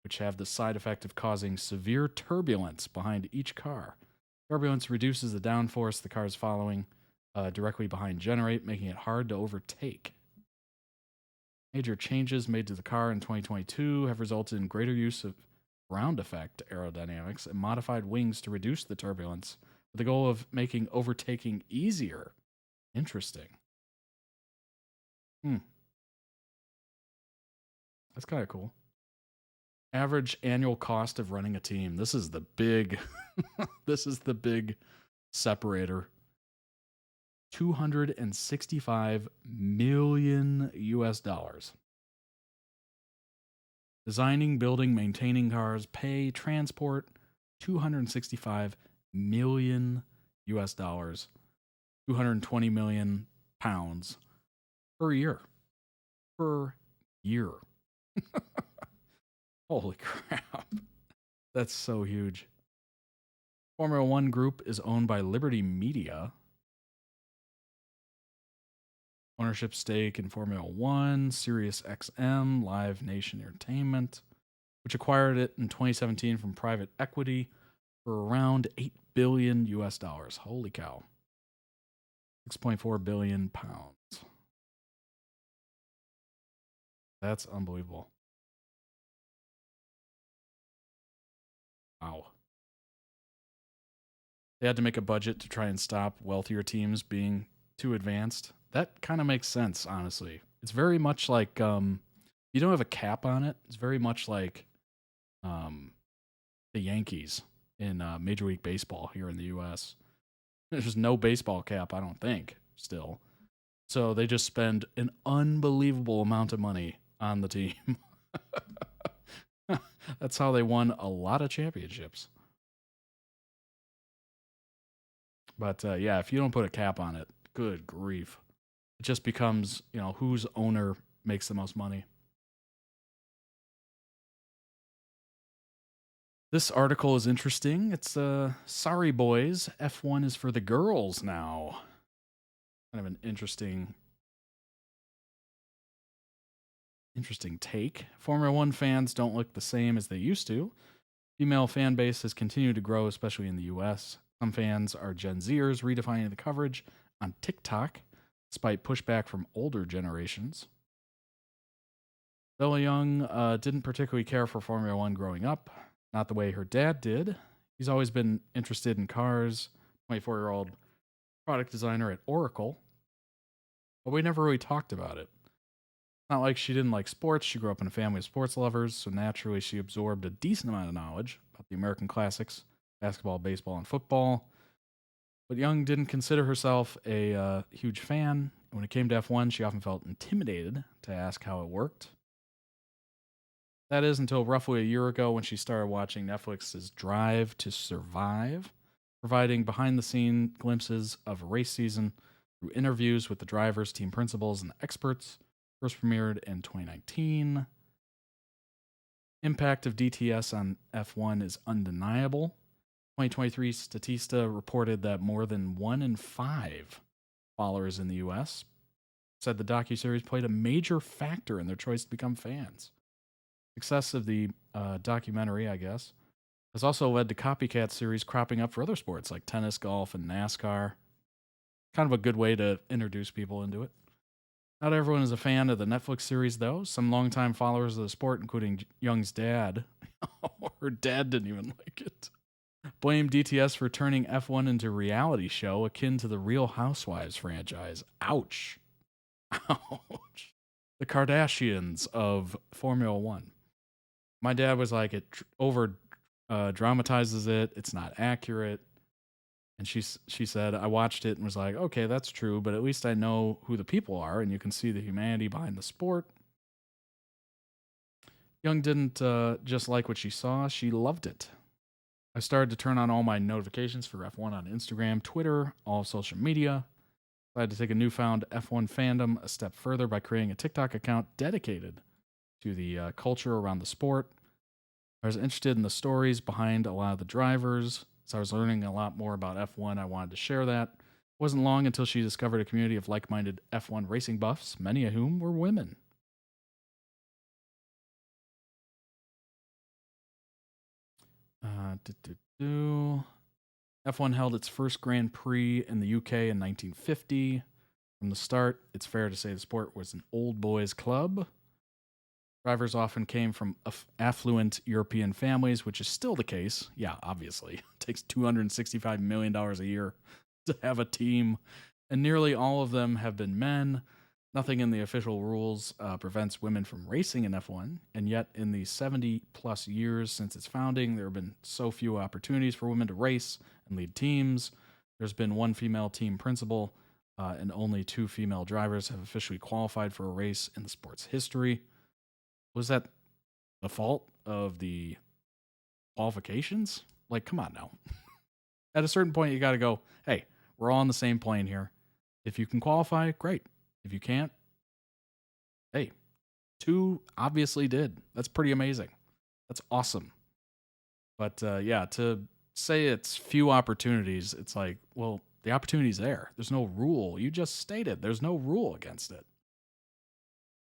which have the side effect of causing severe turbulence behind each car. Turbulence reduces the downforce the car is following directly behind generate, making it hard to overtake. Major changes made to the car in 2022 have resulted in greater use of ground effect aerodynamics and modified wings to reduce the turbulence, with the goal of making overtaking easier. Interesting. That's kind of cool. Average annual cost of running a team. This is the big this is the big separator. $265 million US. Designing, building, maintaining cars, pay, transport, $265 million US, 220 million pounds per year. Per year. Holy crap. That's so huge. Formula One Group is owned by Liberty Media. Ownership stake in Formula One, Sirius XM, Live Nation Entertainment, which acquired it in 2017 from private equity for around $8 billion US. Holy cow. 6.4 billion pounds. That's unbelievable. Wow. They had to make a budget to try and stop wealthier teams being too advanced. That kind of makes sense, honestly. It's very much like, you don't have a cap on it. It's very much like the Yankees in Major League Baseball here in the U.S. There's no baseball cap, I don't think, still. So they just spend an unbelievable amount of money on the team. That's how they won a lot of championships. But yeah, if you don't put a cap on it, good grief. It just becomes, whose owner makes the most money. This article is interesting. It's sorry boys, F1 is for the girls now. Kind of an interesting take. Formula One fans don't look the same as they used to. Female fan base has continued to grow, especially in the US. Some fans are Gen Zers redefining the coverage on TikTok, despite pushback from older generations. Bella Young didn't particularly care for Formula One growing up, not the way her dad did. He's always been interested in cars, 24-year-old product designer at Oracle, but we never really talked about it. Not like she didn't like sports. She grew up in a family of sports lovers, so naturally she absorbed a decent amount of knowledge about the American classics, basketball, baseball, and football. But Young didn't consider herself a huge fan. When it came to F1, she often felt intimidated to ask how it worked. That is until roughly a year ago when she started watching Netflix's Drive to Survive, providing behind-the-scene glimpses of a race season through interviews with the drivers, team principals, and experts. First premiered in 2019. Impact of DTS on F1 is undeniable. 2023 Statista reported that more than 1 in 5 followers in the U.S. said the docuseries played a major factor in their choice to become fans. Success of the documentary, I guess, has also led to copycat series cropping up for other sports like tennis, golf, and NASCAR. Kind of a good way to introduce people into it. Not everyone is a fan of the Netflix series, though. Some longtime followers of the sport, including Young's dad, her dad didn't even like it, blame DTS for turning F1 into a reality show akin to the Real Housewives franchise. Ouch. Ouch. The Kardashians of Formula One. My dad was like, it over dramatizes it. It's not accurate. And she said, I watched it and was like, okay, that's true, but at least I know who the people are and you can see the humanity behind the sport. Young didn't just like what she saw, she loved it. I started to turn on all my notifications for F1 on Instagram, Twitter, all social media. I had to take a newfound F1 fandom a step further by creating a TikTok account dedicated to the culture around the sport. I was interested in the stories behind a lot of the drivers. So I was learning a lot more about F1. I wanted to share that. It wasn't long until she discovered a community of like-minded F1 racing buffs, many of whom were women. F1 held its first Grand Prix in the UK in 1950. From the start, it's fair to say the sport was an old boys club. Drivers often came from affluent European families, which is still the case. Yeah, obviously. It takes $265 million a year to have a team, and nearly all of them have been men. Nothing in the official rules prevents women from racing in F1, and yet in the 70-plus years since its founding, there have been so few opportunities for women to race and lead teams. There's been one female team principal, and only 2 female drivers have officially qualified for a race in the sport's history. Was that the fault of the qualifications? Like, come on now. At a certain point, you got to go, hey, we're all on the same plane here. If you can qualify, great. If you can't, hey, 2 obviously did. That's pretty amazing. That's awesome. But yeah, to say it's few opportunities, it's like, well, the opportunity's there. There's no rule. You just stated there's no rule against it.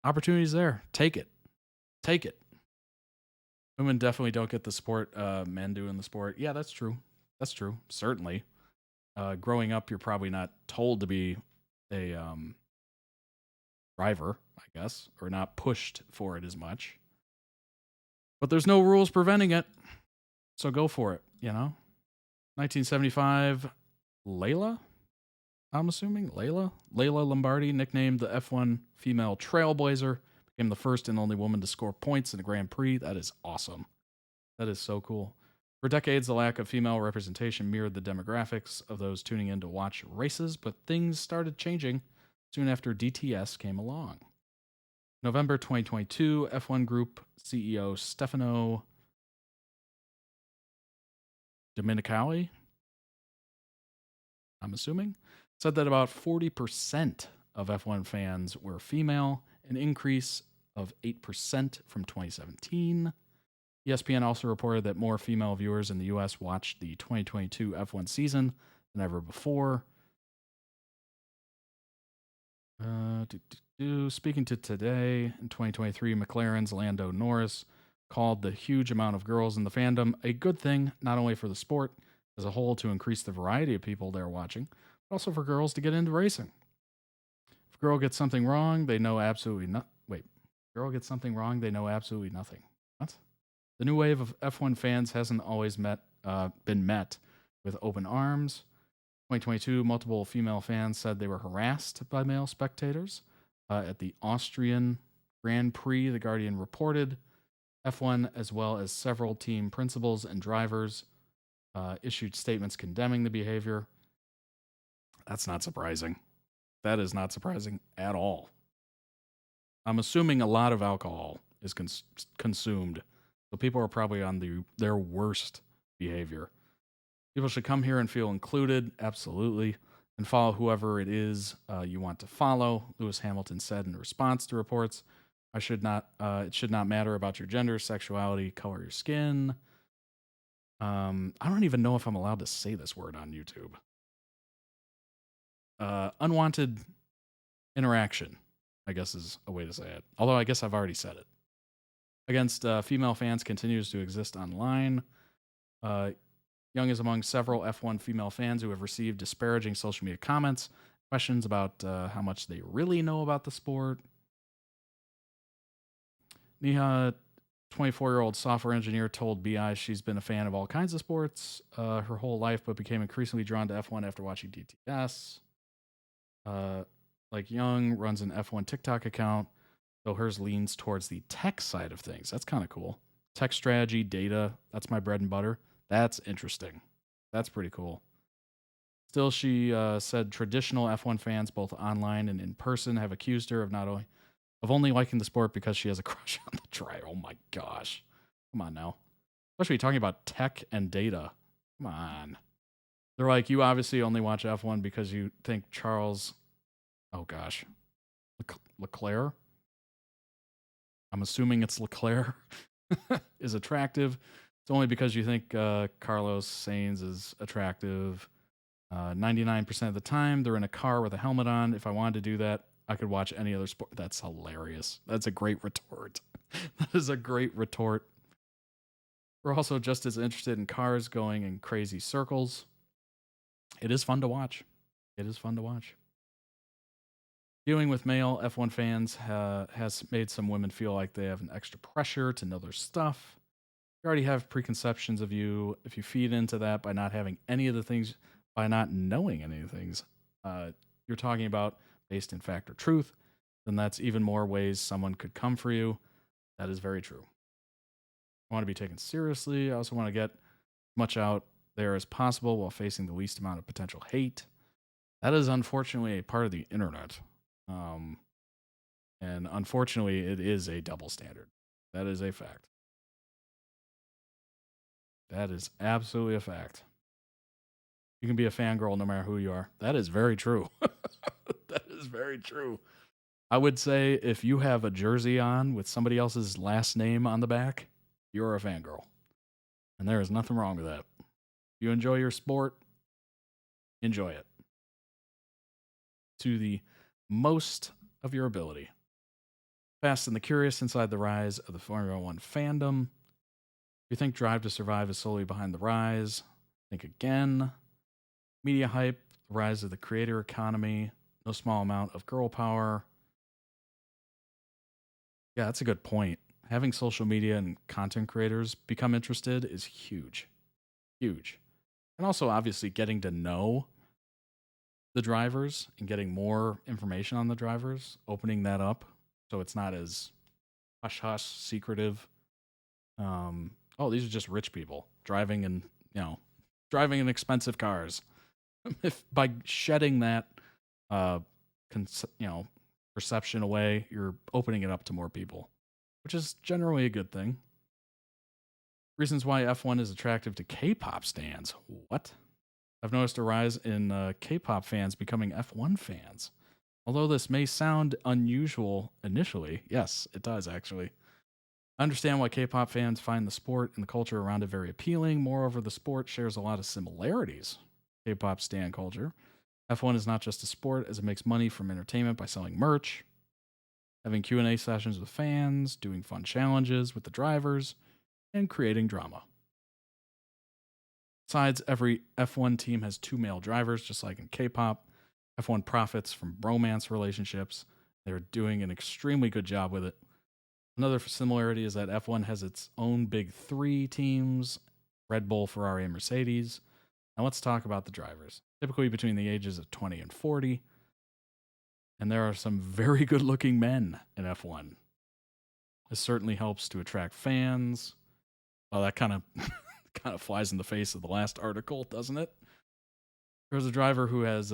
Opportunity's there. Take it. Take it. Women definitely don't get the support men do in the sport. Yeah, that's true. That's true. Certainly. Growing up, you're probably not told to be a driver, I guess, or not pushed for it as much. But there's no rules preventing it. So go for it, you know? 1975, Layla, I'm assuming? Layla Lombardi, nicknamed the F1 female trailblazer, became the first and only woman to score points in a Grand Prix. That is awesome. That is so cool. For decades, the lack of female representation mirrored the demographics of those tuning in to watch races, but things started changing soon after DTS came along. November 2022, F1 Group CEO Stefano Domenicali, I'm assuming, said that about 40% of F1 fans were female, an increase of 8% from 2017. ESPN also reported that more female viewers in the U.S. watched the 2022 F1 season than ever before. Speaking to Today, in 2023, McLaren's Lando Norris called the huge amount of girls in the fandom a good thing, not only for the sport as a whole to increase the variety of people they're watching, but also for girls to get into racing. If a girl gets something wrong, they know absolutely girl gets something wrong, they know absolutely nothing. What? The new wave of F1 fans hasn't always been met with open arms. 2022, multiple female fans said they were harassed by male spectators. At the Austrian Grand Prix, The Guardian reported F1, as well as several team principals and drivers, issued statements condemning the behavior. That's not surprising. That is not surprising at all. I'm assuming a lot of alcohol is consumed, so people are probably on their worst behavior. People should come here and feel included, absolutely, and follow whoever it is you want to follow, Lewis Hamilton said in response to reports. It should not matter about your gender, sexuality, color of your skin. I don't even know if I'm allowed to say this word on YouTube. Unwanted interaction, I guess is a way to say it. Although I guess I've already said it. Against female fans continues to exist online. Young is among several F1 female fans who have received disparaging social media comments, questions about how much they really know about the sport. Neha, 24-year-old software engineer, told BI she's been a fan of all kinds of sports her whole life, but became increasingly drawn to F1 after watching DTS. Like Young, runs an F1 TikTok account, though hers leans towards the tech side of things. That's kind of cool. Tech strategy, data, that's my bread and butter. That's interesting. That's pretty cool. Still, she said traditional F1 fans, both online and in person, have accused her of only liking the sport because she has a crush on the driver. Oh my gosh. Come on now. Especially talking about tech and data. Come on. They're like, you obviously only watch F1 because you think Charles, oh gosh, Leclerc? I'm assuming it's Leclerc. is attractive, it's only because you think Carlos Sainz is attractive. 99% of the time, they're in a car with a helmet on. If I wanted to do that, I could watch any other sport. That's hilarious. That's a great retort. That is a great retort. We're also just as interested in cars going in crazy circles. It is fun to watch. It is fun to watch. Dealing with male F1 fans has made some women feel like they have an extra pressure to know their stuff. You already have preconceptions of you. If you feed into that by not having any of the things, by not knowing any of the things you're talking about based in fact or truth, then that's even more ways someone could come for you. That is very true. I want to be taken seriously. I also want to get as much out there as possible while facing the least amount of potential hate. That is unfortunately a part of the internet. And unfortunately, it is a double standard. That is a fact. That is absolutely a fact. You can be a fangirl no matter who you are. That is very true. That is very true. I would say if you have a jersey on with somebody else's last name on the back, you're a fangirl. And there is nothing wrong with that. If you enjoy your sport, enjoy it to the most of your ability. Fast and the Curious inside the rise of the Formula One fandom. You think Drive to Survive is solely behind the rise? Think again. Media hype, the rise of the creator economy, no small amount of girl power. Yeah, that's a good point. Having social media and content creators become interested is huge. Huge. And also, obviously, getting to know the drivers and getting more information on the drivers, opening that up so it's not as hush-hush, secretive. Oh, these are just rich people driving in expensive cars. If by shedding that, perception away, you're opening it up to more people, which is generally a good thing. Reasons why F1 is attractive to K-pop stans. What? I've noticed a rise in K-pop fans becoming F1 fans. Although this may sound unusual initially, yes, it does actually. I understand why K-pop fans find the sport and the culture around it very appealing. Moreover, the sport shares a lot of similarities. K-pop stan culture. F1 is not just a sport, as it makes money from entertainment by selling merch, having Q&A sessions with fans, doing fun challenges with the drivers, and creating drama. Besides, every F1 team has 2 male drivers, just like in K-pop. F1 profits from bromance relationships. They're doing an extremely good job with it. Another similarity is that F1 has its own big 3 teams, Red Bull, Ferrari, and Mercedes. Now let's talk about the drivers. Typically between the ages of 20 and 40. And there are some very good-looking men in F1. This certainly helps to attract fans. Well, that kind of flies in the face of the last article, doesn't it? There's a driver who has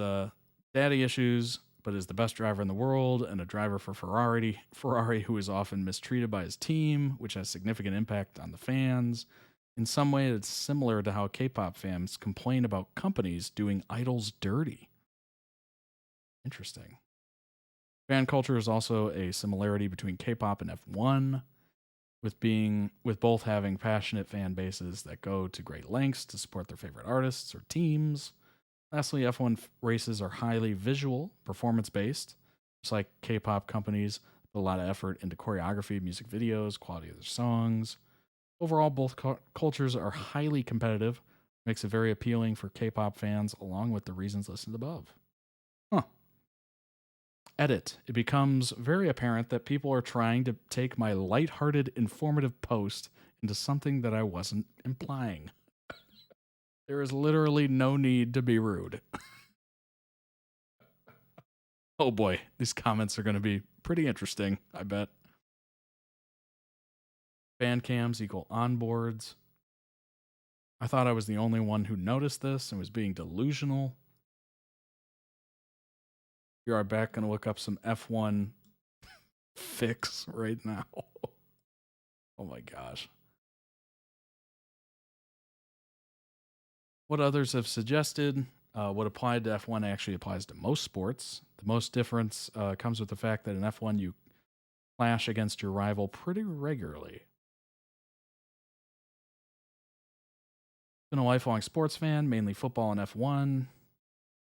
daddy issues, but is the best driver in the world, and a driver for Ferrari who is often mistreated by his team, which has significant impact on the fans. In some way, it's similar to how K-pop fans complain about companies doing idols dirty. Interesting. Fan culture is also a similarity between K-pop and F1, with both having passionate fan bases that go to great lengths to support their favorite artists or teams. Lastly, F1 races are highly visual, performance-based. Just like K-pop companies put a lot of effort into choreography, music videos, quality of their songs. Overall, both cultures are highly competitive, makes it very appealing for K-pop fans, along with the reasons listed above. Edit. It becomes very apparent that people are trying to take my lighthearted, informative post into something that I wasn't implying. There is literally no need to be rude. Oh boy, these comments are going to be pretty interesting, I bet. Fan cams equal onboards. I thought I was the only one who noticed this and was being delusional. We are back going to look up some F1 fix right now. Oh my gosh. What others have suggested, what applied to F1 actually applies to most sports. The most difference comes with the fact that in F1 you clash against your rival pretty regularly. Been a lifelong sports fan, mainly football and F1.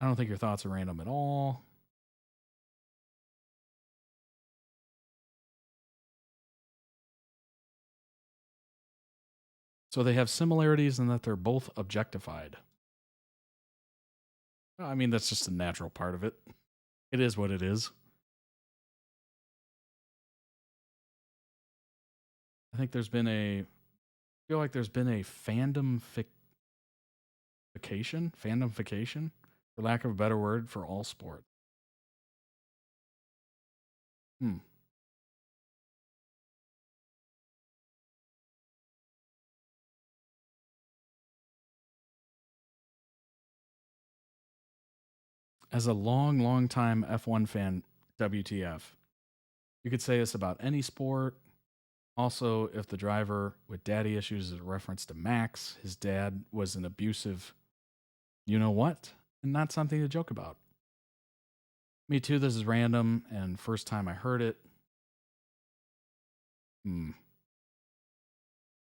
I don't think your thoughts are random at all. So they have similarities in that they're both objectified. I mean, that's just a natural part of it. It is what it is. I think there's been I feel like there's been a fandomification, for lack of a better word, for all sport. As a long time F1 fan, WTF. You could say this about any sport. Also, if the driver with daddy issues is a reference to Max, his dad was an abusive you-know-what, and not something to joke about. Me too, this is random, and first time I heard it.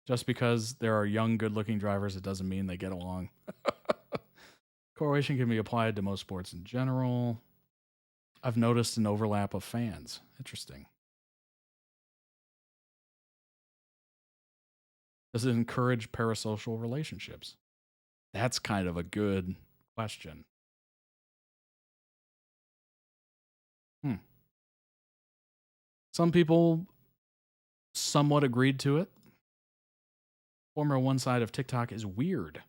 Just because there are young, good-looking drivers, it doesn't mean they get along. Correlation can be applied to most sports in general. I've noticed an overlap of fans. Interesting. Does it encourage parasocial relationships? That's kind of a good question. Some people somewhat agreed to it. Formula One side of TikTok is weird.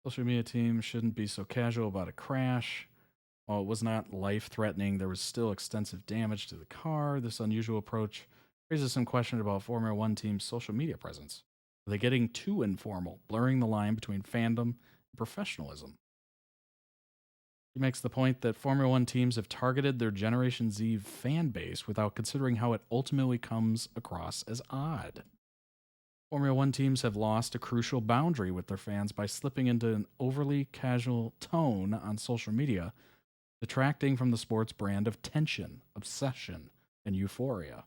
Social media team shouldn't be so casual about a crash. While it was not life-threatening, there was still extensive damage to the car. This unusual approach raises some question about Formula One team's social media presence. Are they getting too informal, blurring the line between fandom and professionalism? He makes the point that Formula One teams have targeted their Generation Z fan base without considering how it ultimately comes across as odd. Formula One teams have lost a crucial boundary with their fans by slipping into an overly casual tone on social media, detracting from the sport's brand of tension, obsession, and euphoria.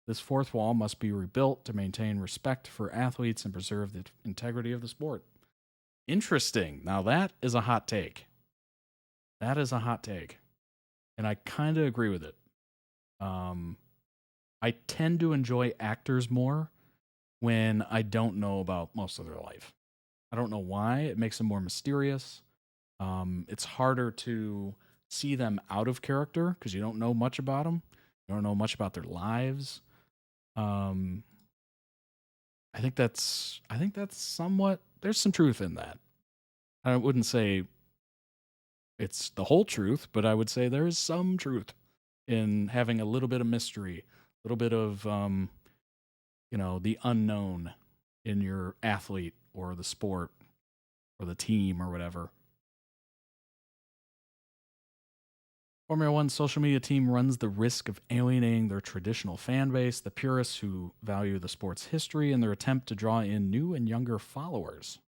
This fourth wall must be rebuilt to maintain respect for athletes and preserve the integrity of the sport. Interesting. Now that is a hot take. That is a hot take. And I kind of agree with it. I tend to enjoy actors more when I don't know about most of their life. I don't know why. It makes them more mysterious. It's harder to see them out of character because you don't know much about them. You don't know much about their lives. I think that's somewhat, there's some truth in that. I wouldn't say it's the whole truth, but I would say there is some truth in having a little bit of mystery, a little bit of the unknown in your athlete or the sport or the team or whatever. Formula One's social media team runs the risk of alienating their traditional fan base, the purists who value the sport's history, in their attempt to draw in new and younger followers.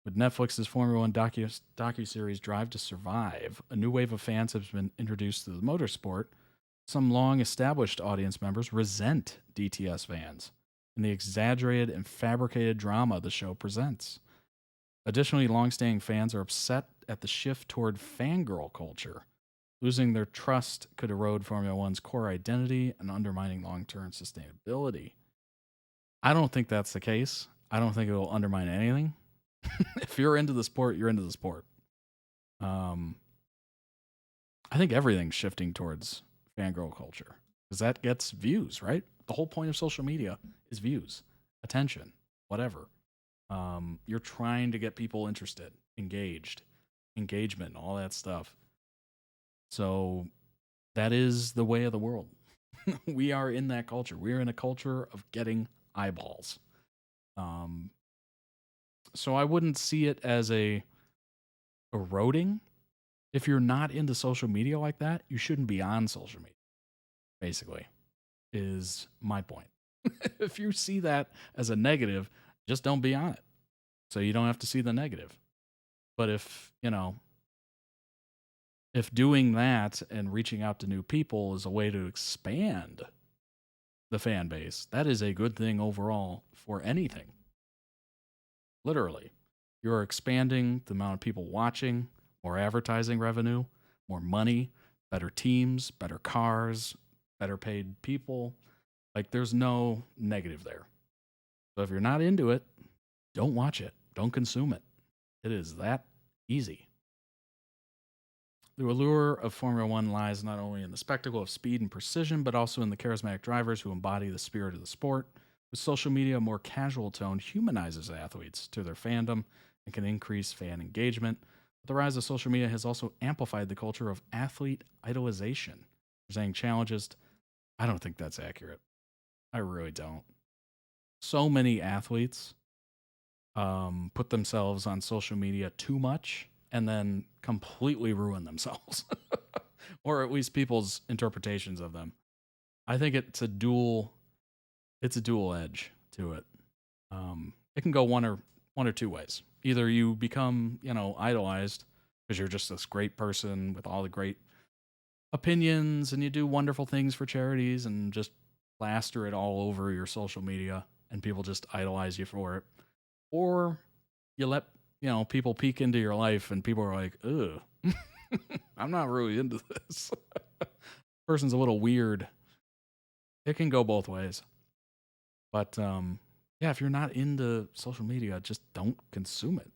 With Netflix's Formula One docuseries Drive to Survive, a new wave of fans has been introduced to the motorsport. Some long-established audience members resent DTS fans and the exaggerated and fabricated drama the show presents. Additionally, long-standing fans are upset at the shift toward fangirl culture. Losing their trust could erode Formula One's core identity and undermining long-term sustainability. I don't think that's the case. I don't think it will undermine anything. If you're into the sport, you're into the sport. I think everything's shifting towards fangirl culture because that gets views, right? The whole point of social media is views, attention, whatever. You're trying to get people interested, engagement, all that stuff. So that is the way of the world. We are in that culture. We're in a culture of getting eyeballs. So I wouldn't see it as a eroding. If you're not into social media like that, you shouldn't be on social media, basically, is my point. If you see that as a negative, just don't be on it. so you don't have to see the negative. But if, you know, if doing that and reaching out to new people is a way to expand the fan base, that is a good thing overall for anything. Literally. You're expanding the amount of people watching, more advertising revenue, more money, better teams, better cars, better paid people. Like, there's no negative there. So if you're not into it, don't watch it. Don't consume it. It is that easy. The allure of Formula One lies not only in the spectacle of speed and precision, but also in the charismatic drivers who embody the spirit of the sport. With social media, a more casual tone humanizes athletes to their fandom and can increase fan engagement. But the rise of social media has also amplified the culture of athlete idolization, presenting challenges. I don't think that's accurate. I really don't. So many athletes put themselves on social media too much and then completely ruin themselves, or at least people's interpretations of them. I think it's a dual edge to it. It can go one or two ways. Either you become, you know, idolized because you're just this great person with all the great opinions and you do wonderful things for charities and just plaster it all over your social media and people just idolize you for it. Or you let, you know, people peek into your life and people are like, ugh, I'm not really into this. Person's a little weird. It can go both ways. But yeah, if you're not into social media, just don't consume it.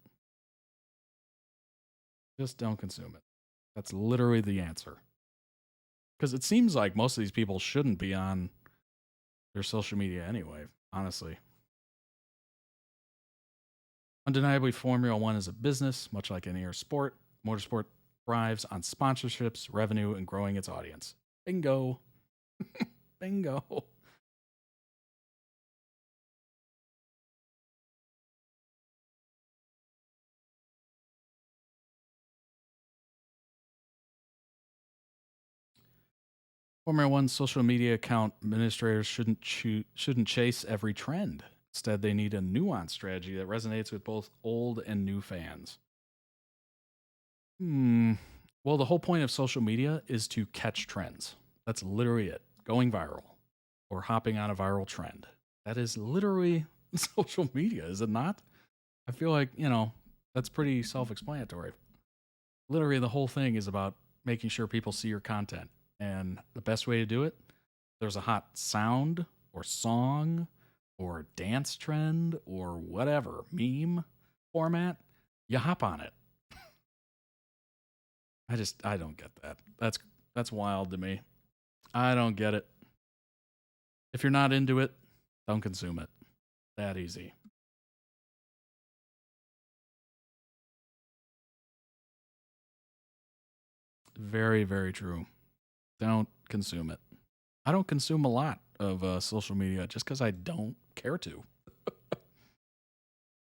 Just don't consume it. That's literally the answer. Because it seems like most of these people shouldn't be on their social media anyway, honestly. Undeniably, Formula One is a business, much like any other sport. Motorsport thrives on sponsorships, revenue, and growing its audience. Bingo. Bingo. Formula One social media account administrators shouldn't chase every trend. Instead, they need a nuanced strategy that resonates with both old and new fans. Well, the whole point of social media is to catch trends. That's literally it. Going viral or hopping on a viral trend. That is literally social media, is it not? I feel like, you know, that's pretty self-explanatory. Literally, the whole thing is about making sure people see your content. And the best way to do it, there's a hot sound or song or dance trend or whatever, meme format, you hop on it. I don't get that. That's wild to me. I don't get it. If you're not into it, don't consume it. That easy. Very, very true. Don't consume it. I don't consume a lot of social media just because I don't care to.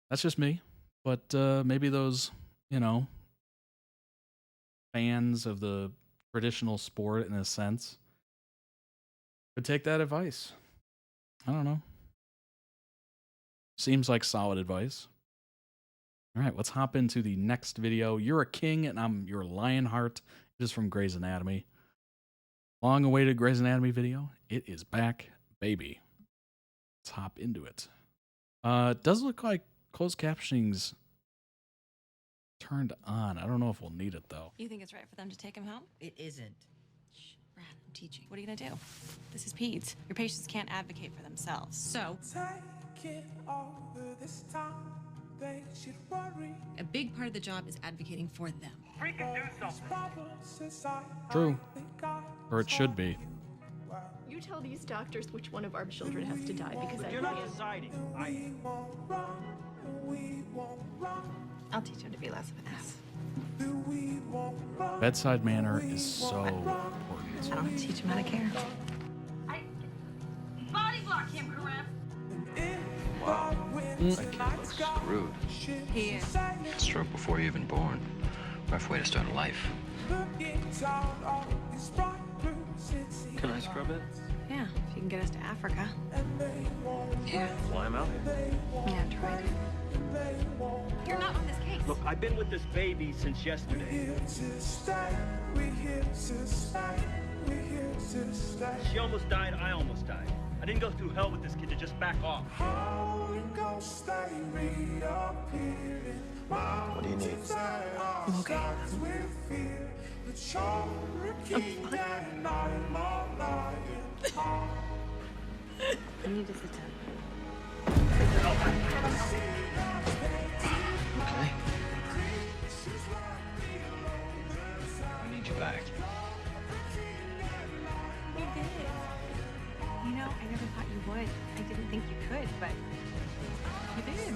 That's just me. But maybe those, you know, fans of the traditional sport in a sense would take that advice. I don't know. Seems like solid advice. All right, let's hop into the next video. You're a king and I'm your Lionheart. It is from Grey's Anatomy. Long-awaited Grey's Anatomy video. It is back, baby. Let's hop into it. It does look like closed captioning's turned on. I don't know if we'll need it, though. You think it's right for them to take him home? It isn't. Shh, Brad, I'm teaching. What are you going to do? This is peds. Your patients can't advocate for themselves. So, take it over this time. They should worry. A big part of the job is advocating for them. Freaking do something. True. Or it should be. You tell these doctors which one of our children has to die because You're not deciding. I'll teach him to be less of an ass. Bedside manner is so important. I don't have to teach him how to care. Body block him, Karev. Wow. That kid looks screwed. He is. Stroke before you're even born. Rough way to start a life. Can I scrub it? Yeah, if you can get us to Africa. Yeah. Fly him out? Yeah, try it. You're not on this case. Look, I've been with this baby since yesterday. She almost died, I almost died. I didn't go through hell with this kid to just back off. What do you need? I'm okay. I need to sit down. Okay. I need you back. You did. You know, I never thought you would. I didn't think you could, but you did.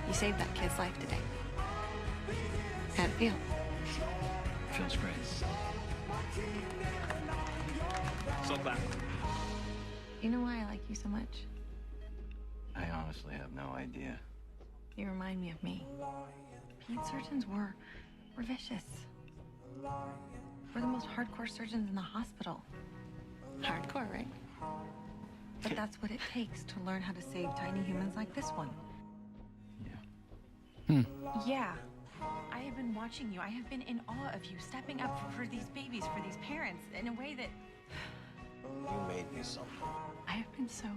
You saved that kid's life today. How'd it feel? Feels great. So back. You know why I like you so much? I honestly have no idea. You remind me of me. Pain surgeons were vicious. We're the most hardcore surgeons in the hospital. Hardcore, right? But that's what it takes to learn how to save tiny humans like this one. Yeah. I have been watching you. I have been in awe of you, stepping up for these babies, for these parents, in a way that... You made me something. I have been so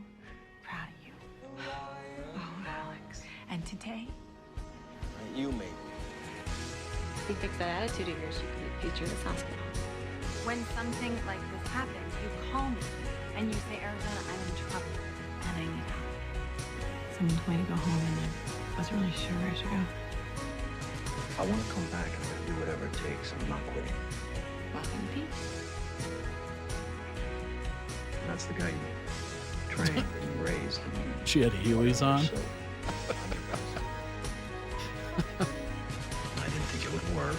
proud of you. Oh, Alex. And today... You made me. If we fix that attitude of yours, you could be the future of this hospital. When something like this happens, you call me and you say, Arizona, I'm in trouble and I need help. Someone told me to go home and I wasn't really sure where I should go. I want to come back and I'm going to do whatever it takes. I'm not quitting. Welcome to peace. That's the guy you trained and you raised. And She had Heelys on. So, I didn't think it would work.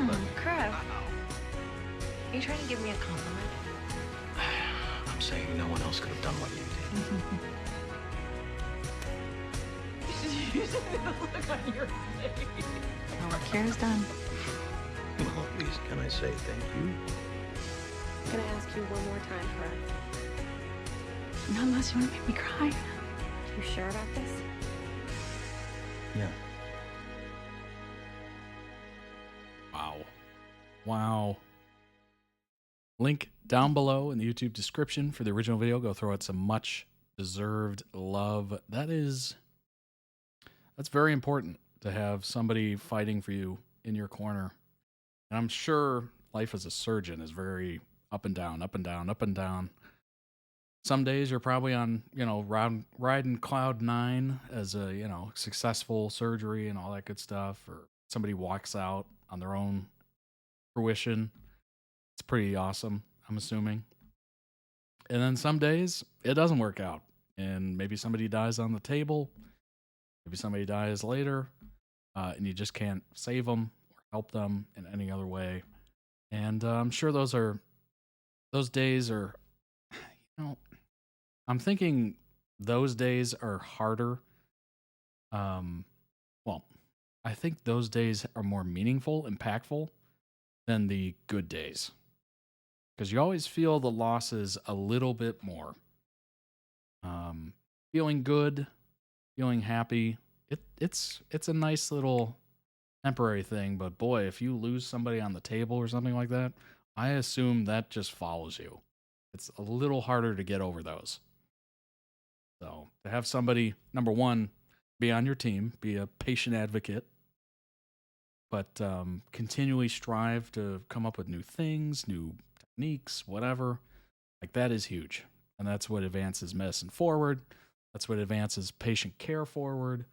But Crap. Are you trying to give me a compliment? I'm saying no one else could have done what you did. You should see the look on your face. Our work here is done. Well, at least can I say thank you? Can I ask you one more time, Fred? Not unless you want to make me cry. You sure about this? Yeah. Wow. Link down below in the YouTube description for the original video. Go throw it some much deserved love. That's very important to have somebody fighting for you in your corner. And I'm sure life as a surgeon is very up and down, up and down, up and down. Some days you're probably on, riding cloud 9 as a, successful surgery and all that good stuff, or somebody walks out on their own fruition. It's pretty awesome, I'm assuming. And then some days it doesn't work out, and maybe somebody dies on the table, maybe somebody dies later, and you just can't save them or help them in any other way. And I'm sure those days are, I'm thinking those days are harder. Well, I think those days are more meaningful, impactful than the good days. Because you always feel the losses a little bit more. Feeling good, feeling happy, it's a nice little temporary thing, but boy, if you lose somebody on the table or something like that, I assume that just follows you. It's a little harder to get over those. So to have somebody, number one, be on your team, be a patient advocate, but continually strive to come up with new things, new techniques, whatever, like that is huge. And that's what advances medicine forward. That's what advances patient care forward.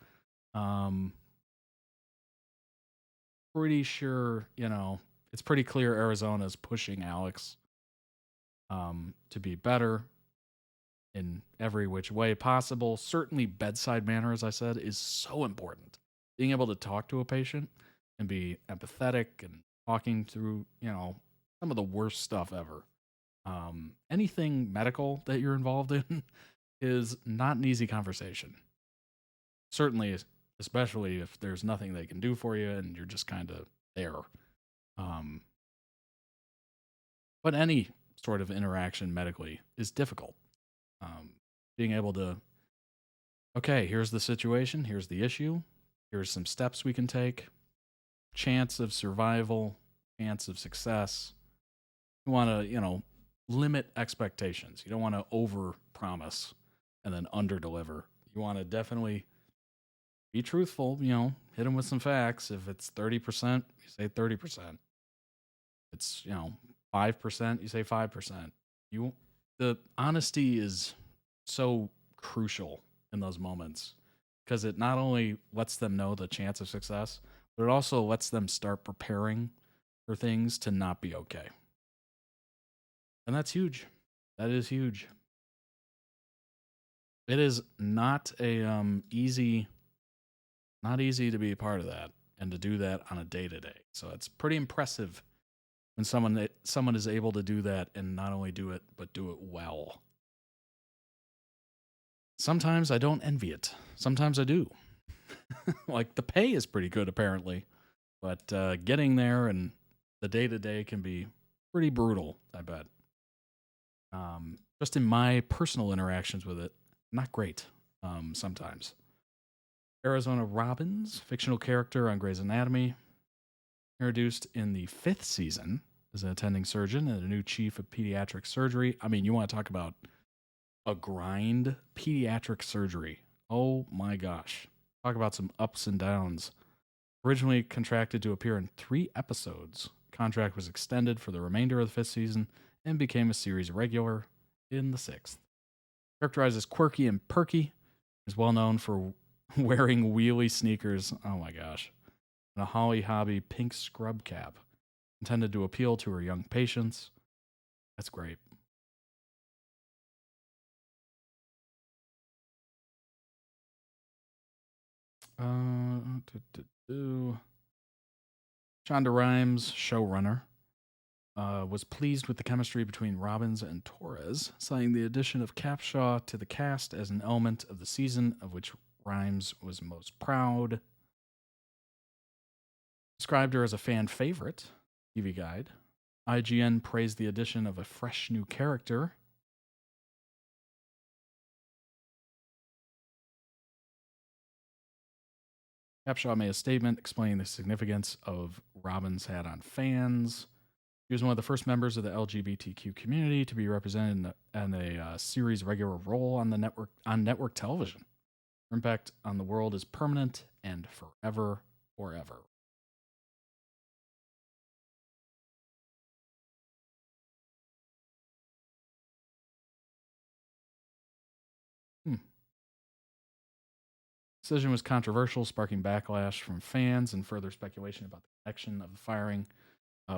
Pretty sure, it's pretty clear Arizona's pushing Alex to be better in every which way possible. Certainly bedside manner, as I said, is so important. Being able to talk to a patient and be empathetic and talking through, some of the worst stuff ever. Anything medical that you're involved in is not an easy conversation. Certainly, especially if there's nothing they can do for you and you're just kind of there. But any sort of interaction medically is difficult. Being able to okay, here's the situation, here's the issue, here's some steps we can take, chance of survival, chance of success. You want to, limit expectations. You don't want to over promise and then under deliver. You want to definitely be truthful, hit them with some facts. If it's 30%, you say 30%. It's, 5%, you say 5%. The honesty is so crucial in those moments because it not only lets them know the chance of success, but it also lets them start preparing for things to not be okay. And that's huge. That is huge. It is not easy to be a part of that and to do that on a day-to-day. So it's pretty impressive when someone is able to do that and not only do it, but do it well. Sometimes I don't envy it. Sometimes I do. Like, the pay is pretty good, apparently. But getting there and the day-to-day can be pretty brutal, I bet. Just in my personal interactions with it, not great sometimes. Arizona Robbins, fictional character on Grey's Anatomy, introduced in the 5th season as an attending surgeon and a new chief of pediatric surgery. I mean, you want to talk about a grind? Pediatric surgery. Oh my gosh. Talk about some ups and downs. Originally contracted to appear in 3 episodes, contract was extended for the remainder of the 5th season and became a series regular in the 6th. Characterized as quirky and perky, is well known for wearing wheelie sneakers, oh my gosh, and a Holly Hobby pink scrub cap, intended to appeal to her young patients. That's great. Shonda Rhimes, showrunner, was pleased with the chemistry between Robbins and Torres, citing the addition of Capshaw to the cast as an element of the season of which Rhimes was most proud. Described her as a fan favorite, TV Guide. IGN praised the addition of a fresh new character. Capshaw made a statement explaining the significance of Robbins had on fans. He was one of the first members of the LGBTQ community to be represented in a series regular role on network television. Her impact on the world is permanent and forever. Decision was controversial, sparking backlash from fans and further speculation about the connection of the firing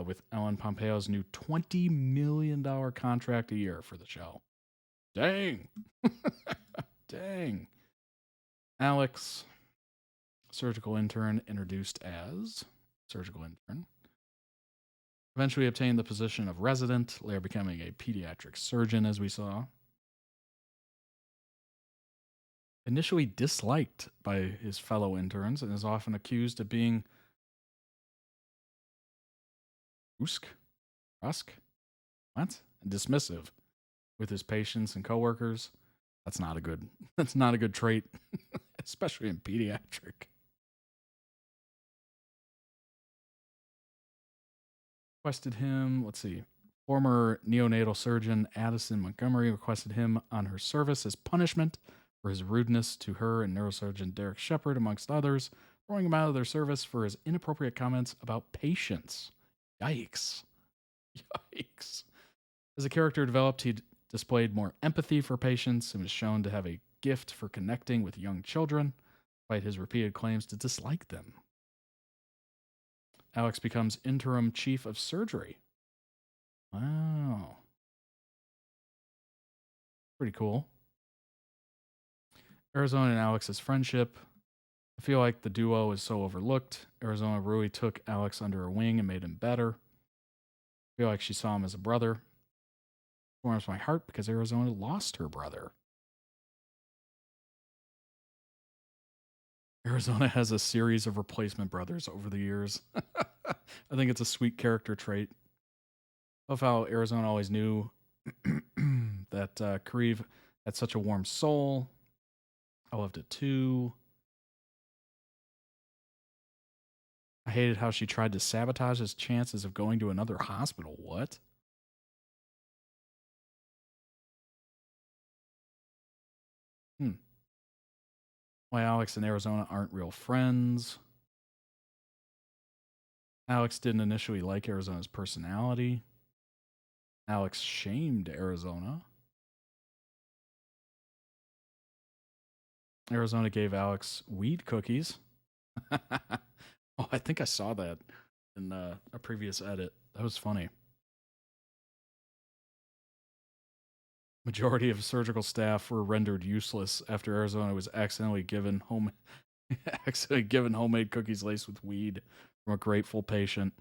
with Ellen Pompeo's new $20 million contract a year for the show. Dang. Dang. Alex, surgical intern, introduced as surgical intern. Eventually obtained the position of resident, later becoming a pediatric surgeon, as we saw. Initially disliked by his fellow interns and is often accused of being brusque, and dismissive with his patients and coworkers. That's not a good trait, especially in pediatric. Requested him, former neonatal surgeon Addison Montgomery requested him on her service as punishment for his rudeness to her and neurosurgeon Derek Shepard, amongst others, throwing him out of their service for his inappropriate comments about patients. Yikes. As the character developed, he displayed more empathy for patients and was shown to have a gift for connecting with young children, despite his repeated claims to dislike them. Alex becomes interim chief of surgery. Wow. Pretty cool. Arizona and Alex's friendship. I feel like the duo is so overlooked. Arizona really took Alex under her wing and made him better. I feel like she saw him as a brother. It warms my heart because Arizona lost her brother. Arizona has a series of replacement brothers over the years. I think it's a sweet character trait. I love how Arizona always knew that Kareev had such a warm soul. I loved it too. I hated how she tried to sabotage his chances of going to another hospital. What? Why Alex and Arizona aren't real friends. Alex didn't initially like Arizona's personality. Alex shamed Arizona. Arizona gave Alex weed cookies. Oh, I think I saw that in a previous edit. That was funny. Majority of surgical staff were rendered useless after Arizona was accidentally given homemade cookies laced with weed from a grateful patient.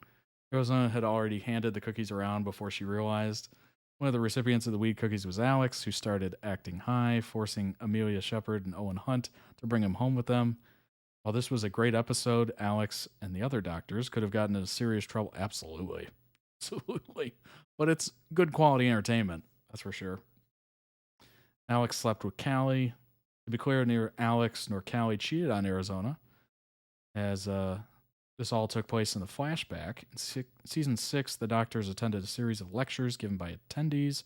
Arizona had already handed the cookies around before she realized one of the recipients of the weed cookies was Alex, who started acting high, forcing Amelia Shepard and Owen Hunt to bring him home with them. While this was a great episode, Alex and the other doctors could have gotten into serious trouble. Absolutely. Absolutely. But it's good quality entertainment. That's for sure. Alex slept with Callie. To be clear, neither Alex nor Callie cheated on Arizona, as this all took place in the flashback. In season 6, the doctors attended a series of lectures given by attendees,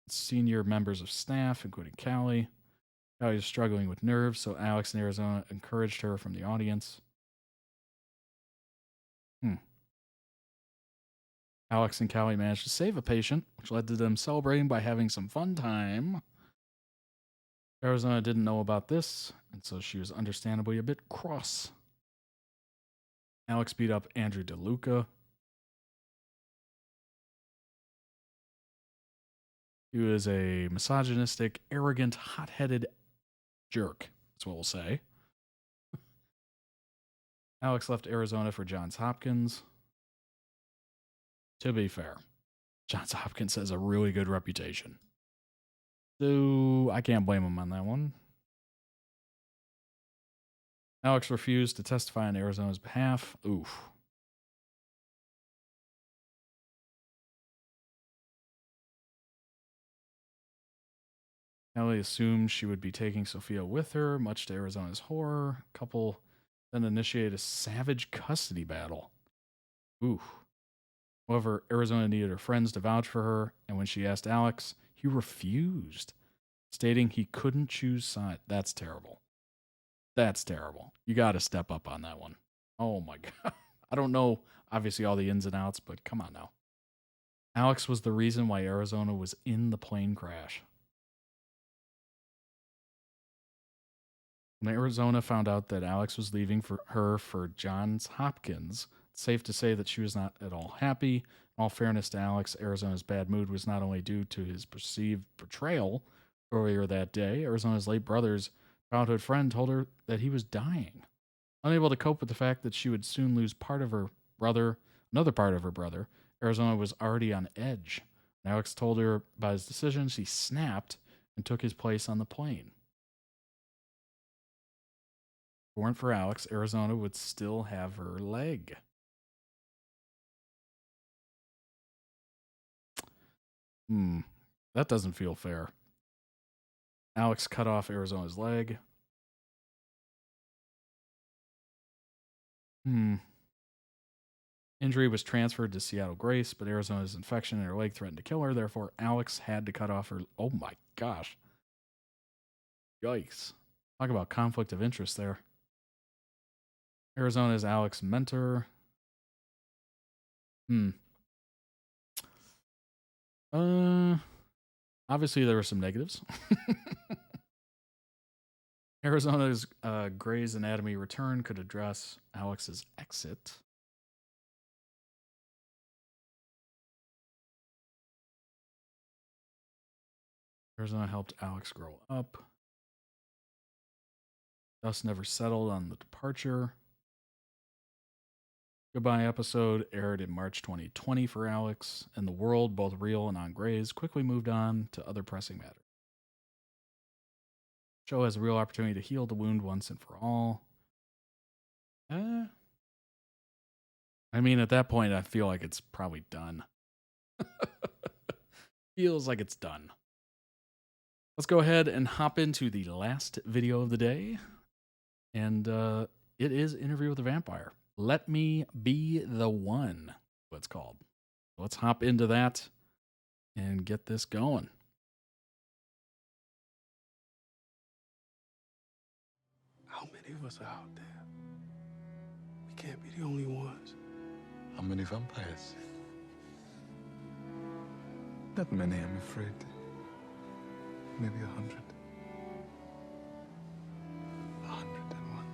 senior members of staff, including Callie. Callie was struggling with nerves, so Alex and Arizona encouraged her from the audience. Alex and Callie managed to save a patient, which led to them celebrating by having some fun time. Arizona didn't know about this, and so she was understandably a bit cross. Alex beat up Andrew DeLuca. He was a misogynistic, arrogant, hot-headed jerk, that's what we'll say. Alex left Arizona for Johns Hopkins. To be fair, Johns Hopkins has a really good reputation. So I can't blame him on that one. Alex refused to testify on Arizona's behalf. Oof. Callie assumed she would be taking Sophia with her, much to Arizona's horror. Couple then initiated a savage custody battle. Oof. However, Arizona needed her friends to vouch for her, and when she asked Alex, he refused, stating he couldn't choose side. That's terrible. That's terrible. You got to step up on that one. Oh my God. I don't know, obviously, all the ins and outs, but come on now. Alex was the reason why Arizona was in the plane crash. When Arizona found out that Alex was leaving for Johns Hopkins, it's safe to say that she was not at all happy. In all fairness to Alex, Arizona's bad mood was not only due to his perceived betrayal earlier that day. Arizona's late brother's childhood friend told her that he was dying. Unable to cope with the fact that she would soon lose another part of her brother, Arizona was already on edge. When Alex told her about his decision, she snapped and took his place on the plane. If it weren't for Alex, Arizona would still have her leg. That doesn't feel fair. Alex cut off Arizona's leg. Injury was transferred to Seattle Grace, but Arizona's infection in her leg threatened to kill her. Therefore, Alex had to cut off her... Oh my gosh. Yikes. Talk about conflict of interest there. Arizona is Alex's mentor. Obviously, there were some negatives. Arizona's Grey's Anatomy return could address Alex's exit. Arizona helped Alex grow up. Dust never settled on the departure. Goodbye episode aired in March 2020 for Alex, and the world, both real and on Grey's, quickly moved on to other pressing matters. The show has a real opportunity to heal the wound once and for all. I mean, at that point, I feel like it's probably done. Feels like it's done. let's go ahead and hop into the last video of the day. And it is Interview with a Vampire. Let Me Be the One, what it's called. Let's hop into that and get this going. How many of us are out there? We can't be the only ones. How many vampires? Not many, I'm afraid. Maybe 100. 101.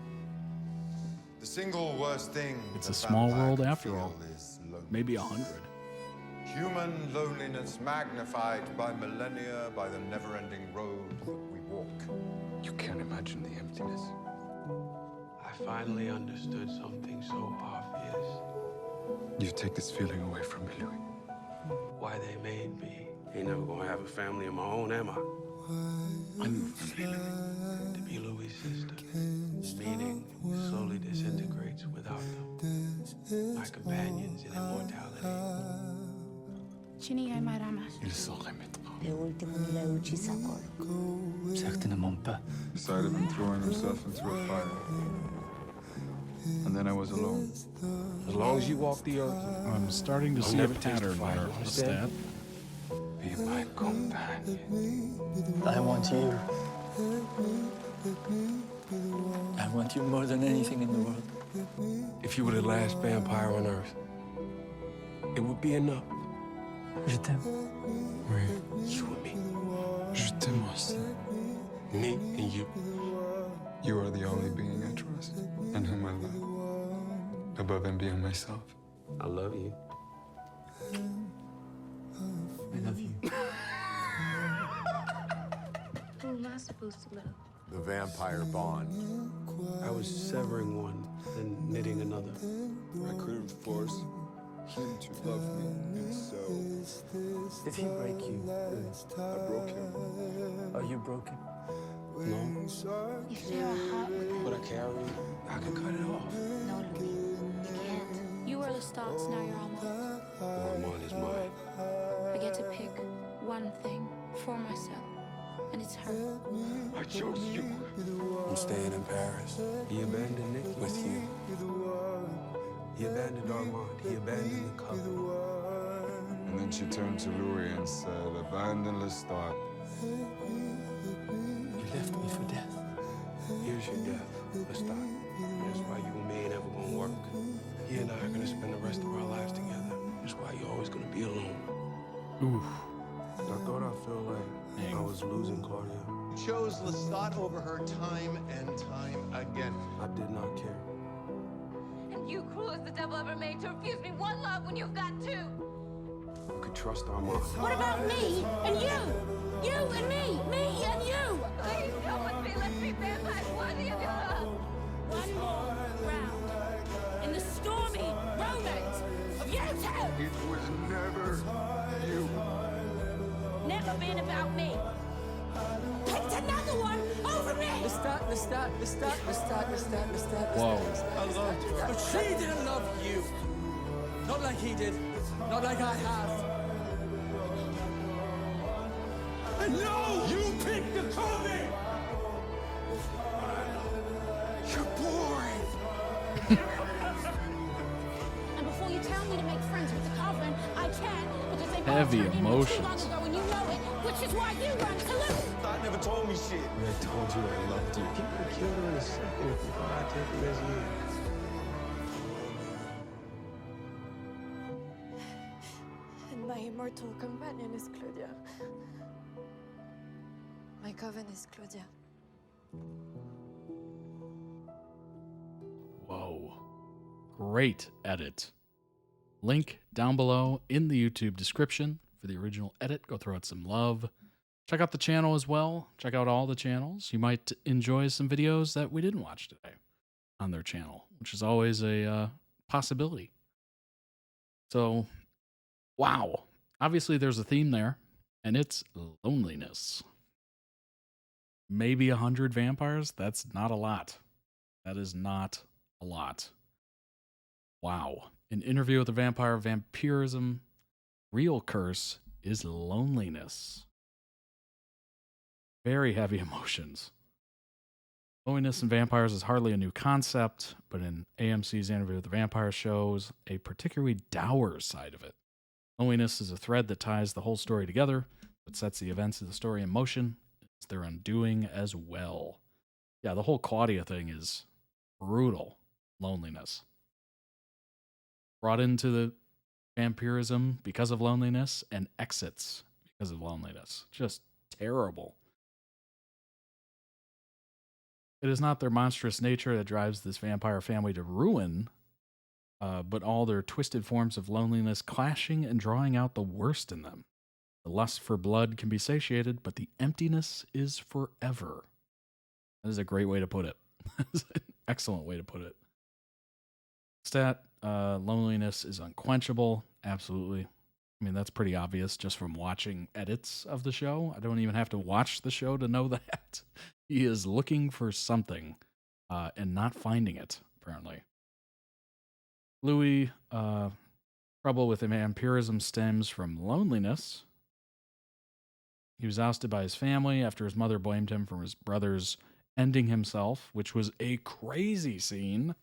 The single worst thing. It's a small world after all. Maybe 100. Human loneliness magnified by millennia, by the never-ending road that we walk. You can't imagine the emptiness. I finally understood something so obvious. You take this feeling away from me, Louis. Why they made me. Ain't never gonna have a family of my own, am I? I'm feeling to be Louis' sister. Meaning slowly disintegrates without them. My companions in immortality. Il s'en remettra. Certainement pas. Decided on throwing himself into a fire. And then I was alone. As long as you walk the earth, I'm starting to see a pattern there, Stat. Be my companion. I want you. I want you more than anything in the world. if you were the last vampire on Earth, it would be enough. Je t'aime. Oui. You and me. Je t'aime aussi. Me and you. You are the only being I trust and whom I love, above and beyond myself. I love you. I love you. Who am I supposed to love? The vampire bond. I was severing one and knitting another. I could have forced him to love me, and so... Did he break you? I broke him. Are you broken? No. You share a heart with him. But I carry it. I can cut it off. No, Louis, you can't. You were Lestat's, now you're Armand. Armand is mine. I get to pick one thing for myself, and it's her. I chose you. I'm staying in Paris. He abandoned Nick with you. He abandoned Armand. He abandoned the coven. And then she turned to Louis and said, abandon Lestat. You left me for death. Here's your death, Lestat. That's why you and me ain't ever gonna work. He and I are gonna spend the rest of our lives together. That's why you're always gonna be alone. Oof. I thought I felt like I was losing Claudia. Chose Lestat over her time and time again. I did not care. And you, cruel as the devil ever made, to refuse me one love when you've got two. You could trust Armand. What about me and you? You and me and you. Please come with me. Let's be vampires worthy of your love. One more round in the stormy romance of you two. It was never you. Never been about me. Picked another one over me. Lestat. Whoa. I loved her. But she didn't love you. Not like he did. Not like I have. And no! You picked the coven! You're boring! And before you tell me to make friends with the coven, I can, because they both Heavy turned in me emotions. too long ago and you know it, which is why you run to Louis. I never told me shit. I told you I loved you. People would kill her in a second if you thought I'd take him as you. And my immortal companion is Claudia. My coven is Claudia. Whoa. Great edit. Link down below in the YouTube description for the original edit. Go throw it some love. Check out the channel as well. Check out all the channels. You might enjoy some videos that we didn't watch today on their channel, which is always a possibility. So, wow. Obviously, there's a theme there, and it's loneliness. Maybe 100 vampires? That's not a lot. That is not a lot. Wow. An interview with a vampire, vampirism, real curse is loneliness. Very heavy emotions. Loneliness in vampires is hardly a new concept, but in AMC's Interview with the Vampire shows a particularly dour side of it. Loneliness is a thread that ties the whole story together, but sets the events of the story in motion. It's their undoing as well. Yeah, the whole Claudia thing is brutal. Loneliness. Brought into the vampirism because of loneliness and exits because of loneliness. Just terrible. It is not their monstrous nature that drives this vampire family to ruin, but all their twisted forms of loneliness clashing and drawing out the worst in them. The lust for blood can be satiated, but the emptiness is forever. That is a great way to put it. That's an excellent way to put it. Stat, loneliness is unquenchable. Absolutely. I mean, that's pretty obvious just from watching edits of the show. I don't even have to watch the show to know that. He is looking for something and not finding it, apparently. Louis, trouble with vampirism stems from loneliness. He was ousted by his family after his mother blamed him for his brother's ending himself, which was a crazy scene.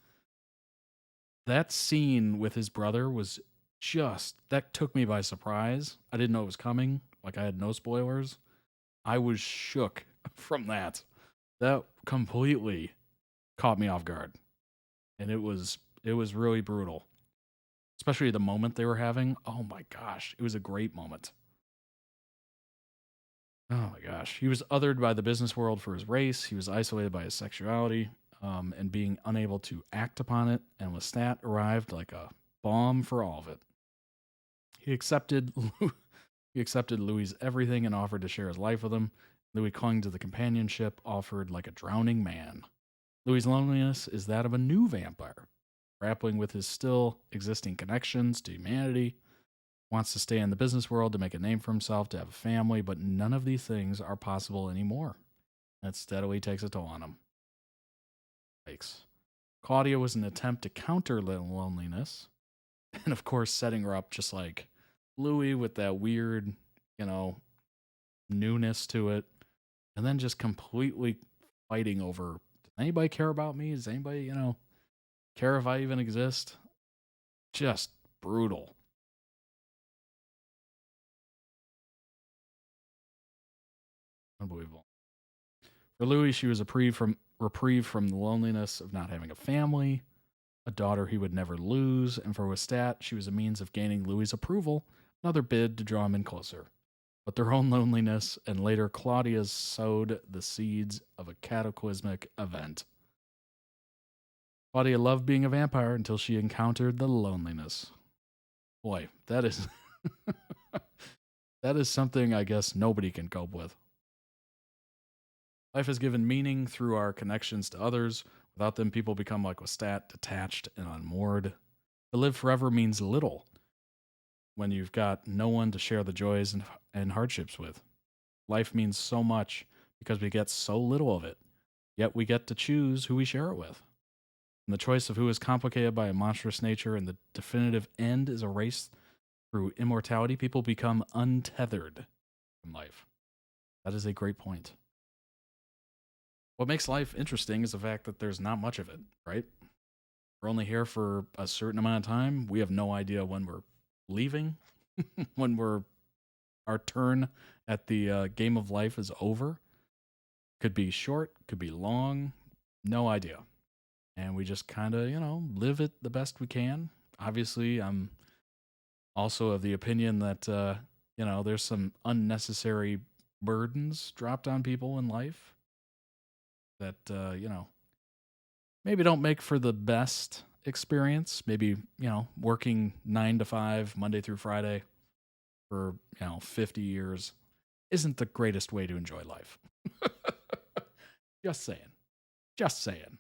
That scene with his brother was that took me by surprise. I didn't know it was coming. Like, I had no spoilers. I was shook from that. That completely caught me off guard. And it was really brutal. Especially the moment they were having. Oh my gosh. It was a great moment. Oh my gosh. He was othered by the business world for his race. He was isolated by his sexuality, and being unable to act upon it. And Lestat arrived like a balm for all of it. He accepted Louis' everything and offered to share his life with him. Louis clung to the companionship offered like a drowning man. Louis' loneliness is that of a new vampire, grappling with his still existing connections to humanity, wants to stay in the business world to make a name for himself, to have a family, but none of these things are possible anymore. That steadily takes a toll on him. Yikes. Claudia was an attempt to counter loneliness, and of course setting her up just like Louis with that weird, newness to it, and then just completely fighting over, does anybody care about me? Does anybody, care if I even exist? Just brutal. Unbelievable. For Louis, she was a reprieve from the loneliness of not having a family, a daughter he would never lose, and for Lestat, she was a means of gaining Louis' approval, another bid to draw him in closer. But their own loneliness and later Claudia's sowed the seeds of a cataclysmic event. Claudia loved being a vampire until she encountered the loneliness. Boy, that is that is something I guess nobody can cope with. Life is given meaning through our connections to others. Without them, people become like Lestat, detached and unmoored. To live forever means little when you've got no one to share the joys and hardships with. Life means so much because we get so little of it, yet we get to choose who we share it with. And the choice of who is complicated by a monstrous nature and the definitive end is a race through immortality. People become untethered from life. That is a great point. What makes life interesting is the fact that there's not much of it, right? We're only here for a certain amount of time. We have no idea when we're leaving, when our turn at the game of life is over. Could be short, could be long, no idea. And we just kind of, live it the best we can. Obviously, I'm also of the opinion that, there's some unnecessary burdens dropped on people in life that, maybe don't make for the best experience. Maybe, working 9 to 5, Monday through Friday for, 50 years isn't the greatest way to enjoy life. Just saying.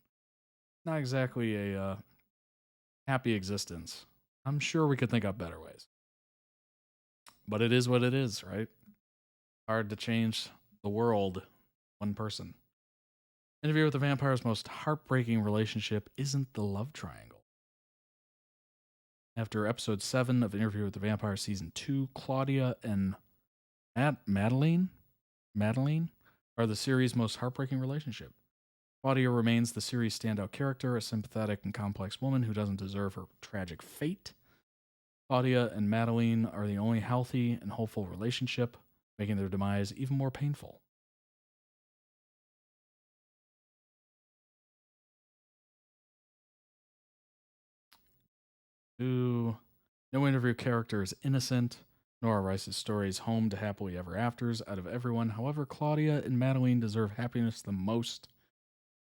Not exactly a happy existence. I'm sure we could think up better ways. But it is what it is, right? Hard to change the world one person. Interview with the Vampire's most heartbreaking relationship isn't the love triangle. After episode 7 of Interview with the Vampire season 2, Claudia and Madeline are the series' most heartbreaking relationship. Claudia remains the series' standout character, a sympathetic and complex woman who doesn't deserve her tragic fate. Claudia and Madeline are the only healthy and hopeful relationship, making their demise even more painful. Ooh. No interview character is innocent. Nora Rice's story is home to happily ever afters out of everyone. However, Claudia and Madeline deserve happiness the most.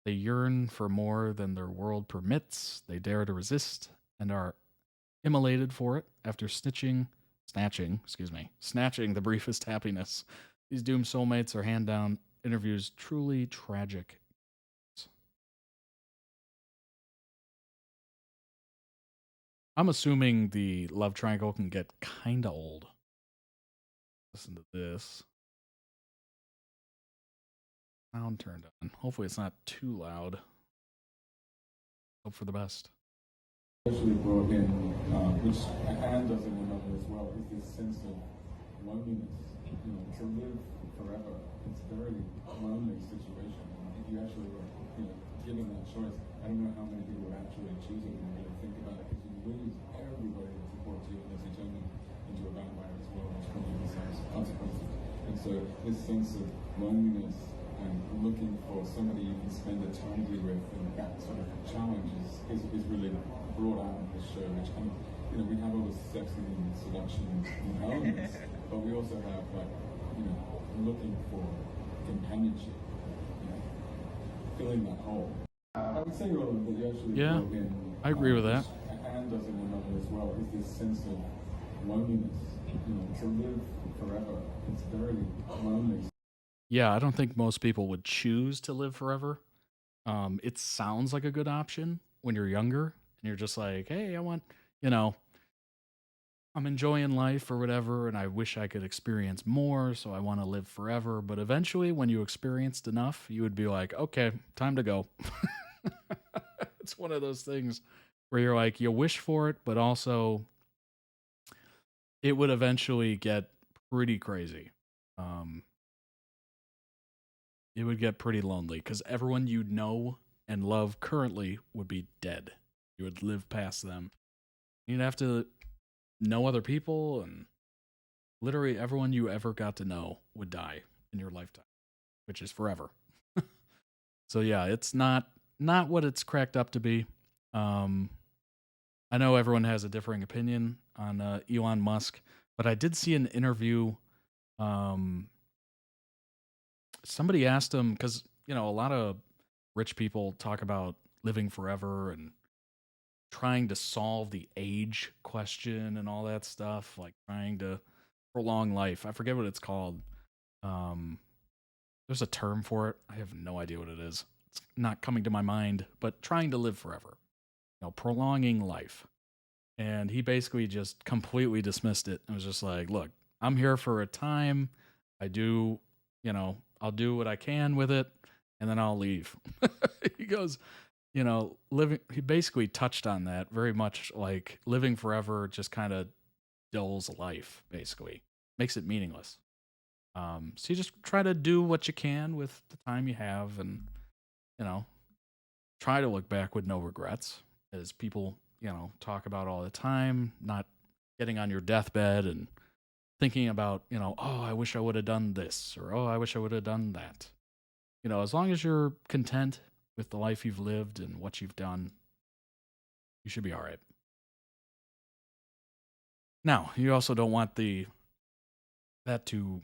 They yearn for more than their world permits. They dare to resist and are immolated for it after snatching the briefest happiness. These doomed soulmates are hand down interviews truly tragic. I'm assuming the love triangle can get kinda old. Listen to this. Sound turned on. Hopefully it's not too loud. Hope for the best. Actually brought in, which Anne does in the novel as well, is this sense of loneliness. You know, to live forever, it's a very lonely situation. And if you actually were, given that choice, I don't know how many people would actually choose it when you really think about it, because you lose everybody that supports you unless you turn them into a vampire as well, which comes with its consequences. And so this sense of loneliness and looking for somebody you can spend eternity with, and that sort of challenge is really brought out of the show, which kind of, we have all this sex and seduction and elements, but we also have, looking for companionship, filling that hole. I would say, Roland, that you actually brought in, I agree with that. Anne does in the novel as well, is this sense of loneliness. To live forever, it's very lonely. Yeah, I don't think most people would choose to live forever. It sounds like a good option when you're younger and you're just like, hey, I want, I'm enjoying life or whatever, and I wish I could experience more, so I want to live forever. But eventually, when you experienced enough, you would be like, okay, time to go. It's one of those things where you're like, you wish for it, but also it would eventually get pretty crazy. It would get pretty lonely because everyone you know and love currently would be dead. You would live past them. You'd have to know other people, and literally everyone you ever got to know would die in your lifetime, which is forever. So yeah, it's not what it's cracked up to be. I know everyone has a differing opinion on Elon Musk, but I did see an interview. Somebody asked him, because, a lot of rich people talk about living forever and trying to solve the age question and all that stuff, like trying to prolong life. I forget what it's called. There's a term for it. I have no idea what it is. It's not coming to my mind, but trying to live forever, prolonging life. And he basically just completely dismissed it and was just like, look, I'm here for a time. I'll do what I can with it, and then I'll leave. He goes, he basically touched on that very much, like living forever just kind of dulls life, basically. Makes it meaningless. So you just try to do what you can with the time you have, and, try to look back with no regrets, as people, talk about all the time, not getting on your deathbed and thinking about, oh, I wish I would have done this, or, oh, I wish I would have done that. As long as you're content with the life you've lived and what you've done, you should be all right. Now, you also don't want that to,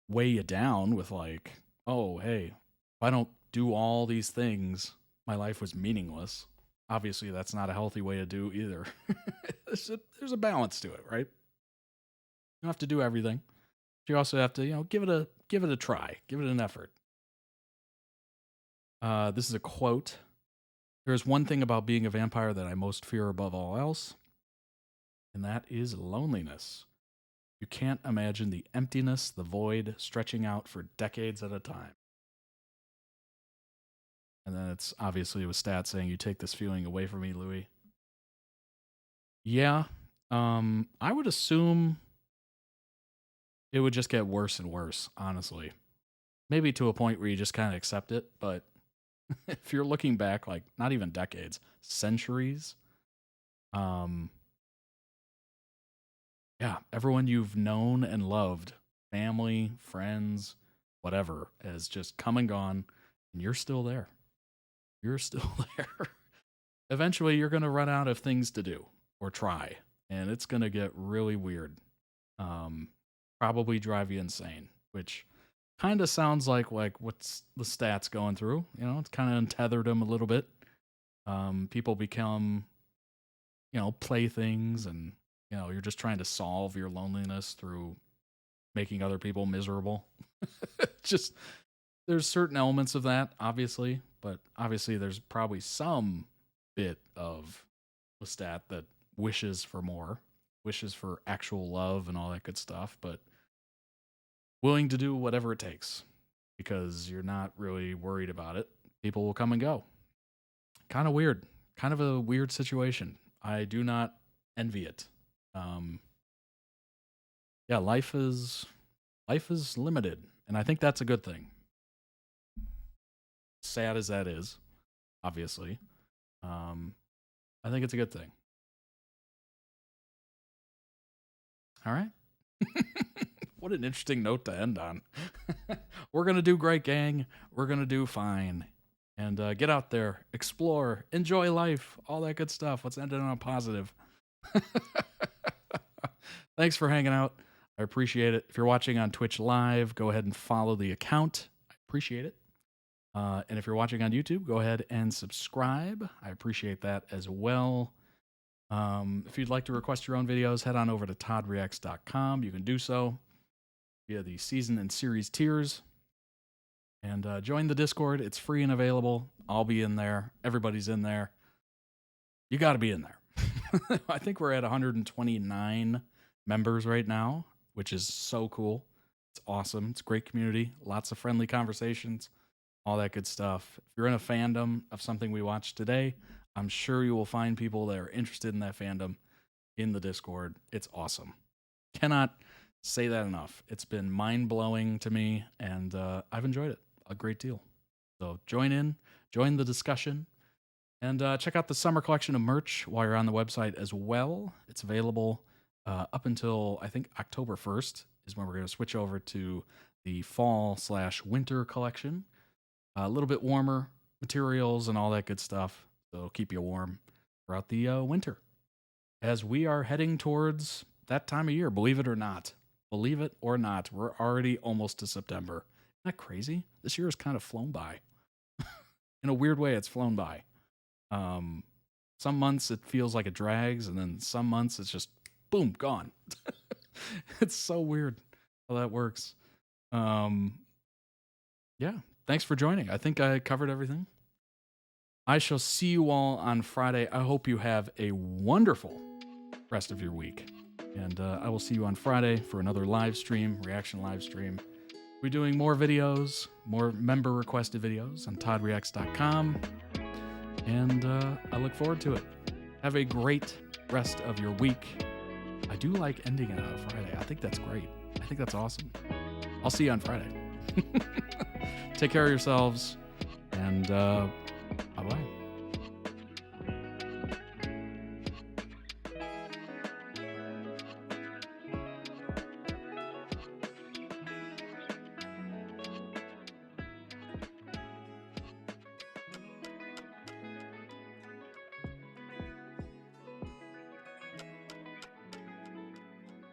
weigh you down with like, oh, hey, if I don't do all these things, my life was meaningless. Obviously, that's not a healthy way to do either. There's a balance to it, right? You don't have to do everything. But you also have to, give it a try, give it an effort. This is a quote. There's one thing about being a vampire that I most fear above all else, and that is loneliness. You can't imagine the emptiness, the void, stretching out for decades at a time. And then it's obviously with stats saying, you take this feeling away from me, Louis. Yeah, I would assume it would just get worse and worse, honestly. maybe to a point where you just kind of accept it. But if you're looking back, like not even decades, centuries, yeah, everyone you've known and loved, family, friends, whatever, has just come and gone, and you're still there. You're still there. Eventually, you're going to run out of things to do or try, and it's going to get really weird. Probably drive you insane, which kind of sounds like what's the stats going through. You know, it's kind of untethered them a little bit. People become, playthings, and you're just trying to solve your loneliness through making other people miserable. Just, there's certain elements of that, obviously, but obviously there's probably some bit of Lestat that wishes for more, wishes for actual love and all that good stuff, but willing to do whatever it takes because you're not really worried about it. People will come and go. Kind of weird. Kind of a weird situation. I do not envy it. Yeah, life is limited, and I think that's a good thing. Sad as that is, obviously, I think it's a good thing. All right. What an interesting note to end on. We're going to do great, gang. We're going to do fine. And get out there, explore, enjoy life, all that good stuff. Let's end it on a positive. Thanks for hanging out. I appreciate it. If you're watching on Twitch Live, go ahead and follow the account. I appreciate it. And if you're watching on YouTube, go ahead and subscribe. I appreciate that as well. If you'd like to request your own videos, head on over to toddreacts.com. You can do so via the season and series tiers. And join the Discord. It's free and available. I'll be in there. Everybody's in there. You got to be in there. I think we're at 129 members right now, which is so cool. It's awesome. It's a great community. Lots of friendly conversations. All that good stuff. If you're in a fandom of something we watched today, I'm sure you will find people that are interested in that fandom in the Discord. It's awesome. Cannot say that enough. It's been mind-blowing to me, and I've enjoyed it a great deal. So join in, join the discussion, and check out the summer collection of merch while you're on the website as well. It's available up until, I think, October 1st is when we're going to switch over to the fall/winter collection. A little bit warmer materials and all that good stuff. So it'll keep you warm throughout the winter. As we are heading towards that time of year, believe it or not. Believe it or not, we're already almost to September. Isn't that crazy? This year has kind of flown by. In a weird way, it's flown by. Some months it feels like it drags, and then some months it's just, boom, gone. It's so weird how that works. Yeah. Thanks for joining. I think I covered everything. I shall see you all on Friday. I hope you have a wonderful rest of your week. And I will see you on Friday for another live stream, reaction live stream. We're doing more videos, more member-requested videos on toddreacts.com. And I look forward to it. Have a great rest of your week. I do like ending it on a Friday. I think that's great. I think that's awesome. I'll see you on Friday. Take care of yourselves, and bye-bye.